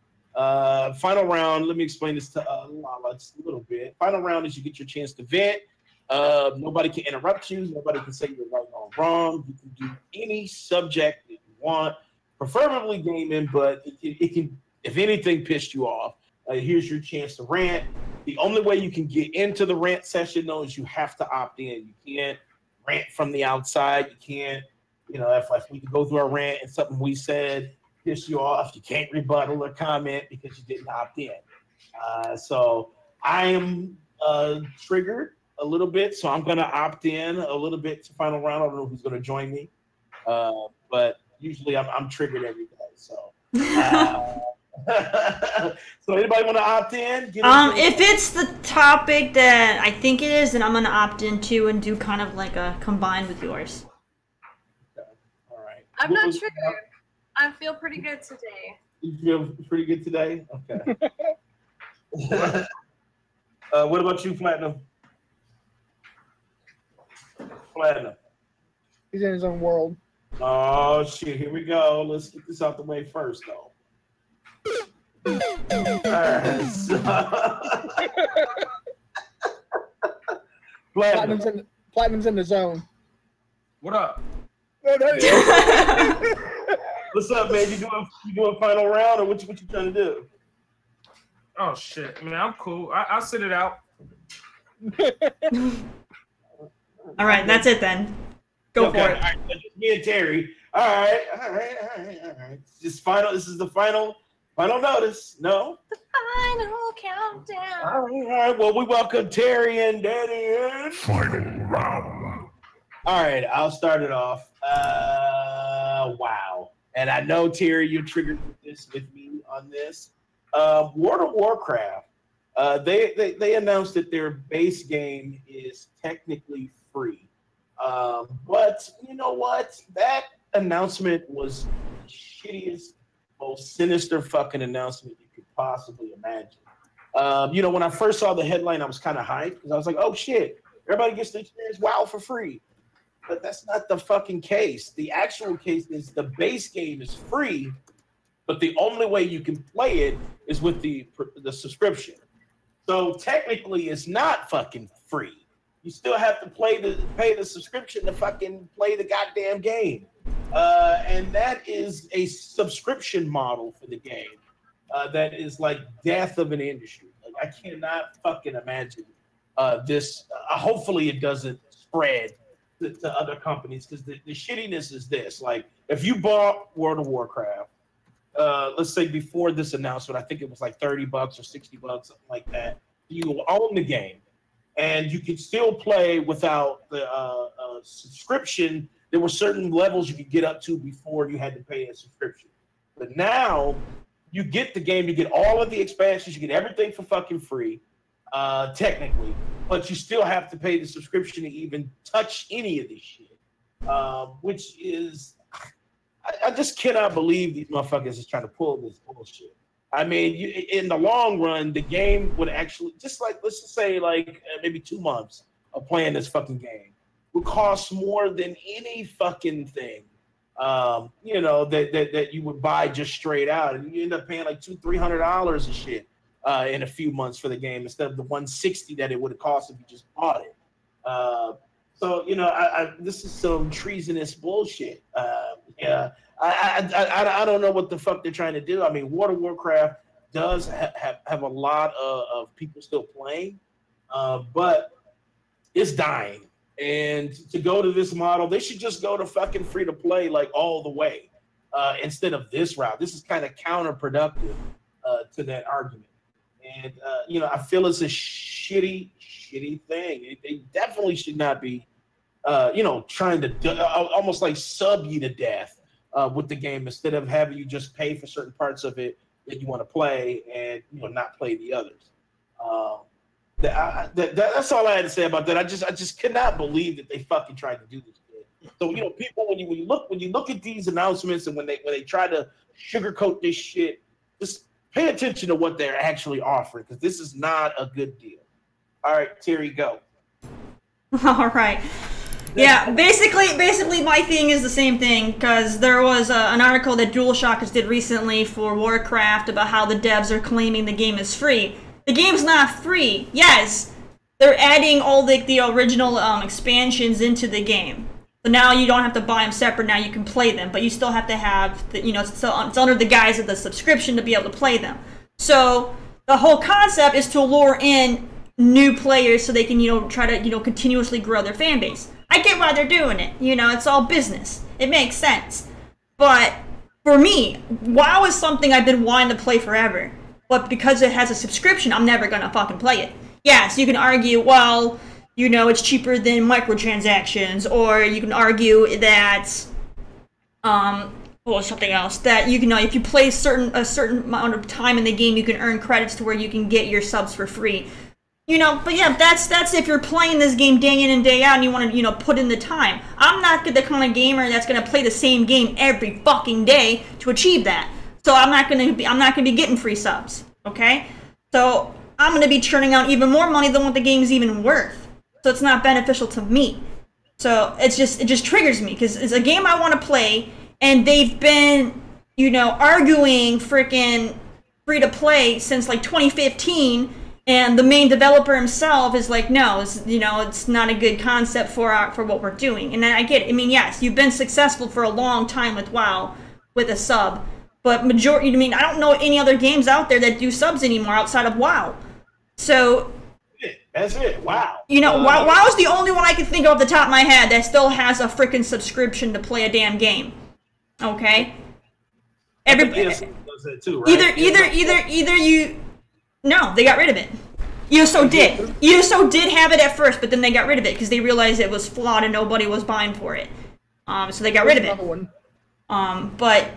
Final round, let me explain this to Lala just a little bit. Final round is you get your chance to vent. Nobody can interrupt you. Nobody can say you're right or wrong. You can do any subject that you want, preferably gaming, but it can, if anything pissed you off, here's your chance to rant. The only way you can get into the rant session, though, is you have to opt in. You can't rant from the outside. You can't, if we can go through a rant and something we said piss you off, you can't rebuttal or comment because you didn't opt in. So I am triggered a little bit, so I'm going to opt in a little bit to final round. I don't know who's going to join me, but usually I'm triggered every day. So, so anybody want to opt in? If it's the topic that I think it is, then I'm going to opt in too and do kind of like a combined with yours. Okay. All right. I'm not triggered. I feel pretty good today. You feel pretty good today? Okay. What about you, Platinum? Platinum. He's in his own world. Oh, shit. Here we go. Let's get this out the way first, though. All right, so... Platinum's in the zone. What up? What's up, man? You doing final round, or what you trying to do? Oh shit, man, I'm cool. I'll sit it out. All right, that's it then. Go for it. All right, just me and Terry. All right. This is the final notice. No. The final countdown. All right. Well, we welcome Terry and Danny in. Final round. All right, I'll start it off. Wow. And I know, Terry, you triggered with me on this. World of Warcraft, they announced that their base game is technically free. But you know what? That announcement was the shittiest, most sinister fucking announcement you could possibly imagine. When I first saw the headline, I was kind of hyped because I was like, oh shit, everybody gets to experience WoW for free. But that's not the fucking case. The actual case is the base game is free, but the only way you can play it is with the subscription. So technically, it's not fucking free. You still have to pay the subscription to fucking play the goddamn game. And that is a subscription model for the game. That is like death of an industry. Like, I cannot fucking imagine this. Hopefully, it doesn't spread to other companies, because the shittiness is this. Like, if you bought World of Warcraft, let's say before this announcement, I think it was like $30 or $60, something like that. You own the game, and you could still play without the subscription. There were certain levels you could get up to before you had to pay a subscription. But now you get the game, you get all of the expansions, you get everything for fucking free, technically, but you still have to pay the subscription to even touch any of this shit, which is, I just cannot believe these motherfuckers is trying to pull this bullshit. I mean, in the long run, the game would actually, just like, let's just say like maybe 2 months of playing this fucking game would cost more than any fucking thing, that you would buy just straight out. And you end up paying like $200-300 and shit in a few months for the game instead of the $160 that it would have cost if you just bought it. So this is some treasonous bullshit. I don't know what the fuck they're trying to do. I mean, World of Warcraft does have a lot of people still playing, but it's dying. And to go to this model, they should just go to fucking free to play like all the way instead of this route. This is kind of counterproductive to that argument. And you know, I feel it's a shitty thing. They definitely should not be, you know, trying to almost like sub you to death with the game instead of having you just pay for certain parts of it that you want to play and, you know, not play the others. That's all I had to say about that. I just cannot believe that they fucking tried to do this shit. So, you know, people, when you look at these announcements and when they try to sugarcoat this shit, just pay attention to what they're actually offering, because this is not a good deal. All right, Terry, go. All right. Yeah, basically my thing is the same thing, because there was an article that DualShockers did recently for Warcraft about how the devs are claiming the game is free. The game's not free. Yes, they're adding all the original expansions into the game. So now you don't have to buy them separate. Now you can play them, but you still have to have it's under the guise of the subscription to be able to play them. So the whole concept is to lure in new players so they can try to continuously grow their fan base. I get why they're doing it. It's all business. It makes sense. But for me, WoW is something I've been wanting to play forever. But because it has a subscription, I'm never gonna fucking play it. Yes, you can argue, well, it's cheaper than microtransactions, or you can argue that, something else, that if you play a certain amount of time in the game, you can earn credits to where you can get your subs for free. But yeah, that's if you're playing this game day in and day out and you want to, put in the time. I'm not the kind of gamer that's gonna play the same game every fucking day to achieve that. So I'm not gonna be getting free subs. Okay? So I'm gonna be churning out even more money than what the game's even worth. So it's not beneficial to me. So it just triggers me, because it's a game I want to play, and they've been, arguing freaking free to play since like 2015. And the main developer himself is like, no, it's not a good concept for what we're doing. And I get it. I mean, yes, you've been successful for a long time with WoW, with a sub. But I don't know any other games out there that do subs anymore outside of WoW. So... That's it. Wow. WoW is the only one I can think of off the top of my head that still has a freaking subscription to play a damn game. Okay? Everybody does that too, right? Either you... No, they got rid of it. ESO did. ESO did have it at first, but then they got rid of it because they realized it was flawed and nobody was buying for it. So they got rid of it. But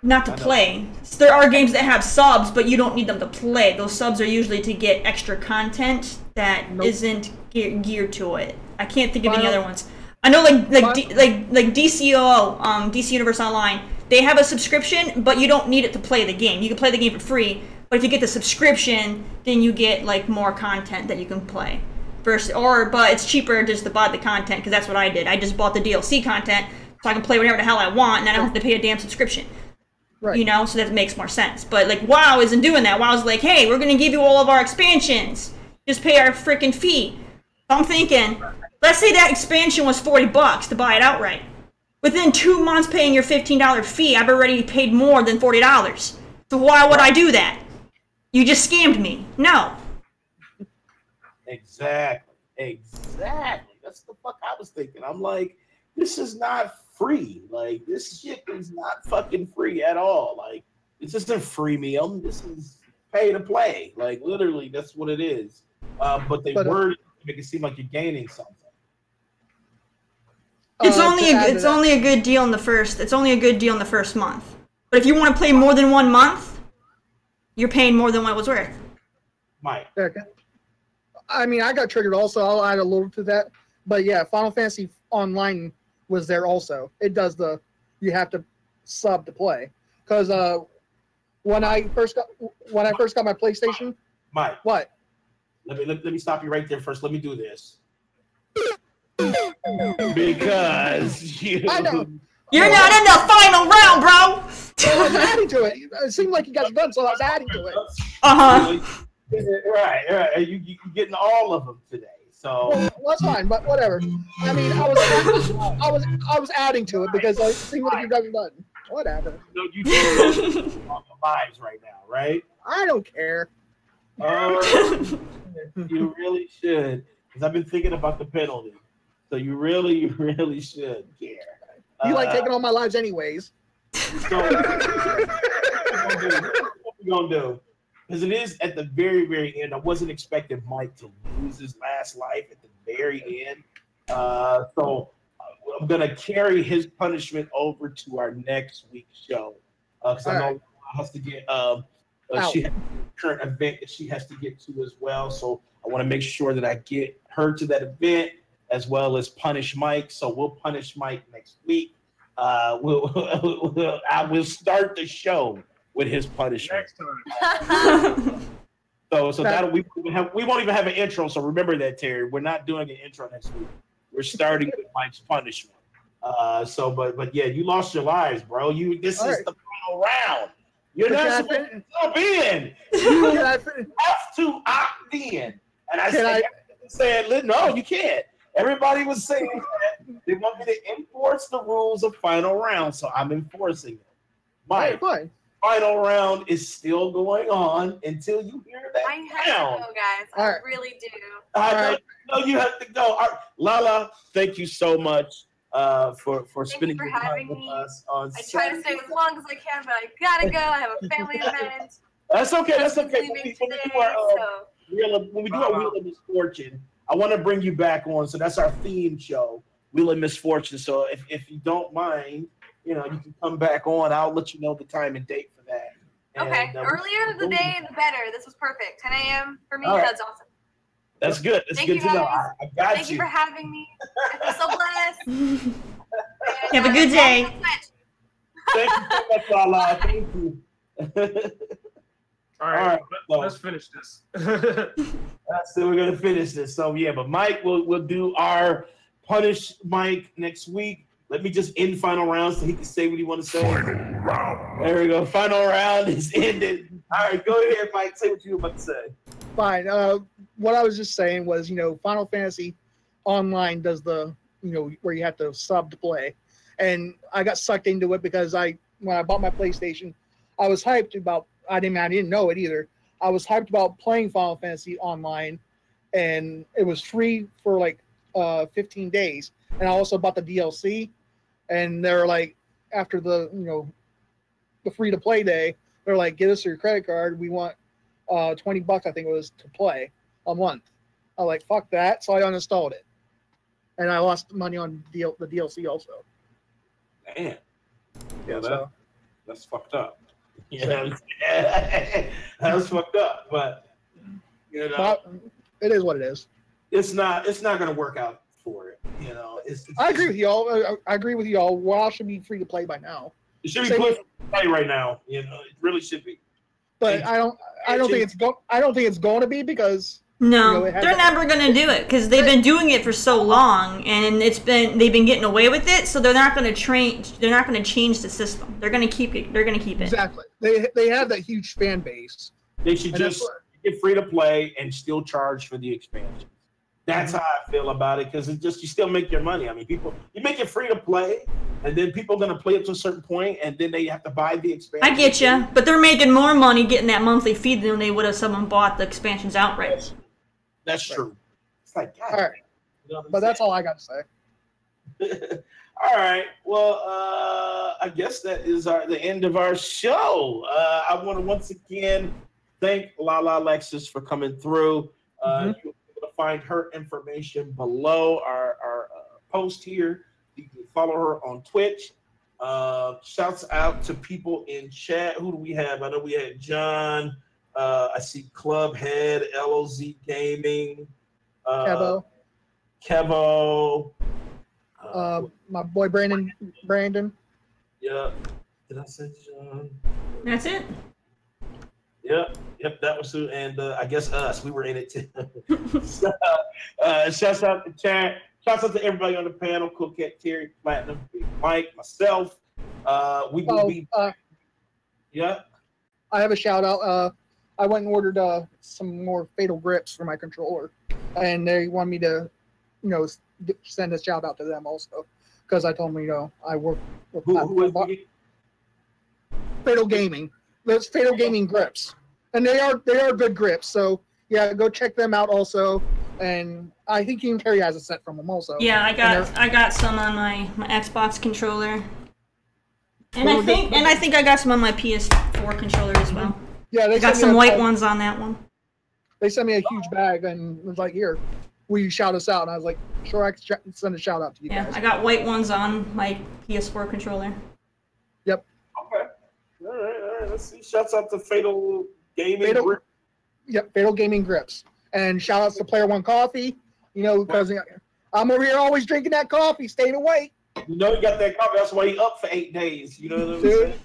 not to play. So there are games that have subs, but you don't need them to play. Those subs are usually to get extra content that isn't geared to it. I can't think of any other ones. I know like DCO, DC Universe Online. They have a subscription, but you don't need it to play the game. You can play the game for free, but if you get the subscription, then you get like more content that you can play. But it's cheaper just to buy the content, because that's what I did. I just bought the DLC content so I can play whatever the hell I want, and I don't have to pay a damn subscription. Right. So that makes more sense. But like WoW isn't doing that. WoW's like, hey, we're gonna give you all of our expansions. Just pay our freaking fee. So I'm thinking, let's say that expansion was $40 to buy it outright. Within 2 months paying your $15 fee, I've already paid more than $40. So why would I do that? You just scammed me. No. Exactly. That's the fuck I was thinking. I'm like, this is not free. Like, this shit is not fucking free at all. Like, this isn't freemium. This is pay to play. Like, literally, that's what it is. But they word it to make it seem like you're gaining something. It's only a good deal in the first. It's only a good deal in the first month. But if you want to play more than 1 month, you're paying more than what it was worth. Mike. Okay. I mean, I got triggered also. I'll add a little to that. But yeah, Final Fantasy Online was there also. It does you have to sub to play. Because when I first got my PlayStation. Mike. What? Let me stop you right there first. Let me do this. Because I know. You're not in the final round, bro. I was adding to it. It seemed like you guys were done, so I was adding to it. Right. You're getting all of them today. So well, that's fine, but whatever. I mean, I was adding to it because it seemed like you guys were done. Whatever. You do on the lives right now, right? I don't care. You really should, because I've been thinking about the penalty. So you really should care. You like taking all my lives anyways. So, what we're we're gonna do, because it is at the very, very end. I wasn't expecting Mike to lose his last life at the very end. So I'm gonna carry his punishment over to our next week's show. Because I know Lala has to get she has a current event that she has to get to as well. So I want to make sure that I get her to that event as well as punish Mike. So we'll punish Mike next week. I will start the show with his punishment. Next time. So that we won't even have an intro. So remember that, Terry. We're not doing an intro next week. We're starting with Mike's punishment. But yeah, you lost your lives, bro. This is the final round. You're not supposed to jump in. You have to opt in. And I said, no, you can't. Everybody was saying that they want me to enforce the rules of final round, so I'm enforcing it. Mike, final round is still going on until you hear that. I have to go, guys. I really do. No, you have to go. Lala, thank you so much for spending your time with us on I try to stay as long as I can, but I gotta go. I have a family event. That's okay. That's okay. When we do our Wheel of Misfortune, I want to bring you back on. So that's our theme show, Wheel of Misfortune. So if you don't mind, you can come back on. I'll let you know the time and date for that. Okay. Earlier the day, the better. This was perfect. 10 a.m. for me. That's awesome. That's good. That's good to know. I got Thank you for having me. I feel so blessed. Have a good day. Thank you so much, Lala. Thank you. All right, let's finish this. So we're gonna finish this. So yeah, but Mike, we'll do our punish Mike next week. Let me just end final round so he can say what he want to say. Final round. There we go. Final round is ended. All right, go ahead, Mike. Say what you were about to say. Fine. What I was just saying was, Final Fantasy Online does the, where you have to sub to play, and I got sucked into it because when I bought my PlayStation, I was hyped about. I didn't know it either. I was hyped about playing Final Fantasy Online, and it was free for like 15 days. And I also bought the DLC, and they're like, after the the free to play day, they're like, give us your credit card. We want $20, I think it was, to play a month. I was like, fuck that. So I uninstalled it, and I lost money on the DLC also. Damn. Yeah, that's fucked up. Yeah, that was fucked up, but it is what it is. It's not going to work out for it. I agree with y'all. I agree with y'all. WoW should be free to play by now. It should be free to play right now. It really should be. But I don't think it's going to be because no, they're never going to do it because they've been doing it for so long, and they've been getting away with it. So they're not going to change. They're not going to change the system. They're going to keep it. They're going to keep it. Exactly. They have that huge fan base. They should just get free to play and still charge for the expansions. That's how I feel about it, because you still make your money. I mean, you make it free to play, and then people are going to play up to a certain point, and then they have to buy the expansion. I get you, but they're making more money getting that monthly fee than they would if someone bought the expansions outright. That's true. It's like, God, all right. But that's all I got to say. All right. Well, I guess that is the end of our show. I want to once again thank LaLaLexuss for coming through. You'll be able to find her information below our post here. You can follow her on Twitch. Shouts out to people in chat. Who do we have? I know we had John. I see Clubhead, LOZ Gaming, Kevo. My boy Brandon. Yeah. Did I say John? That's it. Yep, that was who, and I guess us. We were in it too. So, shouts out to chat. Shouts out to everybody on the panel: Coquette, Terry, Platinum, Big Mike, myself. We will be. Yeah. I have a shout out. I went and ordered some more Fatal Grips for my controller, and they want me to, send a shout out to them also, because I told them, I work with Fatal Gaming. Those Fatal Gaming grips, and they are good grips. So yeah, go check them out also. And I think Team Terry has a set from them also. Yeah, I got some on my Xbox controller, and I think I got some on my PS4 controller as well. Yeah, they got some white ones on that one. They sent me a huge bag and was like, "Here, will you shout us out?" And I was like, "Sure, I can send a shout out to you guys." I got white ones on my PS4 controller. Yep. Okay. All right. Let's see. Shouts out to Fatal Gaming. Yep, Fatal Gaming Grips. And shout outs to Player One Coffee. You know, because I'm over here always drinking that coffee, staying awake. You know he got that coffee. That's why he up for 8 days. You know what I'm saying?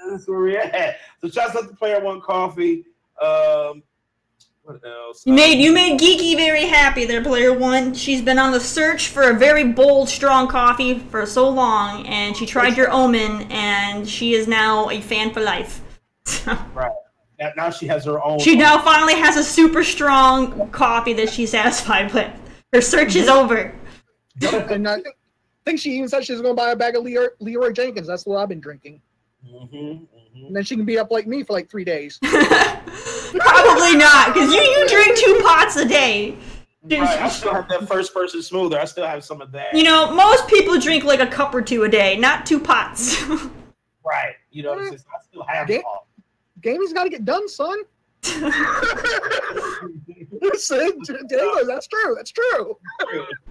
That's where we at. So shouts out to Player One Coffee. What else? You made Geeky very happy there, Player One. She's been on the search for a very bold, strong coffee for so long, and she tried your Omen, and she is now a fan for life. Right. Now she has her own. She now finally has a super strong coffee that she's satisfied with. Her search is over. And I think she even said she was going to buy a bag of Leroy Jenkins. That's what I've been drinking. And then she can be up like me for like 3 days. Probably not, because you drink 2 pots a day. Right, I still have that first person smoother. I still have some of that. You know, most people drink like a cup or 2 a day, not 2 pots. Right. You know, I still have them all. Gaming's got to get done, son. Listen, Diego, that's true. That's true.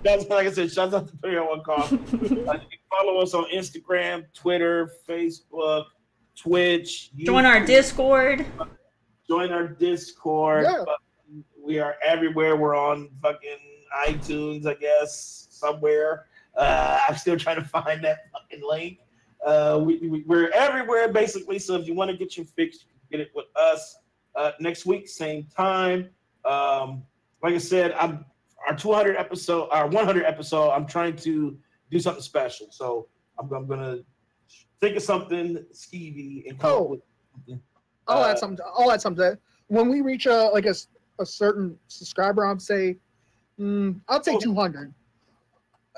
That's like I said. Shout out to Player One Coffee. You can follow us on Instagram, Twitter, Facebook, Twitch. YouTube. Join our Discord. Join our Discord. Yeah. We are everywhere. We're on fucking iTunes, I guess, somewhere. I'm still trying to find that fucking link. We're everywhere, basically. So if you want to get your fix, you can get it with us. Next week, same time. Like I said, our 200 episode, our 100 episode. I'm trying to do something special. So I'm gonna think of something skeevy and come up with something. I'll add something. When we reach a certain subscriber, I'd say 200.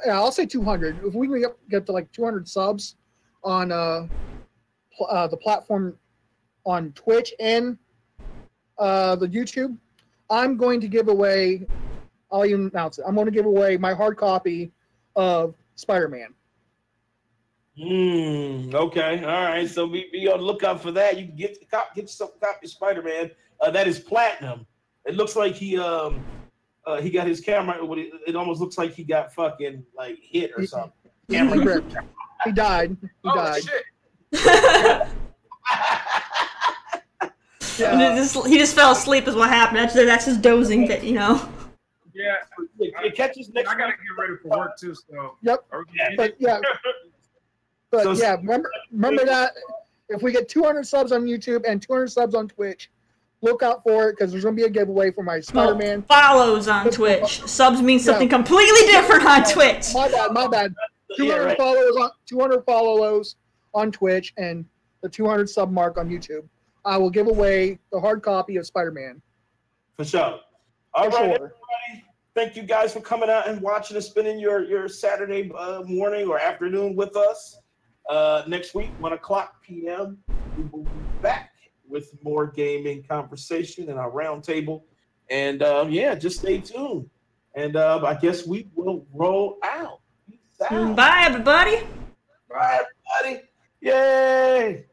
Yeah, I'll say 200. If we can get to like 200 subs on the platform on Twitch and the YouTube, I'm going to give away. I'll even announce it. I'm going to give away my hard copy of Spider-Man. Okay. All right. So be on the lookout for that. You can get yourself a copy of Spider-Man. That is platinum. It looks like he got his camera. It almost looks like he got fucking like hit or something. He died. He died. Shit. Yeah. He just fell asleep is what happened. That's his dozing fit, you know. Yeah. It catches next. I gotta get ready for work too. So. Yep. But remember that if we get 200 subs on YouTube and 200 subs on Twitch, look out for it because there's going to be a giveaway for my Spider-Man. Follows on Twitch. Subs means something completely different on Twitch. My bad. 200 followers on Twitch and the 200 sub mark on YouTube. I will give away the hard copy of Spider-Man. For sure. All right, everybody. Thank you guys for coming out and watching and spending your Saturday morning or afternoon with us. Next week, 1:00 p.m., we will be back with more gaming conversation and our roundtable. And just stay tuned. And I guess we will roll out. Peace out. Bye, everybody. Bye, everybody. Yay.